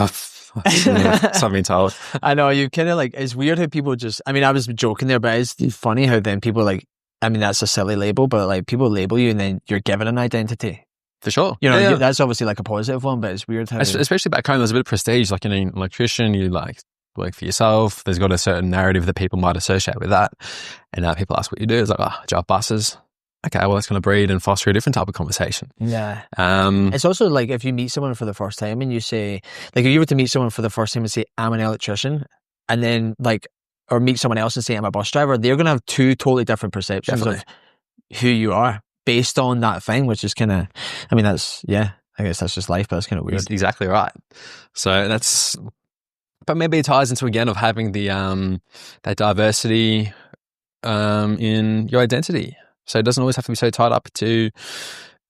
I've been told. I know, you kind of like, it's weird how people just, I mean, I was joking there, but it's funny how then people like, I mean, that's a silly label, but like people label you and then you're given an identity. For sure. That's obviously like a positive one, but it's weird how... Especially back home, there's a bit of prestige. Like, an electrician, you like work for yourself. There's got a certain narrative that people might associate with that. And now people ask what you do. It's like, I drive buses. Okay, well, that's going to breed and foster a different type of conversation. Yeah. It's also like if you meet someone for the first time and you say, like if you were to meet someone for the first time and say, I'm an electrician, and then like, or meet someone else and say, I'm a bus driver, they're going to have two totally different perceptions of who you are based on that thing, which is kind of, I mean, that's, yeah, I guess that's just life, but it's kind of weird. Exactly right. So but maybe it ties into again of having the, that diversity, in your identity. So it doesn't always have to be so tied up to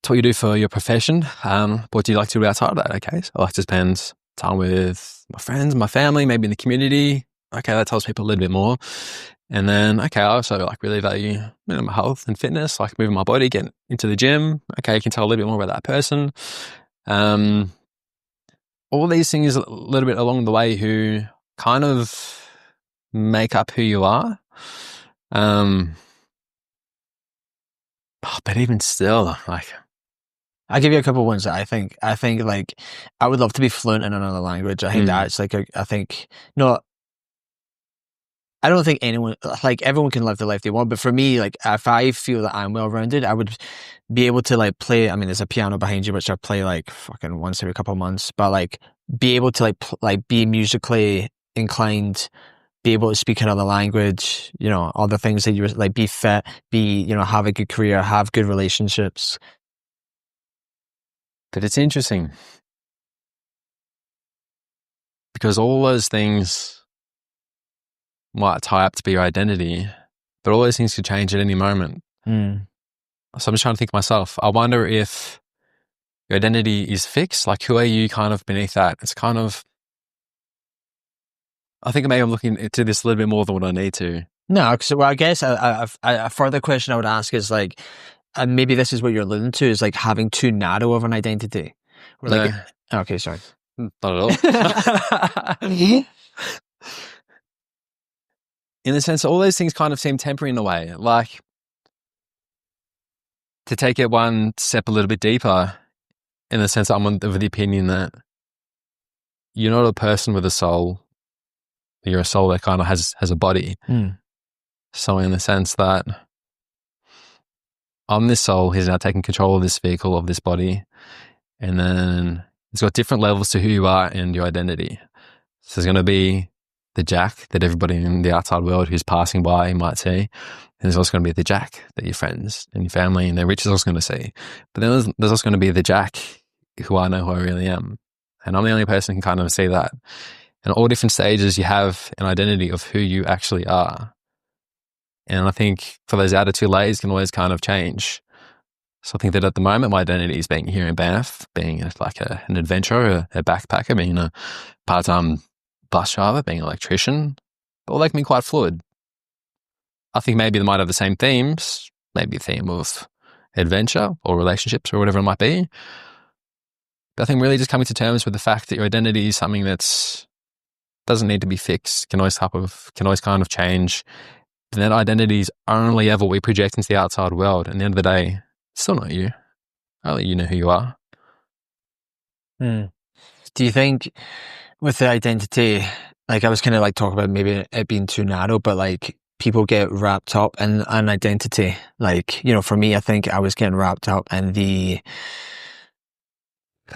what you do for your profession. What do you like to do outside of that? Okay, so I like to spend time with my friends, my family, maybe in the community. Okay, that tells people a little bit more. And then, okay, I also like really value my health and fitness, like moving my body, getting into the gym. Okay, you can tell a little bit more about that person. All these things a little bit along the way who kind of make up who you are. But even still, like, I'll give you a couple of ones that I think like I would love to be fluent in another language. I think that's like I don't think anyone, like everyone can live the life they want, but for me, like if I feel that I'm well-rounded, I would be able to like play, I mean, there's a piano behind you, which I play like fucking once every couple of months, but like be able to like be musically inclined, be able to speak another language, all the things that you like, be fit, have a good career, have good relationships. But it's interesting because all those things might tie up to be your identity, but all those things could change at any moment. So I'm just trying to think myself. I wonder if your identity is fixed. Like, who are you kind of beneath that? It's kind of, I think maybe I'm looking into this a little bit more than what I need to. No, so I guess a further question I would ask is like, and maybe this is what you're alluding to, is like having too narrow of an identity. Like, no. Okay, sorry. Not at all. In the sense that all those things kind of seem temporary in a way. Like, to take it one step a little bit deeper, in the sense that I'm of the opinion that you're not a person with a soul. You're a soul that kind of has a body. So in the sense that I'm this soul who's now taking control of this vehicle, of this body, and then it's got different levels to who you are and your identity. So there's going to be the Jack that everybody in the outside world who's passing by might see. And there's also going to be the Jack that your friends and your family and their rich is also going to see. But then there's also going to be the Jack who I know who I really am. And I'm the only person who can kind of see that. And all different stages you have an identity of who you actually are. And I think for those outer two layers can always kind of change. So I think that at the moment my identity is being here in Banff, being like an adventurer, a backpacker, being a part-time bus driver, being an electrician, all that can be quite fluid. I think maybe they might have the same themes, maybe a theme of adventure or relationships or whatever it might be. But I think really just coming to terms with the fact that your identity is something that's doesn't need to be fixed, can always kind of change. And that identity is only ever what we project into the outside world. And at the end of the day, it's still not you. Only you know who you are. Do you think with the identity, like I was kind of like talking about maybe it being too narrow, but like people get wrapped up in an identity. Like, for me, I think I was getting wrapped up in the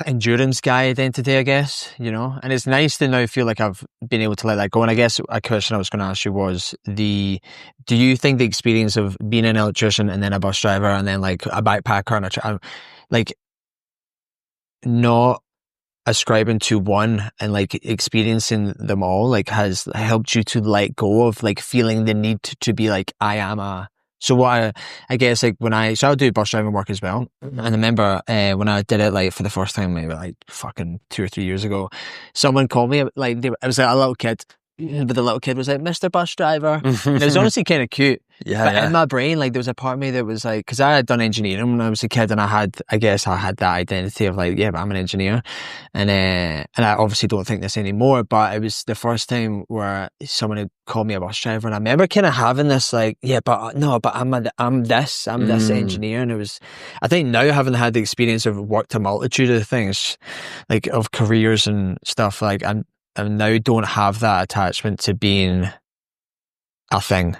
endurance guy identity, I guess, you know, and it's nice to now feel like I've been able to let that go. And I guess a question I was going to ask you was do you think the experience of being an electrician and then a bus driver and then like a backpacker and like not ascribing to one and like experiencing them all like has helped you to let go of like feeling the need to be like so what I guess like I'll do bus driving work as well. And I remember when I did it like for the first time maybe like fucking 2 or 3 years ago, someone called me like I was like a little kid, but the little kid was like, Mr. Bus Driver. And it was honestly kind of cute. But in my brain, like there was a part of me that was like, because I had done engineering when I was a kid, and I guess I had that identity of like, yeah, but I'm an engineer, and I obviously don't think this anymore. But it was the first time where someone had called me a bus driver, and I remember kind of having this like, yeah, but no, but I'm this engineer, and it was, I think now having had the experience of worked a multitude of things, like of careers and stuff, like I now don't have that attachment to being a thing.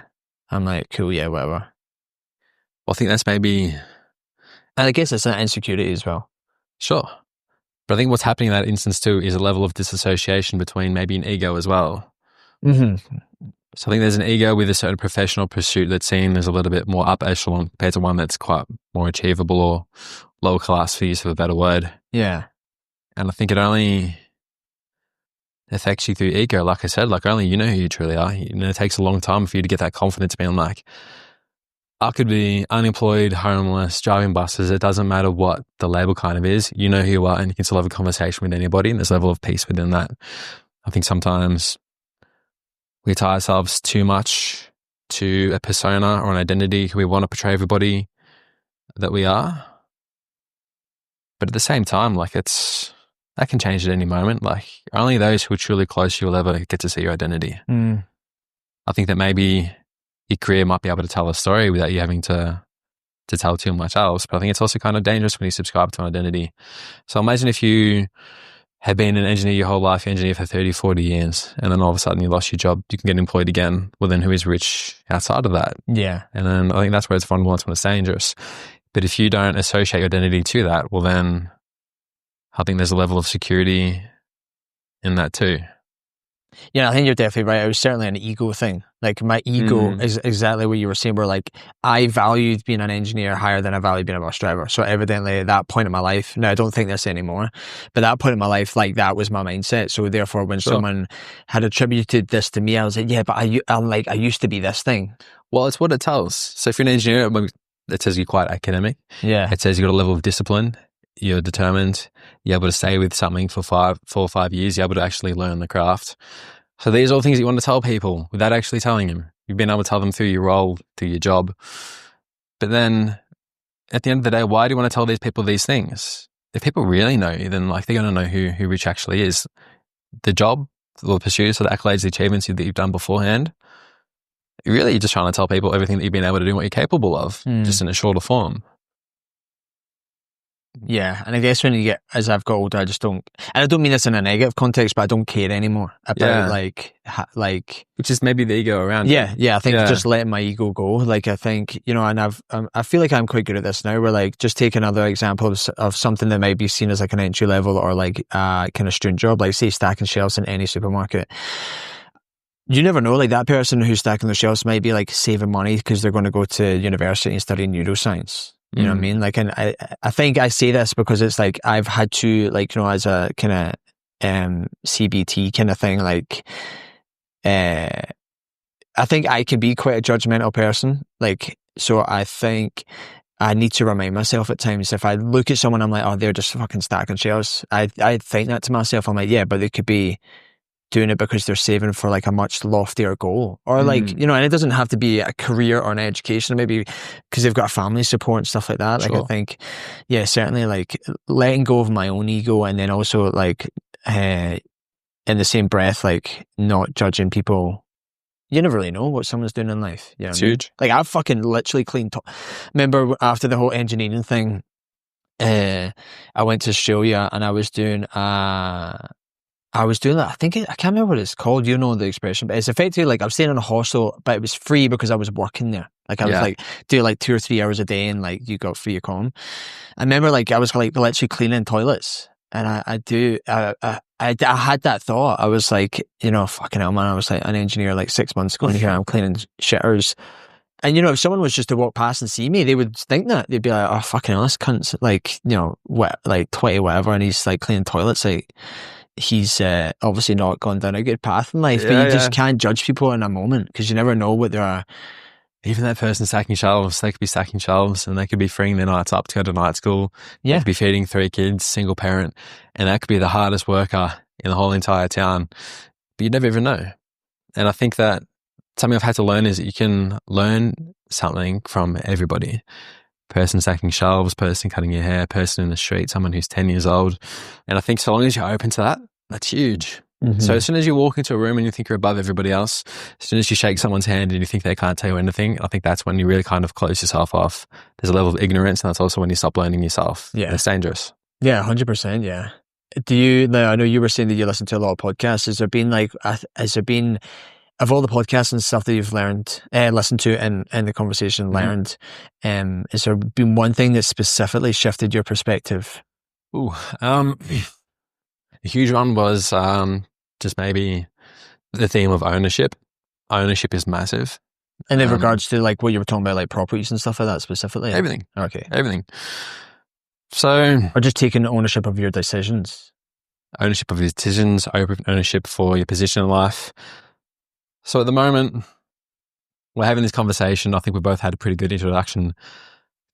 I'm like, cool, yeah, whatever. Well, I think that's maybe... And I guess it's an insecurity as well. Sure. But I think what's happening in that instance too is a level of disassociation between maybe an ego as well. Mm-hmm. So I think there's an ego with a certain professional pursuit that's seen as a little bit more up echelon compared to one that's quite more achievable or lower class, for use of a better word. Yeah. And I think it only affects you through ego. Like I said, like only you know who you truly are. You know, it takes a long time for you to get that confidence being like, I could be unemployed, homeless, driving buses. It doesn't matter what the label kind of is. You know who you are, and you can still have a conversation with anybody, and there's a level of peace within that. I think sometimes we tie ourselves too much to a persona or an identity. We want to portray everybody that we are. But at the same time, like that can change at any moment. Like only those who are truly close to you will ever get to see your identity. I think that maybe your career might be able to tell a story without you having to tell too much else. But I think it's also kind of dangerous when you subscribe to an identity. So imagine if you had been an engineer your whole life, engineer for 30, 40 years, and then all of a sudden you lost your job, you can get employed again. Well, then who is rich outside of that? Yeah. And then I think that's where it's vulnerable and it's dangerous. But if you don't associate your identity to that, well then I think there's a level of security in that too. Yeah, I think you're definitely right. It was certainly an ego thing. Like my ego is exactly what you were saying, where like I valued being an engineer higher than I valued being a bus driver. So evidently at that point in my life, now I don't think this anymore, but that point in my life, like that was my mindset. So therefore when someone had attributed this to me, I was like, yeah, but I used to be this thing. Well, it's what it tells. So if you're an engineer, it says you're quite academic. Yeah. It says you've got a level of discipline. You're determined. You're able to stay with something for 4 or 5 years. You're able to actually learn the craft. So these are all things that you want to tell people without actually telling them. You've been able to tell them through your role, through your job. But then at the end of the day, why do you want to tell these people these things? If people really know you, then like they're going to know who Rich actually is. The job, the pursuits, or the accolades, the achievements that you've done beforehand, really you're just trying to tell people everything that you've been able to do and what you're capable of, just in a shorter form. Yeah, and I guess when you get, as I've got older, I just don't, and I don't mean this in a negative context, but I don't care anymore about like, which is maybe the ego around. Yeah, I think just letting my ego go. Like I think, you know, and I feel like I'm quite good at this now. Where like just take another example of something that might be seen as like an entry level or like kind of student job, like say stacking shelves in any supermarket. You never know, like that person who's stacking the shelves might be like saving money because they're going to go to university and study neuroscience. You know what I mean? Like, and I think I say this because it's like, I've had to, like, you know, as a kind of, CBT kind of thing, like, I think I can be quite a judgmental person. Like, so I think I need to remind myself at times, if I look at someone, I'm like, oh, they're just fucking stacking shelves. I think that to myself. I'm like, yeah, but they could be doing it because they're saving for like a much loftier goal, or like, you know, and it doesn't have to be a career or an education, maybe because they've got a family support and stuff like that. Like I think, yeah, certainly like letting go of my own ego, and then also like in the same breath, like not judging people. You never really know what someone's doing in life. Yeah, it's huge. Like I've fucking literally cleaned remember after the whole engineering thing, I went to Australia and I was doing that. I can't remember what it's called. You know the expression, but it's effectively like I was staying in a hostel, but it was free because I was working there. Like I was like doing like 2 or 3 hours a day, and like you got free accom. I remember like I was like literally cleaning toilets, And I had that thought. I was like, fucking hell, man. I was like an engineer like 6 months ago, and here I'm cleaning shitters. And, if someone was just to walk past and see me, they would think that. They'd be like, oh, fucking hell, this cunt's like, like 20 whatever, and he's like cleaning toilets. Like, he's obviously not gone down a good path in life, but you just can't judge people in a moment because you never know what they're. Even that person stacking shelves, they could be stacking shelves and they could be freeing their nights up to go to night school. Yeah. They could be feeding 3 kids, single parent, and that could be the hardest worker in the whole entire town. But you never even know. And I think that something I've had to learn is that you can learn something from everybody. Person stacking shelves, person cutting your hair, person in the street, someone who's 10 years old. And I think so long as you're open to that, that's huge. Mm-hmm. So as soon as you walk into a room and you think you're above everybody else, as soon as you shake someone's hand and you think they can't tell you anything, I think that's when you really kind of close yourself off. There's a level of ignorance, and that's also when you stop learning yourself. Yeah. And it's dangerous. Yeah, 100%, yeah. I know you were saying that you listen to a lot of podcasts. Has there been, of all the podcasts and stuff that you've listened to and the conversation learned, has there been one thing that specifically shifted your perspective? A huge one was just maybe the theme of ownership. Ownership is massive. And in regards to like what you were talking about, like properties and stuff like that specifically? Everything. Okay. Everything. So... Or just taking ownership of your decisions. Ownership of your decisions, ownership for your position in life. So at the moment, we're having this conversation. I think we both had a pretty good introduction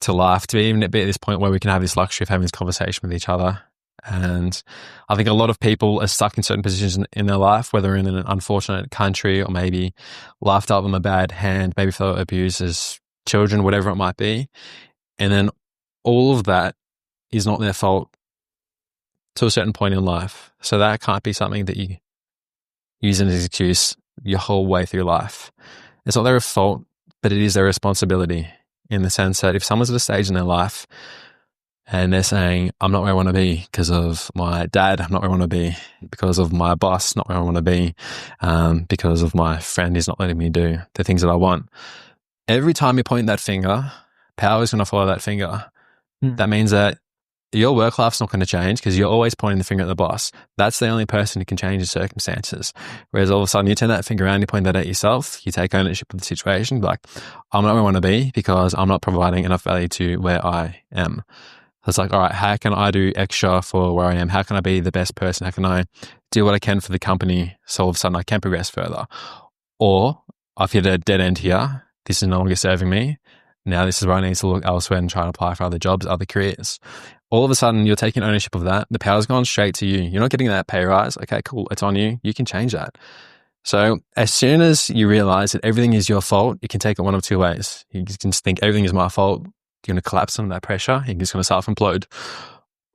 to life to even be at this point where we can have this luxury of having this conversation with each other. And I think a lot of people are stuck in certain positions in their life, whether in an unfortunate country or maybe life dealt them a bad hand, maybe if they were abused as children, whatever it might be. And then all of that is not their fault to a certain point in life. So that can't be something that you use as an excuse your whole way through life. It's not their fault, but it is their responsibility in the sense that if someone's at a stage in their life and they're saying, I'm not where I want to be because of my dad, I'm not where I want to be because of my boss, not where I want to be because of my friend who's not letting me do the things that I want. Every time you point that finger, power is going to follow that finger. That means that your work life's not going to change because you're always pointing the finger at the boss. That's the only person who can change the circumstances. Whereas all of a sudden you turn that finger around, you point that at yourself, you take ownership of the situation, like, I'm not where I want to be because I'm not providing enough value to where I am. So it's like, all right, how can I do extra for where I am? How can I be the best person? How can I do what I can for the company so all of a sudden I can progress further? Or I've hit a dead end here. This is no longer serving me. Now this is where I need to look elsewhere and try and apply for other jobs, other careers. All of a sudden, you're taking ownership of that. The power's gone straight to you. You're not getting that pay rise. Okay, cool. It's on you. You can change that. So as soon as you realize that everything is your fault, you can take it one of two ways. You can just think everything is my fault. You're going to collapse under that pressure. You're just going to self-implode.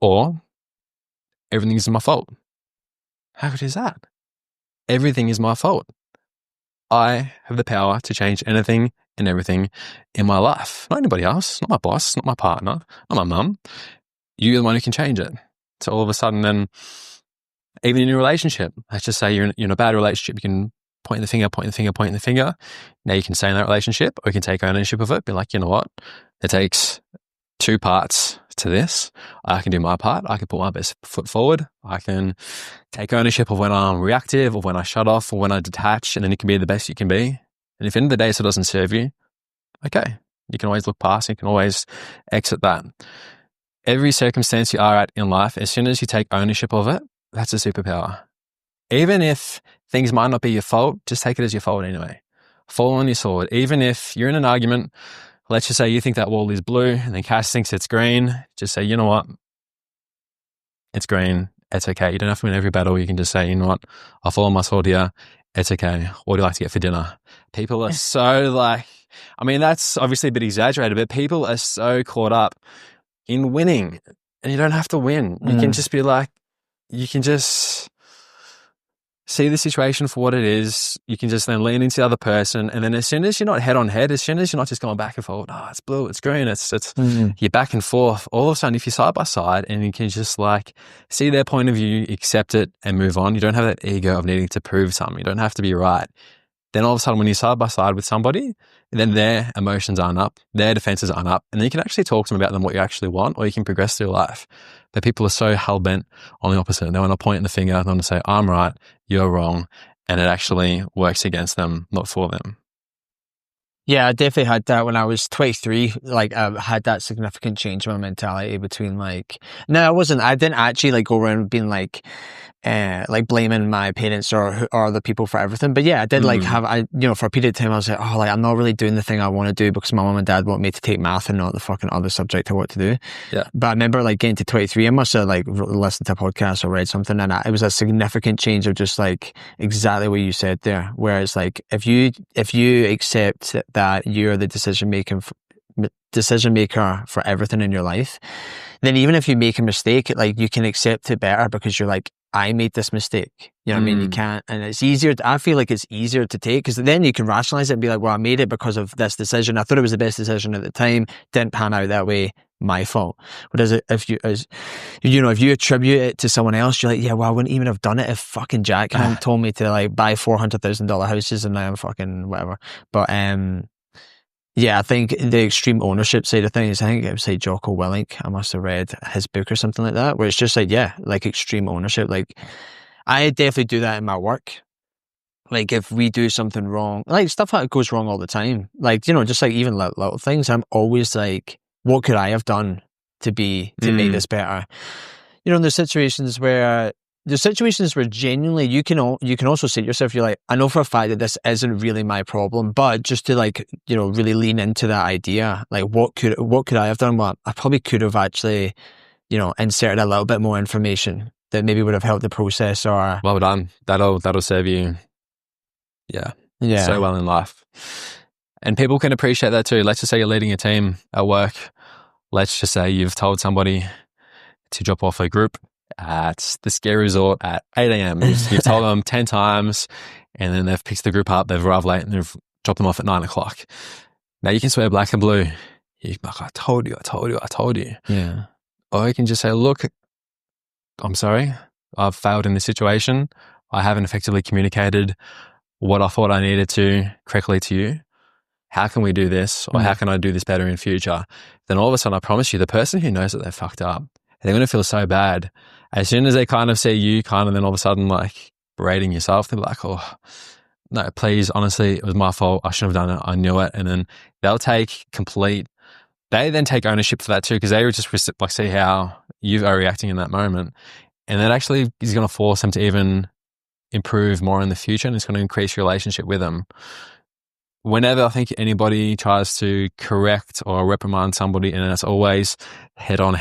Or everything is my fault. How good is that? Everything is my fault. I have the power to change anything and everything in my life. Not anybody else. Not my boss. Not my partner. Not my mum. You're the one who can change it. So all of a sudden then, even in your relationship, let's just say you're in a bad relationship, you can point the finger. Now you can stay in that relationship or you can take ownership of it. Be like, you know what? It takes 2 parts to this. I can do my part. I can put my best foot forward. I can take ownership of when I'm reactive or when I shut off or when I detach, and then you can be the best you can be. And if at the end of the day it doesn't serve you, okay, you can always look past, you can always exit that. Every circumstance you are at in life, as soon as you take ownership of it, that's a superpower. Even if things might not be your fault, just take it as your fault anyway. Fall on your sword. Even if you're in an argument, let's just say you think that wall is blue and then Cass thinks it's green, just say, you know what? It's green. It's okay. You don't have to win every battle. You can just say, you know what? I'll fall on my sword here. It's okay. What do you like to get for dinner? People are so that's obviously a bit exaggerated, but people are so caught up in winning, and you don't have to win. You can just be like, you can just see the situation for what it is. You can just then lean into the other person. And then as soon as you're not head on head, as soon as you're not just going back and forth, it's blue, it's green, it's you're back and forth. All of a sudden, if you're side by side and you can just like see their point of view, accept it and move on, you don't have that ego of needing to prove something. You don't have to be right. Then all of a sudden when you're side by side with somebody, then their emotions aren't up, their defenses aren't up, and then you can actually talk to them about what you actually want, or you can progress through life. But people are so hell-bent on the opposite. They want to point the finger, they want to say, I'm right, you're wrong. And it actually works against them, not for them. Yeah, I definitely had that when I was 23. Like, I had that significant change in my mentality between like, no, I didn't actually like go around being like blaming my parents or other people for everything. But yeah, I did like for a period of time, I was like, oh, like I'm not really doing the thing I want to do because my mom and dad want me to take math and not the fucking other subject I want to do. Yeah. But I remember like getting to 23, I must have like listened to a podcast or read something, and it was a significant change of just like exactly what you said there. Whereas like if you accept that you're the decision maker for everything in your life, then even if you make a mistake, like you can accept it better because you're like, I made this mistake. You know what I mean? You can't, and it's easier. I feel like it's easier to take because then you can rationalize it and be like, well, I made it because of this decision. I thought it was the best decision at the time. Didn't pan out that way. My fault. Whereas if you attribute it to someone else, you're like, yeah, well, I wouldn't even have done it if fucking Jack hadn't told me to like buy $400,000 houses and now I'm fucking whatever. But, yeah, I think the extreme ownership side of things, I think it was like Jocko Willink, I must have read his book or something like that, where it's just like, yeah, like extreme ownership. Like, I definitely do that in my work. Like, if we do something wrong, like stuff that goes wrong all the time, like, just like even little things, I'm always like, what could I have done to make this better? There's situations where genuinely you can also say to yourself, you're like, I know for a fact that this isn't really my problem, but just to like, really lean into that idea, like what could I have done? Well, I probably could have actually, inserted a little bit more information that maybe would have helped the process or. Well done. That'll serve you. Yeah. So well in life. And people can appreciate that too. Let's just say you're leading a team at work. Let's just say you've told somebody to drop off a group at the ski resort at 8 a.m. You've told them 10 times and then they've picked the group up, they've arrived late and they've dropped them off at 9 o'clock. Now you can swear black and blue. You're like, I told you. Yeah. Or you can just say, look, I'm sorry, I've failed in this situation. I haven't effectively communicated what I thought I needed to correctly to you. How can we do this? Or how can I do this better in future? Then all of a sudden, I promise you, the person who knows that they fucked up, they're going to feel so bad. As soon as they kind of see you then all of a sudden like berating yourself, they're like, oh, no, please, honestly, it was my fault. I shouldn't have done it. I knew it. And then they then take ownership for that too, because they just like see how you are reacting in that moment. And that actually is going to force them to even improve more in the future, and it's going to increase your relationship with them. Whenever I think anybody tries to correct or reprimand somebody, and it's always head on,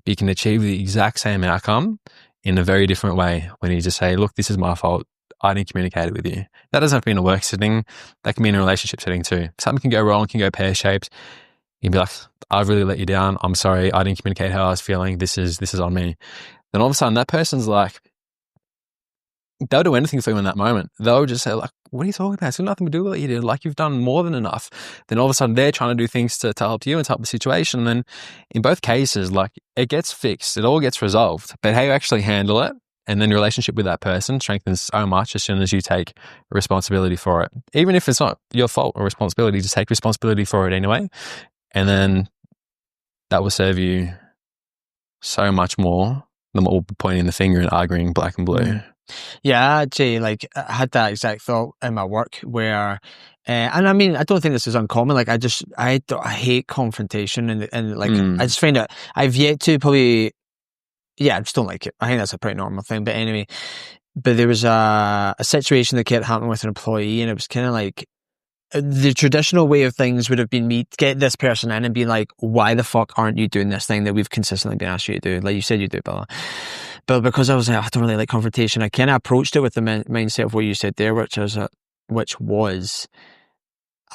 you can achieve the exact same outcome in a very different way when you just say, look, this is my fault. I didn't communicate it with you. That doesn't have to be in a work setting. That can be in a relationship setting too. Something can go wrong, can go pear-shaped. You'd be like, I've really let you down. I'm sorry. I didn't communicate how I was feeling. This is on me. Then all of a sudden that person's like, they'll do anything for you in that moment. They'll just say like, what are you talking about? It's got nothing to do with what you did. Like, you've done more than enough. Then all of a sudden they're trying to do things to help you and to help the situation. And then in both cases, like, it gets fixed. It all gets resolved. But how you actually handle it, and then your relationship with that person strengthens so much as soon as you take responsibility for it. Even if it's not your fault or responsibility, just take responsibility for it anyway. And then that will serve you so much more than all pointing the finger and arguing black and blue. Yeah, actually, like, I had that exact thought in my work where, and I mean, I don't think this is uncommon. Like, I hate confrontation, and like, I just find that I've yet to probably, I just don't like it. I think that's a pretty normal thing. But anyway, there was a situation that kept happening with an employee, and it was kind of like, the traditional way of things would have been me to get this person in and be like, why the fuck aren't you doing this thing that we've consistently been asked you to do? Like you said you do, Bella. But because I was like, I don't really like confrontation, I kind of approached it with the mindset of what you said there, which was,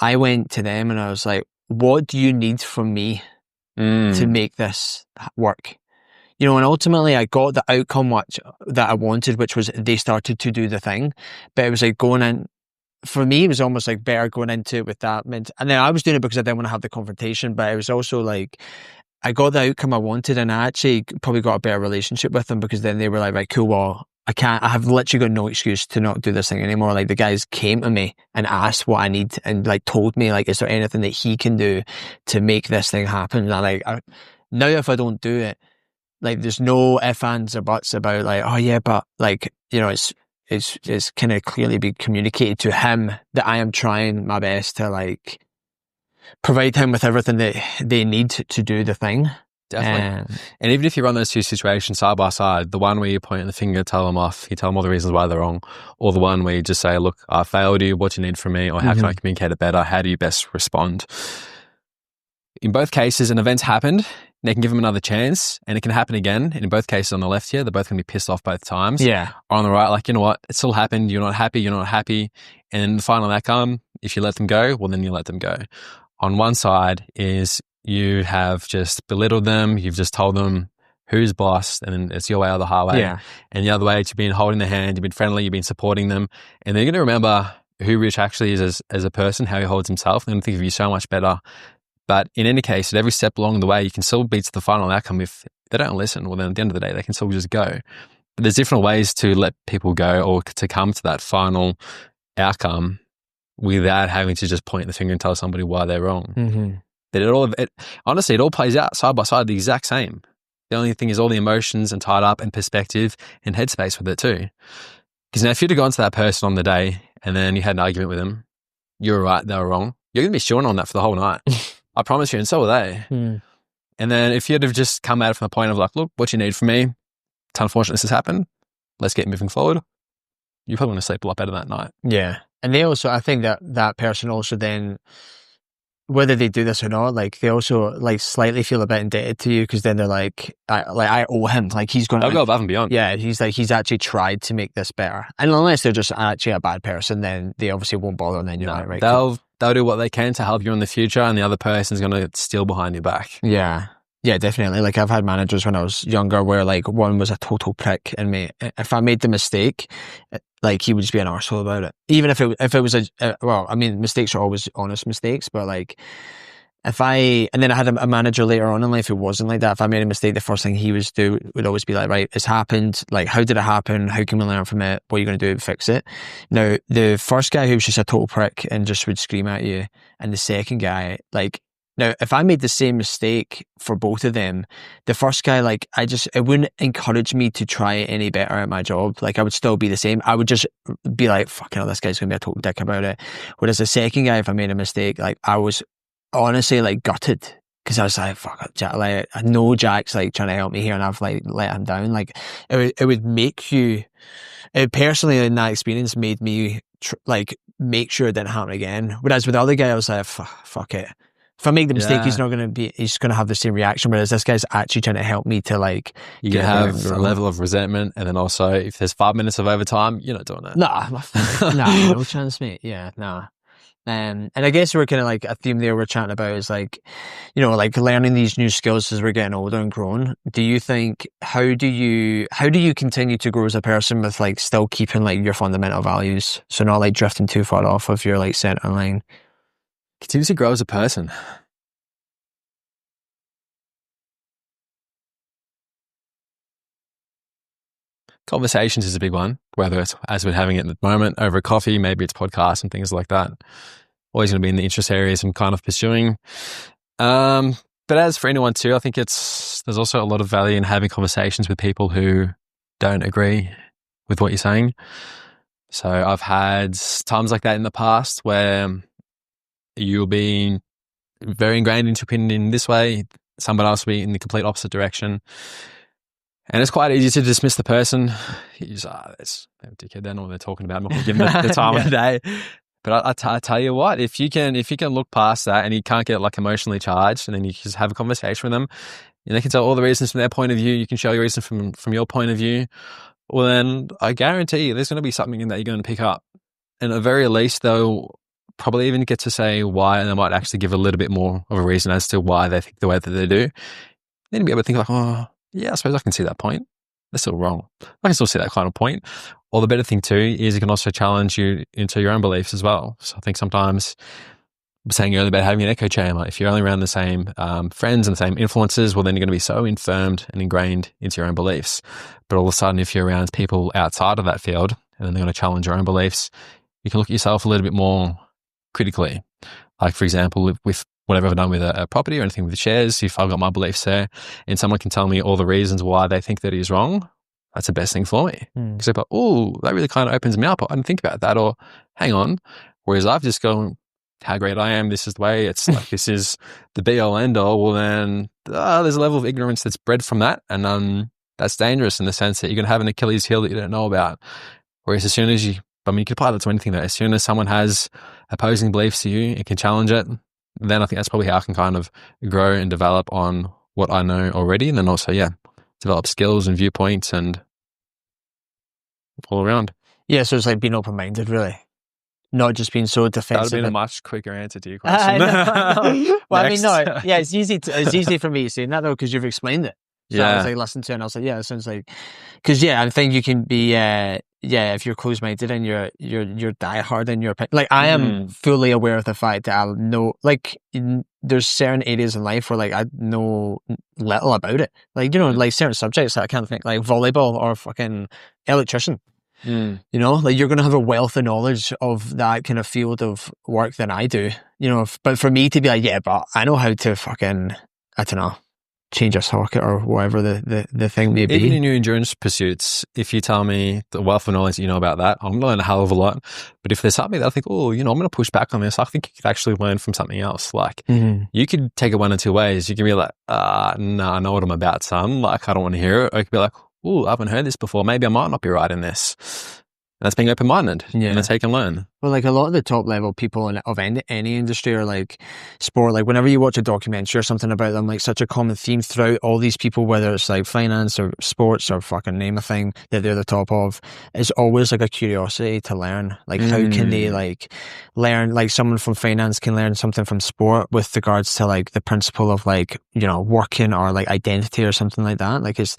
I went to them and I was like, what do you need from me to make this work? And ultimately I got the outcome that I wanted, which was they started to do the thing. But it was like going in, for me, it was almost like better going into it with that. And then I was doing it because I didn't want to have the confrontation, but it was also like, I got the outcome I wanted, and I actually probably got a better relationship with them because then they were like, right, cool, well, I have literally got no excuse to not do this thing anymore. Like, the guys came to me and asked what I need and like told me, like, is there anything that he can do to make this thing happen? And now if I don't do it, like there's no ifs, ands, or buts about like, oh yeah, but like, you know, it's kind of clearly been communicated to him that I am trying my best to like provide him with everything that they need to do the thing. Definitely. And even if you run those two situations side by side, the one where you point the finger, tell them off, you tell them all the reasons why they're wrong, or the one where you just say, look, I failed you, what do you need from me, or how can I communicate it better, how do you best respond? In both cases, an event's happened, they can give them another chance, and it can happen again. And in both cases on the left here, they're both going to be pissed off both times. Yeah. Or on the right, like, you know what, it still happened, you're not happy. And the final outcome, if you let them go, well, then you let them go. On one side is you have just belittled them, you've just told them who's boss, and it's your way or the highway. Yeah. And the other way, you've been holding their hand, you've been friendly, you've been supporting them, and they're going to remember who Rich actually is as a person, how he holds himself. They're going to think of you so much better. But in any case, at every step along the way, you can still beat to the final outcome. If they don't listen, well, then at the end of the day, they can still just go. But there's different ways to let people go or to come to that final outcome without having to just point the finger and tell somebody why they're wrong. That honestly, it all plays out side by side the exact same. The only thing is all the emotions and tied up and perspective and headspace with it too. Because now if you'd have gone to that person on the day and then you had an argument with them, you were right, they were wrong, you're going to be chewing on that for the whole night. I promise you, and so are they. And then if you'd have just come at it from the point of like, look, what you need from me, it's unfortunate this has happened, let's get moving forward, you're probably going to sleep a lot better that night. Yeah. And they also, I think that person also then, whether they do this or not, like they also like slightly feel a bit indebted to you, because then they're like I owe him, like he's going to go above and beyond. Yeah, he's actually tried to make this better. And unless they're just actually a bad person, then they obviously won't bother, and then you're like, right, they'll do what they can to help you in the future, and the other person's going to steal behind your back. Yeah, definitely. Like I've had managers when I was younger where like one was a total prick, and if I made the mistake, like he would just be an arsehole about it. Even if it was well, I mean, mistakes are always honest mistakes, but like and then I had a manager later on in life who wasn't like that. If I made a mistake, the first thing he would always be like, right, it's happened. Like, how did it happen? How can we learn from it? What are you going to do to fix it? Now, the first guy who was just a total prick and just would scream at you, and the second guy, like, now, if I made the same mistake for both of them, the first guy, like, it wouldn't encourage me to try any better at my job. Like, I would still be the same. I would just be like, fucking hell, this guy's going to be a total dick about it. Whereas the second guy, if I made a mistake, like, I was honestly like gutted, because I was like, fuck it, Jack, like, I know Jack's like trying to help me here, and I've like let him down. Like, it would make you, it personally in that experience made me like make sure it didn't happen again. Whereas with the other guy, I was like, fuck it. If I make the mistake, he's going to have the same reaction. Whereas this guy's actually trying to help me to like, you can have a level of resentment, and then also if there's 5 minutes of overtime, you're not doing that. Nah, no chance, mate. Yeah, nah. And I guess we're kind of like a theme there we're chatting about is like, you know, like learning these new skills as we're getting older and grown. Do you think, how do you continue to grow as a person with like still keeping like your fundamental values? So not like drifting too far off of your like center line. Continue to grow as a person. Conversations is a big one, whether it's as we're having it at the moment over coffee, maybe it's podcasts and things like that. Always going to be in the interest areas I'm kind of pursuing. But as for anyone too, I think there's also a lot of value in having conversations with people who don't agree with what you're saying. So I've had times like that in the past where you'll be very ingrained into opinion in this way, someone else will be in the complete opposite direction. And it's quite easy to dismiss the person. You just, it's a dickhead, they know what they're talking about. I'm not going to give them the time of the day. But I tell you what, if you can look past that and you can't get like emotionally charged, and then you just have a conversation with them, and they can tell all the reasons from their point of view, you can show your reason from your point of view, well then I guarantee you there's going to be something in that you're going to pick up. And at the very least, they'll probably even get to say why, and they might actually give a little bit more of a reason as to why they think the way that they do. Then you'll be able to think like, oh, yeah, I suppose I can see that point. They're still wrong. I can still see that kind of point. Or the better thing too is it can also challenge you into your own beliefs as well. So I think sometimes, I'm saying earlier about having an echo chamber, if you're only around the same friends and the same influences, well then you're going to be so infirmed and ingrained into your own beliefs. But all of a sudden, if you're around people outside of that field and then they're going to challenge your own beliefs, you can look at yourself a little bit more critically. Like for example, with whatever I've done with a property or anything with the shares, if I've got my beliefs there and someone can tell me all the reasons why they think that he's wrong, that's the best thing for me. Because they're like, oh, that really kind of opens me up. I didn't think about that. Or hang on. Whereas I've just gone, how great I am. This is the way. It's like, this is the be all end all. Well, then there's a level of ignorance that's bred from that. And that's dangerous in the sense that you're going to have an Achilles heel that you don't know about. Whereas as soon as you can apply that to anything though. As soon as someone has opposing beliefs to you and can challenge it, then I think that's probably how I can kind of grow and develop on what I know already. And then also, develop skills and viewpoints and all around. Yeah, so it's like being open-minded, really. Not just being so defensive. That would have been a much quicker answer to your question. No. Well, I mean, no. Yeah, it's easy for me saying that, though, because you've explained it. So I was like, listening to it, and I was like, yeah, it sounds like... Because, I think you can be... if you're closed-minded and you're diehard in your opinion. Like, I am fully aware of the fact that I know... Like, there's certain areas in life where, like, I know little about it. Like, like certain subjects that I can't think, like volleyball or fucking electrician. Like you're going to have a wealth of knowledge of that kind of field of work than I do, but for me to be like, but I know how to fucking, I don't know, change a socket or whatever the thing may be. Even in your endurance pursuits, if you tell me the wealth of knowledge that you know about that, I'm going to learn a hell of a lot. But if there's something that I think, I'm going to push back on this, I think you could actually learn from something else. Like you could take it one or two ways. You can be like, no, I know what I'm about, son. Like, I don't want to hear it. Or you could be like, oh, I haven't heard this before. Maybe I might not be right in this. And that's being open-minded. Yeah. And take and learn. Well, like a lot of the top level people of any industry or like sport, like whenever you watch a documentary or something about them, like such a common theme throughout all these people, whether it's like finance or sports or fucking name a thing that they're the top of, is always like a curiosity to learn. Like how can they like learn, like someone from finance can learn something from sport with regards to like the principle of like, working or like identity or something like that. Like it's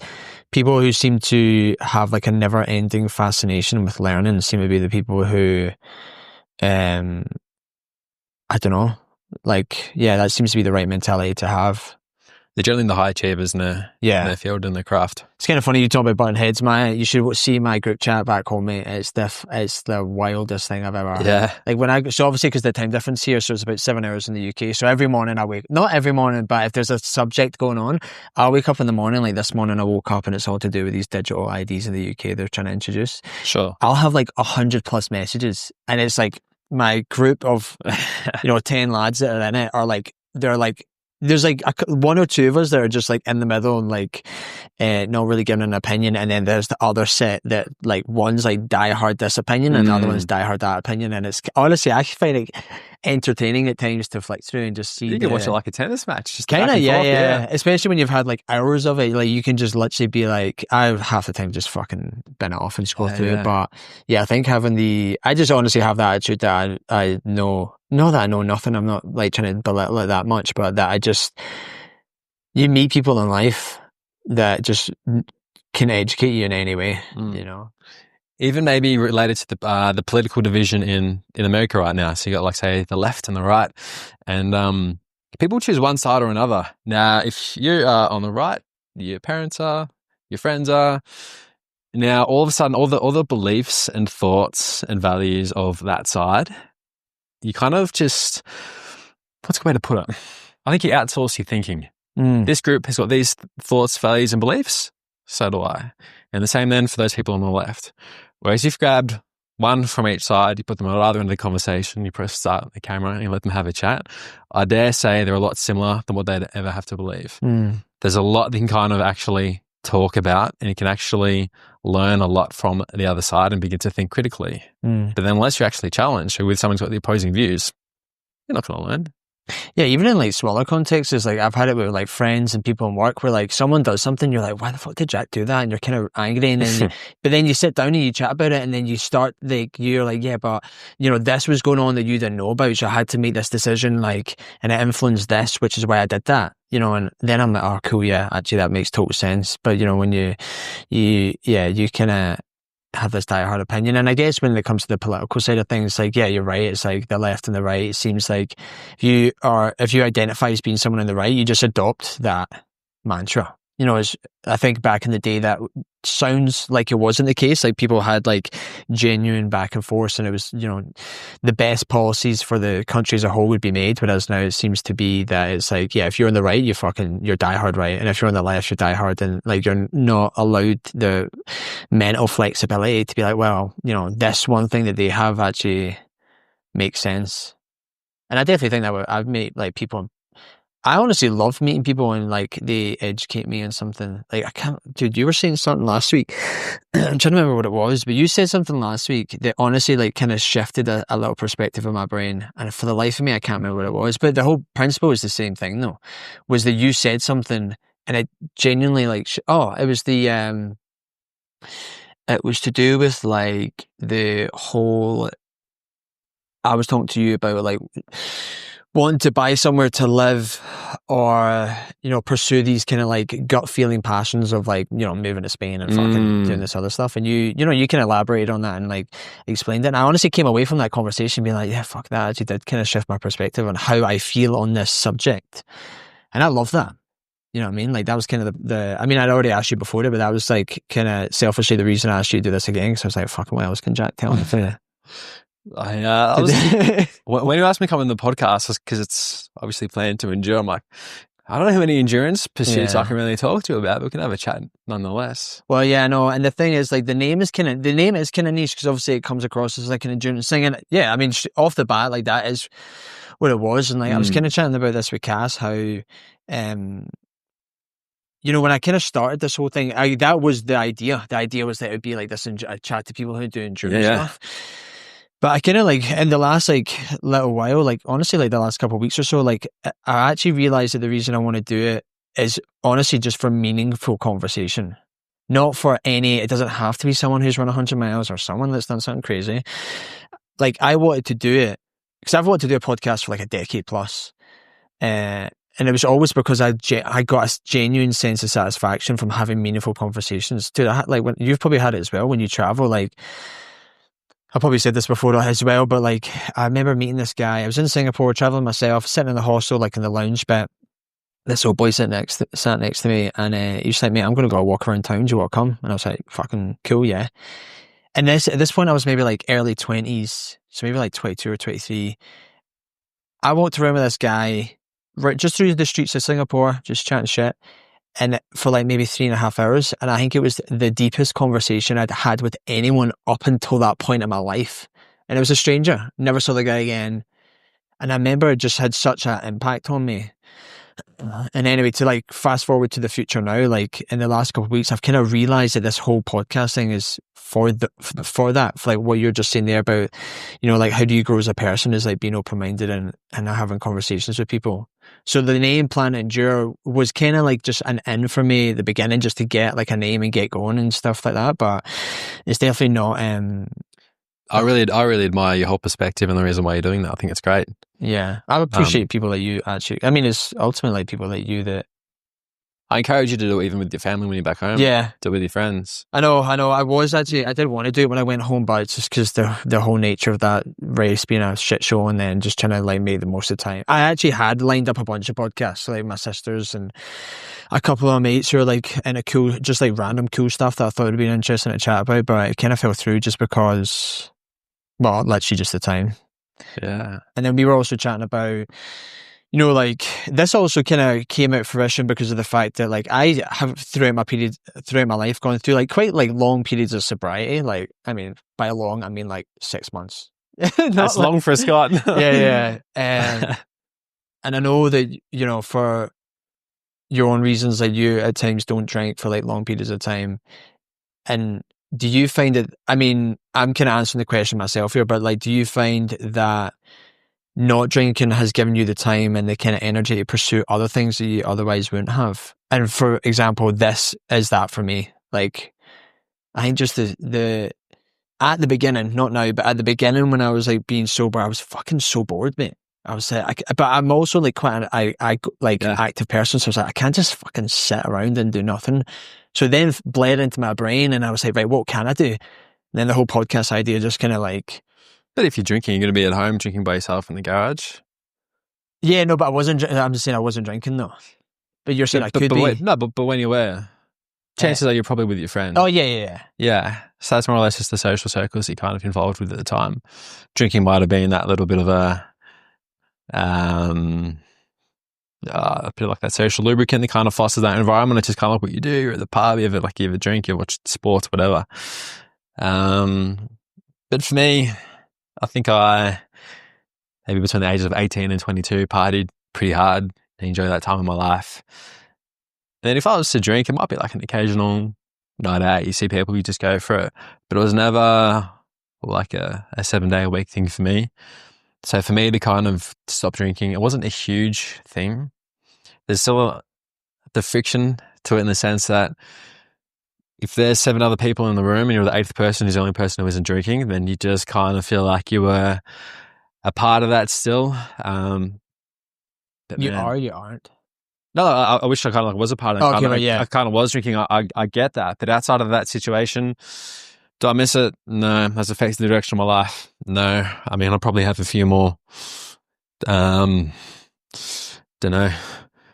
people who seem to have like a never ending fascination with learning seem to be the people who I don't know. Like, that seems to be the right mentality to have. They're generally the high achievers in their field and their craft. It's kind of funny you talk about button heads. You should see my group chat back home, mate. It's the wildest thing I've ever. Yeah. Like so obviously because the time difference here, so it's about 7 hours in the UK. So every morning not every morning, but if there's a subject going on, I'll wake up in the morning. Like this morning, I woke up and it's all to do with these digital IDs in the UK they're trying to introduce. Sure. I'll have like 100+ messages, and it's like my group of 10 lads that are in it are like, they're like, there's like one or two of us that are just like in the middle and like not really giving an opinion, and then there's the other set that like one's like die hard this opinion and the other one's die hard that opinion, and it's honestly I find it entertaining at times to flick through and just see. You can watch it like a tennis match, just kind of yeah. Especially when you've had like hours of it, like you can just literally be like, I've half the time just fucking bin it off and scroll through it. But I think I just honestly have that attitude that I know. Not that I know nothing, I'm not like trying to belittle it that much, but that you meet people in life that just can educate you in any way, Even maybe related to the political division in America right now. So you got like say the left and the right, and people choose one side or another. Now, if you are on the right, your parents are, your friends are. Now, all of a sudden, all the beliefs and thoughts and values of that side, you kind of just, what's a good way to put it? I think you outsource your thinking. This group has got these thoughts, values, and beliefs. So do I. And the same then for those people on the left. Whereas you've grabbed one from each side, you put them at either end of the conversation, you press start on the camera and you let them have a chat. I dare say they're a lot similar than what they'd ever have to believe. There's a lot they can kind of actually talk about, and you can actually learn a lot from the other side and begin to think critically. But then unless you're actually challenged with someone who's got the opposing views, you're not going to learn. Yeah, even in like smaller contexts, it's like I've had it with like friends and people in work where like someone does something, you're like, why the fuck did Jack do that? And you're kind of angry, and then but then you sit down and you chat about it, and then you start like, you're like, yeah, but this was going on that you didn't know about, so I had to make this decision, like, and it influenced this, which is why I did that. And then I'm like, oh cool, yeah, actually that makes total sense. But when you kind of have this diehard opinion, and I guess when it comes to the political side of things, like, yeah, you're right, it's like the left and the right, it seems like if you identify as being someone on the right, you just adopt that mantra, you know, I think back in the day that sounds like it wasn't the case. Like people had like genuine back and forth, and it was, you know, the best policies for the country as a whole would be made. Whereas now it seems to be that it's like, yeah, if you're on the right, you're diehard right, and if you're on the left, you're diehard, and like you're not allowed the mental flexibility to be like, well, you know, this one thing that they have actually makes sense. And I definitely think that I've made like people. I honestly love meeting people and like they educate me on something. Like dude, you were saying something last week. I'm trying to remember what it was, but you said something last week that honestly like kind of shifted a little perspective in my brain. And for the life of me, I can't remember what it was. But the whole principle is the same thing though. Was that you said something and it genuinely like, it was it was to do with like the whole, I was talking to you about like wanting to buy somewhere to live or, you know, pursue these kind of like gut feeling passions of like, you know, moving to Spain and fucking doing this other stuff. And you know, you can elaborate on that and like explained it. And I honestly came away from that conversation being like, yeah, fuck, that actually did kind of shift my perspective on how I feel on this subject. And I love that. You know what I mean? Like that was kind of I mean, I'd already asked you before it, but that was like kind of selfishly the reason I asked you to do this again. Cause I was like, fucking what else can Jack tell me? I was when you asked me to come on the podcast, because it's obviously planned to endure, I'm like, I don't have any endurance pursuits I can really talk to you about, but we can have a chat nonetheless. Well, yeah, no, and the thing is, like, the name is kind of niche because obviously it comes across as like an endurance thing, and yeah, I mean, off the bat, like that is what it was, and like I was kind of chatting about this with Cass, how, you know, when I kind of started this whole thing, that was the idea. The idea was that it would be like this, I chat to people who do endurance stuff. But I kind of like, in the last like little while, like honestly, like the last couple of weeks or so, like I actually realized that the reason I want to do it is honestly just for meaningful conversation. Not for it doesn't have to be someone who's run 100 miles or someone that's done something crazy. Like I wanted to do it because I've wanted to do a podcast for like a decade plus. And it was always because I got a genuine sense of satisfaction from having meaningful conversations. Dude, like when you've probably had it as well when you travel, like, I probably said this before as well, but like I remember meeting this guy. I was in Singapore traveling myself, sitting in the hostel, like in the lounge bit. This old boy sat next to me, and he's like, "Mate, I'm going to go walk around town. Do you want to come?" And I was like, "Fucking cool, yeah." And at this point, I was maybe like early 20s, so maybe like 22 or 23. I walked around with this guy right just through the streets of Singapore, just chatting shit. And for like maybe 3.5 hours. And I think it was the deepest conversation I'd had with anyone up until that point in my life. And it was a stranger. Never saw the guy again. And I remember it just had such an impact on me. And anyway, to like fast forward to the future now, like in the last couple of weeks, I've kind of realized that this whole podcast thing is for that, for like what you're just saying there about, you know, like how do you grow as a person is like being open-minded and having conversations with people. So the name Planet Endure was kind of like just an in for me at the beginning, just to get like a name and get going and stuff like that. But it's definitely not. I really admire your whole perspective and the reason why you're doing that. I think it's great. Yeah, I appreciate people like you. Actually, I mean, it's ultimately people like you that I encourage you to do it even with your family when you're back home. Yeah. Do it with your friends. I know. I did want to do it when I went home, but it's just because the whole nature of that race being a shit show and then just trying to like make the most of the time. I actually had lined up a bunch of podcasts, like my sisters and a couple of my mates who are like into cool, just like random cool stuff that I thought would be interesting to chat about, but it kind of fell through just because, well, literally just the time. Yeah. And then we were also chatting about, you know, like this also kind of came out fruition because of the fact that like I have throughout my life gone through like quite like long periods of sobriety. Like, I mean, by long, I mean like 6 months. That's long for a Scot. Yeah. And I know that, you know, for your own reasons, like you at times don't drink for like long periods of time. And do you find that, I mean, I'm kind of answering the question myself here, but like, do you find that not drinking has given you the time and the kind of energy to pursue other things that you otherwise wouldn't have? And for example, this is that for me. Like, I think just the at the beginning, not now, but at the beginning when I was like being sober, I was fucking so bored, mate. I was but I'm also like quite an active person, so I was like, I can't just fucking sit around and do nothing. So then bled into my brain, and I was like, right, what can I do? And then the whole podcast idea just kind of like. But if you're drinking, you're going to be at home drinking by yourself in the garage. Yeah, no, but I wasn't. I'm just saying I wasn't drinking though. But you're saying I could be. But when you were, chances are you're probably with your friend. Oh, yeah. Yeah. So that's more or less just the social circles you're kind of involved with at the time. Drinking might have been that little bit of a bit like that social lubricant that kind of fosters that environment. It's just kind of like what you do. You're at the pub, you have a drink, you watch sports, whatever. But for me, I think maybe between the ages of 18 and 22, partied pretty hard and enjoyed that time of my life. And then if I was to drink, it might be like an occasional night out. You see people, you just go for it. But it was never like a 7-day-a-week thing for me. So for me to kind of stop drinking, it wasn't a huge thing. There's still the friction to it in the sense that if there's 7 other people in the room and you're the 8th person who's the only person who isn't drinking, then you just kind of feel like you were a part of that still. You aren't? No, I wish I kind of was a part of it. I kind of was drinking. I get that. But outside of that situation, do I miss it? No. Has it affected the direction of my life? No. I mean, I'll probably have a few more, don't know, a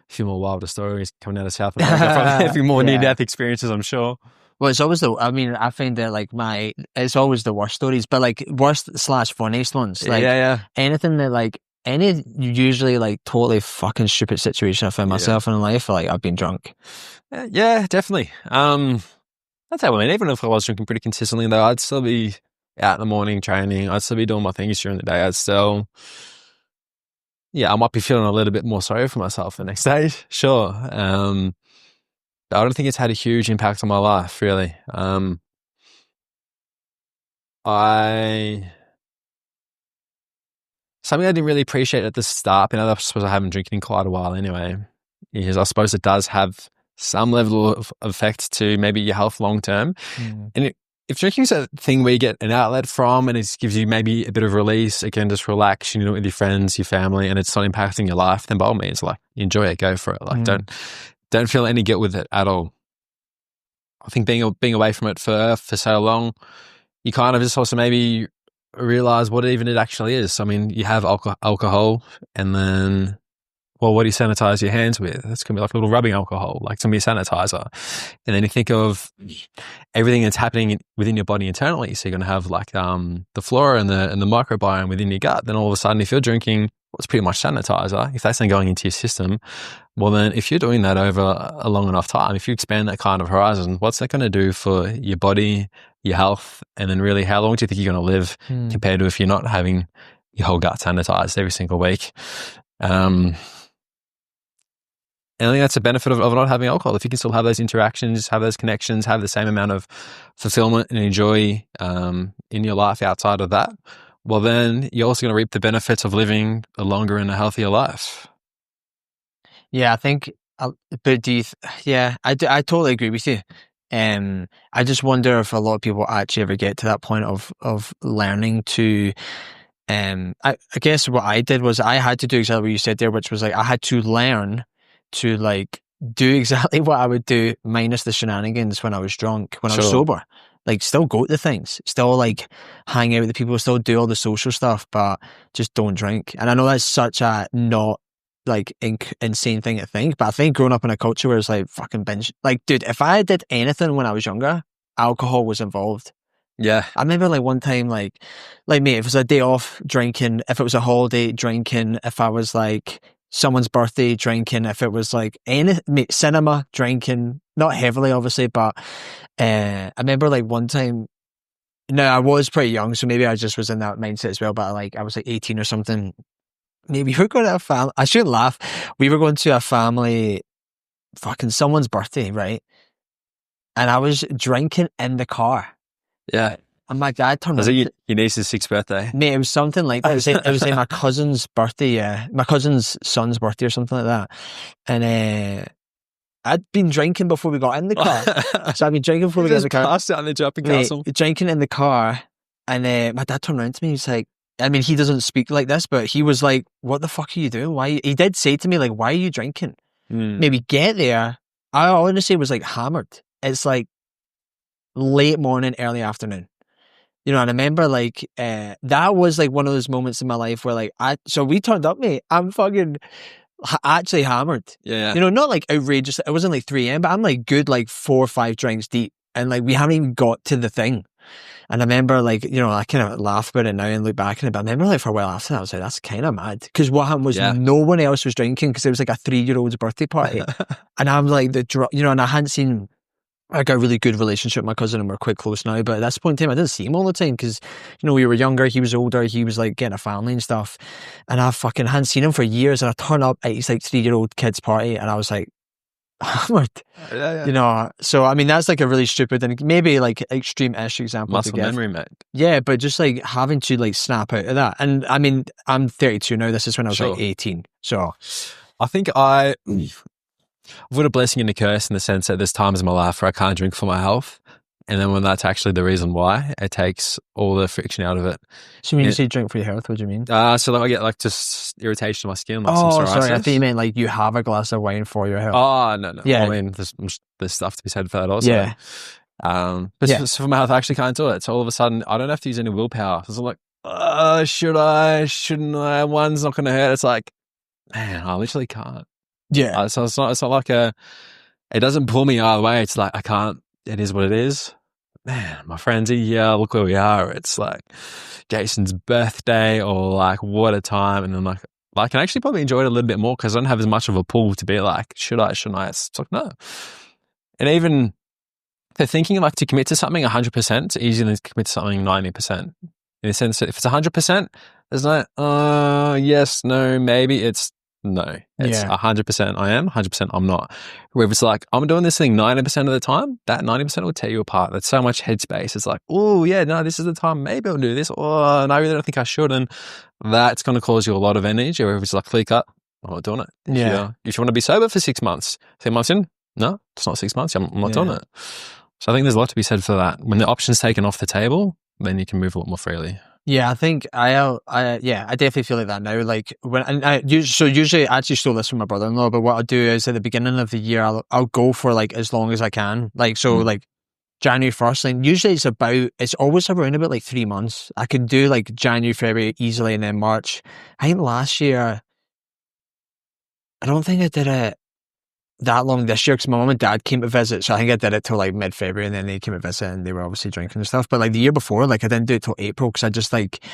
few more wilder stories coming out of South America. Probably a few more near-death experiences, I'm sure. Well, it's always I find that like it's always the worst stories, but like worst/funniest ones. Like anything that like, any usually like totally fucking stupid situation I found myself in life, like I've been drunk. Yeah, definitely. That's how I mean. Even if I was drinking pretty consistently, though, I'd still be out in the morning training. I'd still be doing my things during the day. I'd still, I might be feeling a little bit more sorry for myself the next day. Sure. I don't think it's had a huge impact on my life, really. Something I didn't really appreciate at the start, and I suppose I haven't drinking in quite a while anyway, is I suppose it does have some level of effect to maybe your health long term. And if drinking is a thing where you get an outlet from and it gives you maybe a bit of release, it can just relax, you know, with your friends, your family, and it's not impacting your life, then by all means, like, enjoy it, go for it. Like, don't feel any guilt with it at all. I think being away from it for so long, you kind of just also maybe realize what even it actually is. I mean, you have alcohol, and then, well, what do you sanitize your hands with? It's going to be like a little rubbing alcohol, like it's going to be a sanitizer. And then you think of everything that's happening within your body internally. So you're going to have like the flora and the microbiome within your gut. Then all of a sudden, if you're drinking what's pretty much sanitizer, if that's then going into your system, well then if you're doing that over a long enough time, if you expand that kind of horizon, what's that going to do for your body, your health, and then really how long do you think you're going to live compared to if you're not having your whole gut sanitized every single week? And I think that's a benefit of not having alcohol. If you can still have those interactions, have those connections, have the same amount of fulfillment and joy in your life outside of that, well, then you're also going to reap the benefits of living a longer and a healthier life. Yeah, I think, but I totally agree with you. I just wonder if a lot of people actually ever get to that point of learning to, I guess what I did was I had to do exactly what you said there, which was like, I had to learn to like do exactly what I would do minus the shenanigans when I was drunk, when I was sober. Like still go to things, still like hang out with the people, still do all the social stuff, but just don't drink. And I know that's such a not like insane thing to think, but I think growing up in a culture where it's like fucking binge, like dude, if I did anything when I was younger, alcohol was involved. Yeah. I remember like one time, like mate, if it was a day off, drinking. If it was a holiday, drinking. If I was like someone's birthday, drinking. If it was like cinema, drinking. Not heavily, obviously, but I remember like one time. No, I was pretty young, so maybe I just was in that mindset as well. But like I was like 18 or something. Maybe we were going to a family. I shouldn't laugh. We were going to a family, fucking someone's birthday, right? And I was drinking in the car. Yeah. And my dad turned. Was it your niece's 6th birthday? Mate, it was something like that. It was like my cousin's birthday, yeah. My cousin's son's birthday or something like that. And I'd been drinking before we got in the car. So I'd been drinking before we got in the car. Just passed it on the jumping castle. Drinking in the car. And my dad turned around to me. He's like, I mean, he doesn't speak like this, but he was like, what the fuck are you doing? Why? He did say to me, like, why are you drinking? Maybe get there. I honestly was like hammered. It's like late morning, early afternoon. You know, and I remember like, that was like one of those moments in my life where like, so we turned up, mate. I'm fucking, actually hammered. Yeah. You know, not like outrageous. It wasn't like 3 a.m., but I'm like good like 4 or 5 drinks deep. And like we haven't even got to the thing. And I remember like, you know, I kind of laugh about it now and look back on it, but I remember like for a while after that, I was like, that's kind of mad. Because what happened was no one else was drinking because it was like a 3-year-old's birthday party. And I'm like, you know, and I hadn't seen, I got a really good relationship with my cousin and we're quite close now. But at this point in time, I didn't see him all the time because, you know, we were younger, he was older, he was like getting a family and stuff. And I fucking hadn't seen him for years. And I turned up at his like 3-year-old kid's party and I was like, hammered. You know, so I mean, that's like a really stupid and maybe like extreme-ish example. Muscle memory, mate. Yeah, but just like having to like snap out of that. And I mean, I'm 32 now. This is when I was like 18. So I think I've got a blessing and a curse in the sense that there's times in my life where I can't drink for my health. And then when that's actually the reason why, it takes all the friction out of it. So when you say drink for your health, what do you mean? So like I get like just irritation on my skin. Like some psoriasis. Sorry, I think you meant like you have a glass of wine for your health. Oh, no. Yeah. I mean, there's stuff to be said for that also. Yeah. But for my health, I actually can't do it. So all of a sudden, I don't have to use any willpower. So I'm like, should I? Shouldn't I? One's not going to hurt. It's like, man, I literally can't. Yeah. So it's not like it doesn't pull me either way. It's like, I can't, it is what it is. Man, my friends are here, look where we are. It's like Jason's birthday or like what a time. And then like I can actually probably enjoy it a little bit more because I don't have as much of a pull to be like, should I, shouldn't I? It's like, no. And even they're thinking like to commit to something 100%, it's easier than to commit to something 90%. In the sense that if it's 100%, there's no, yes, no, maybe. It's no. It's 100% I am, 100% I'm not. Where if it's like, I'm doing this thing 90% of the time, that 90% will tear you apart. There's so much headspace. It's like, oh yeah, no, this is the time. Maybe I'll do this. Oh, no, I really don't think I should. And that's going to cause you a lot of energy. Or if it's like clear cut, I'm not doing it. Yeah. If you want to be sober for 6 months, 10 months in, no, it's not 6 months. I'm not doing it. So I think there's a lot to be said for that. When the option's taken off the table, then you can move a lot more freely. Yeah, I think I definitely feel like that now. Like usually I actually stole this from my brother-in-law, but what I'll do is at the beginning of the year, I'll go for like as long as I can. Like, so like January 1st, like usually it's always around about like 3 months. I could do like January, February easily and then March. I think last year, I don't think I did it that long this year because my mum and dad came to visit, so I think I did it till like mid-February and then they came to visit and they were obviously drinking and stuff. But like the year before, like I didn't do it till April because I just like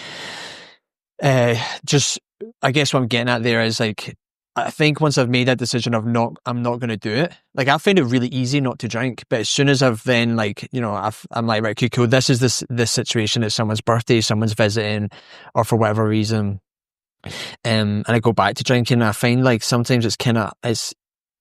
I guess what I'm getting at there is like I think once I've made that decision of I'm not going to do it, like I find it really easy not to drink, but as soon as I've then like, you know, I'm like, right, okay, cool, this is this situation, it's someone's birthday, someone's visiting or for whatever reason, and I go back to drinking, and I find like sometimes it's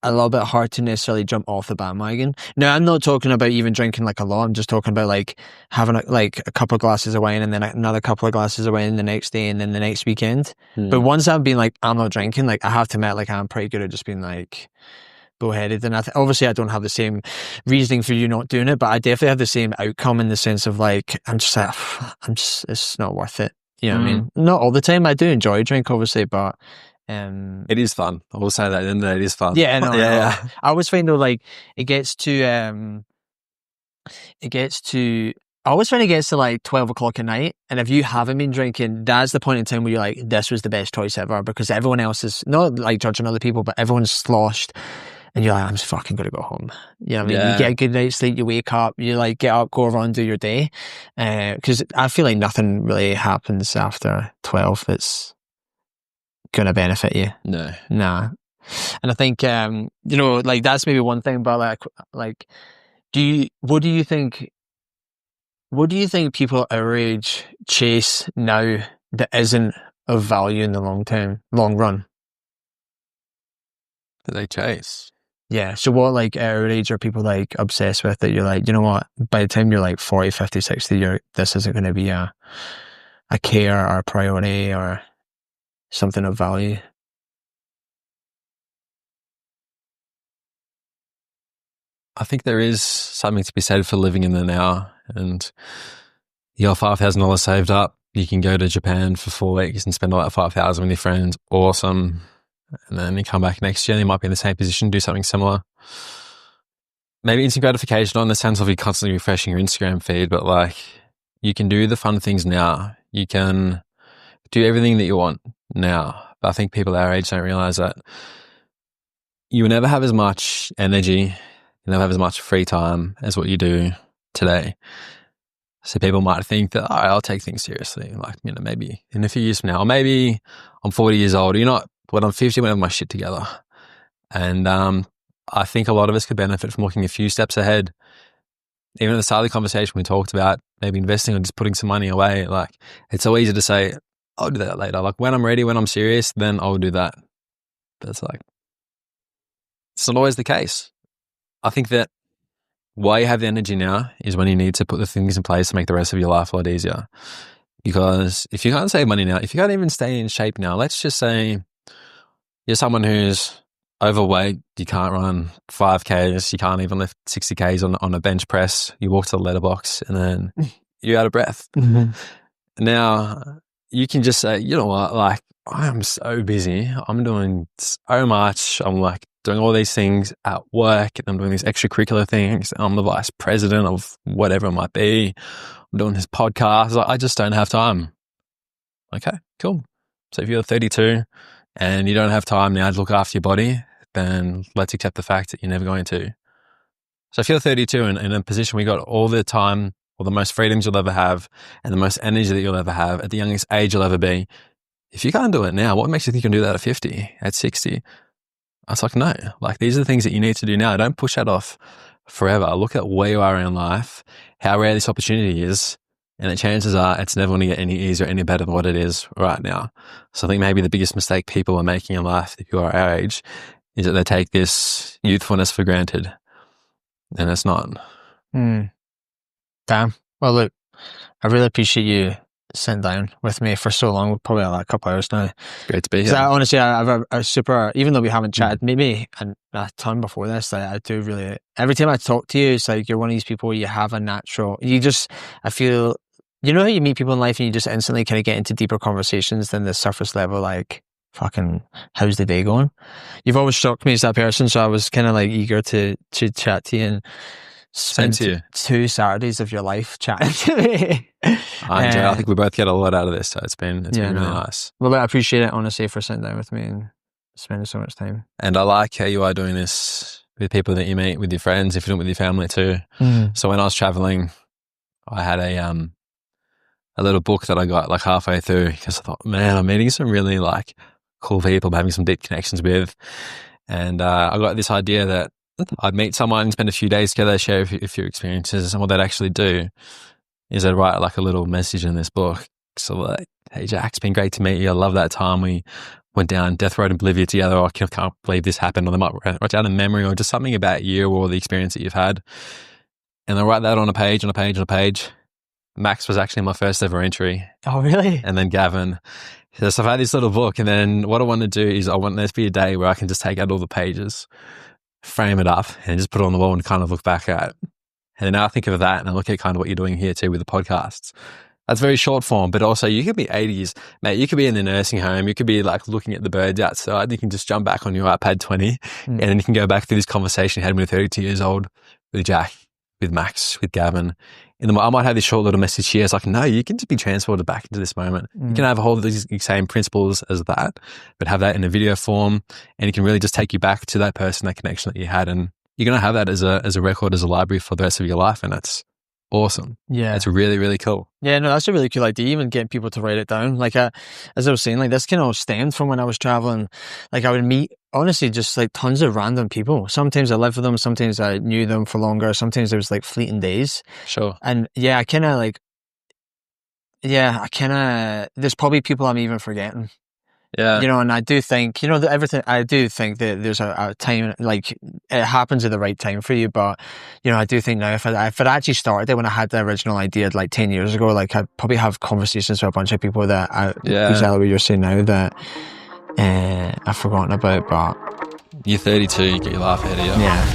a little bit hard to necessarily jump off the bandwagon. Now, I'm not talking about even drinking like a lot. I'm just talking about like having a couple of glasses of wine and then another couple of glasses of wine the next day and then the next weekend. But once I've been like, I'm not drinking, like I have to admit, like I'm pretty good at just being like bullheaded. And obviously I don't have the same reasoning for you not doing it, but I definitely have the same outcome in the sense of like, I'm just like, it's not worth it. You know what I mean? Not all the time. I do enjoy a drink, obviously, but it is fun. I will say that, and it is fun. Yeah, no, yeah. I always find though, like I always find it gets to like 12 o'clock at night, and if you haven't been drinking, that's the point in time where you're like, this was the best choice ever, because everyone else is not like judging other people, but everyone's sloshed, and you're like, I'm just fucking gonna go home. You know what I mean? You get a good night's sleep, you wake up, you like get up, go around, do your day, because I feel like nothing really happens after 12 that's gonna benefit you. No. Nah. And I think you know, like that's maybe one thing, but like what do you think people our age chase now that isn't of value in the long run? That they chase. Yeah. So what like our age are people like obsessed with that you're like, you know what, by the time you're like 40, 50, 60, this isn't gonna be a care or a priority or something of value? I think there is something to be said for living in the now, and you got $5,000 saved up. You can go to Japan for 4 weeks and spend all that $5,000 with your friends. Awesome. And then you come back next year and you might be in the same position, do something similar. Maybe instant gratification, not in the sense of you constantly refreshing your Instagram feed, but like you can do the fun things now. You can do everything that you want now. But I think people our age don't realize that you will never have as much energy, you never have as much free time as what you do today. So people might think that, I'll take things seriously. Like, maybe in a few years from now, or maybe I'm 40 years old, when I'm 50, I'm going to have my shit together. And I think a lot of us could benefit from looking a few steps ahead. Even at the start of the conversation, we talked about maybe investing or just putting some money away. Like, it's so easy to say, I'll do that later. Like, when I'm ready, when I'm serious, then I'll do that. But it's like, it's not always the case. I think that why you have the energy now is when you need to put the things in place to make the rest of your life a lot easier. Because if you can't save money now, if you can't even stay in shape now, let's just say you're someone who's overweight, you can't run 5Ks, you can't even lift 60Ks on a bench press, you walk to the letterbox and then you're out of breath. Mm-hmm. Now, you can just say, you know what, like, I'm so busy, I'm doing so much, I'm like doing all these things at work, and I'm doing these extracurricular things, I'm the vice president of whatever it might be, I'm doing this podcast, I just don't have time. Okay, cool. So if you're 32 and you don't have time now to look after your body, then let's accept the fact that you're never going to. So if you're 32 and in a position where you got all the time or the most freedoms you'll ever have and the most energy that you'll ever have at the youngest age you'll ever be, if you can't do it now, what makes you think you can do that at 50, at 60? I was like, no, like these are the things that you need to do now. Don't push that off forever. Look at where you are in life, how rare this opportunity is, and the chances are it's never going to get any easier, any better than what it is right now. So I think maybe the biggest mistake people are making in life, if you are our age, is that they take this youthfulness for granted, and it's not. Damn. Well, look, I really appreciate you sitting down with me for so long. We're probably like a couple hours now. Great to be here. Honestly, I have a super, even though we haven't chatted maybe a ton before this, I do really, every time I talk to you, it's like you're one of these people where you have a natural, I feel, you know how you meet people in life and you just instantly kind of get into deeper conversations than the surface level, like, fucking, how's the day going? You've always struck me as that person, so I was kind of like eager to chat to you and spend 2 Saturdays of your life chatting to me. I enjoy it. I think we both get a lot out of this, so it's been really nice. Well, I appreciate it, honestly, for sitting down with me and spending so much time. And I like how you are doing this with people that you meet, with your friends, if you do it with your family too. So when I was traveling, I had a little book that I got like halfway through because I thought, man, I'm meeting some really like cool people, I'm having some deep connections with. And I got this idea that I'd meet someone, spend a few days together, share a few experiences, and what they'd actually do is I'd write like a little message in this book. So like, hey Jack, it's been great to meet you. I love that time we went down Death Road in Bolivia together. I can't believe this happened. Or they might write down a memory or just something about you or the experience that you've had. And I write that on a page, on a page, on a page. Max was actually my first ever entry. Oh, really? And then Gavin. So I've had this little book, and then what I want to do is I want there to be a day where I can just take out all the pages, frame it up, and just put it on the wall and kind of look back at it. And then now I think of that and I look at kind of what you're doing here too with the podcasts. That's very short form, but also you could be 80s, mate, you could be in the nursing home, you could be like looking at the birds outside, you can just jump back on your iPad 20 and then you can go back through this conversation you had when you were 32 years old with Jack, with Max, with Gavin. And I might have this short little message here. It's like, no, you can just be transported back into this moment. You can have all of these same principles as that, but have that in a video form, and it can really just take you back to that person, that connection that you had. And you're going to have that as a record, as a library for the rest of your life. And that's awesome. Yeah. It's really, really cool. Yeah, no, that's a really cool idea, even getting people to write it down. Like, as I was saying, like, this kind of stemmed from when I was traveling. Like, I would meet, honestly, just like tons of random people. Sometimes I lived with them, sometimes I knew them for longer, sometimes there was like fleeting days. Sure. And there's probably people I'm even forgetting. Yeah. You know, and I do think, I do think that there's a time, like, it happens at the right time for you, but, I do think now if I'd actually started it when I had the original idea like 10 years ago, like, I'd probably have conversations with a bunch of people that exactly what you're saying now that I've forgotten about, but... You're 32, you get your life ahead of you. Yeah.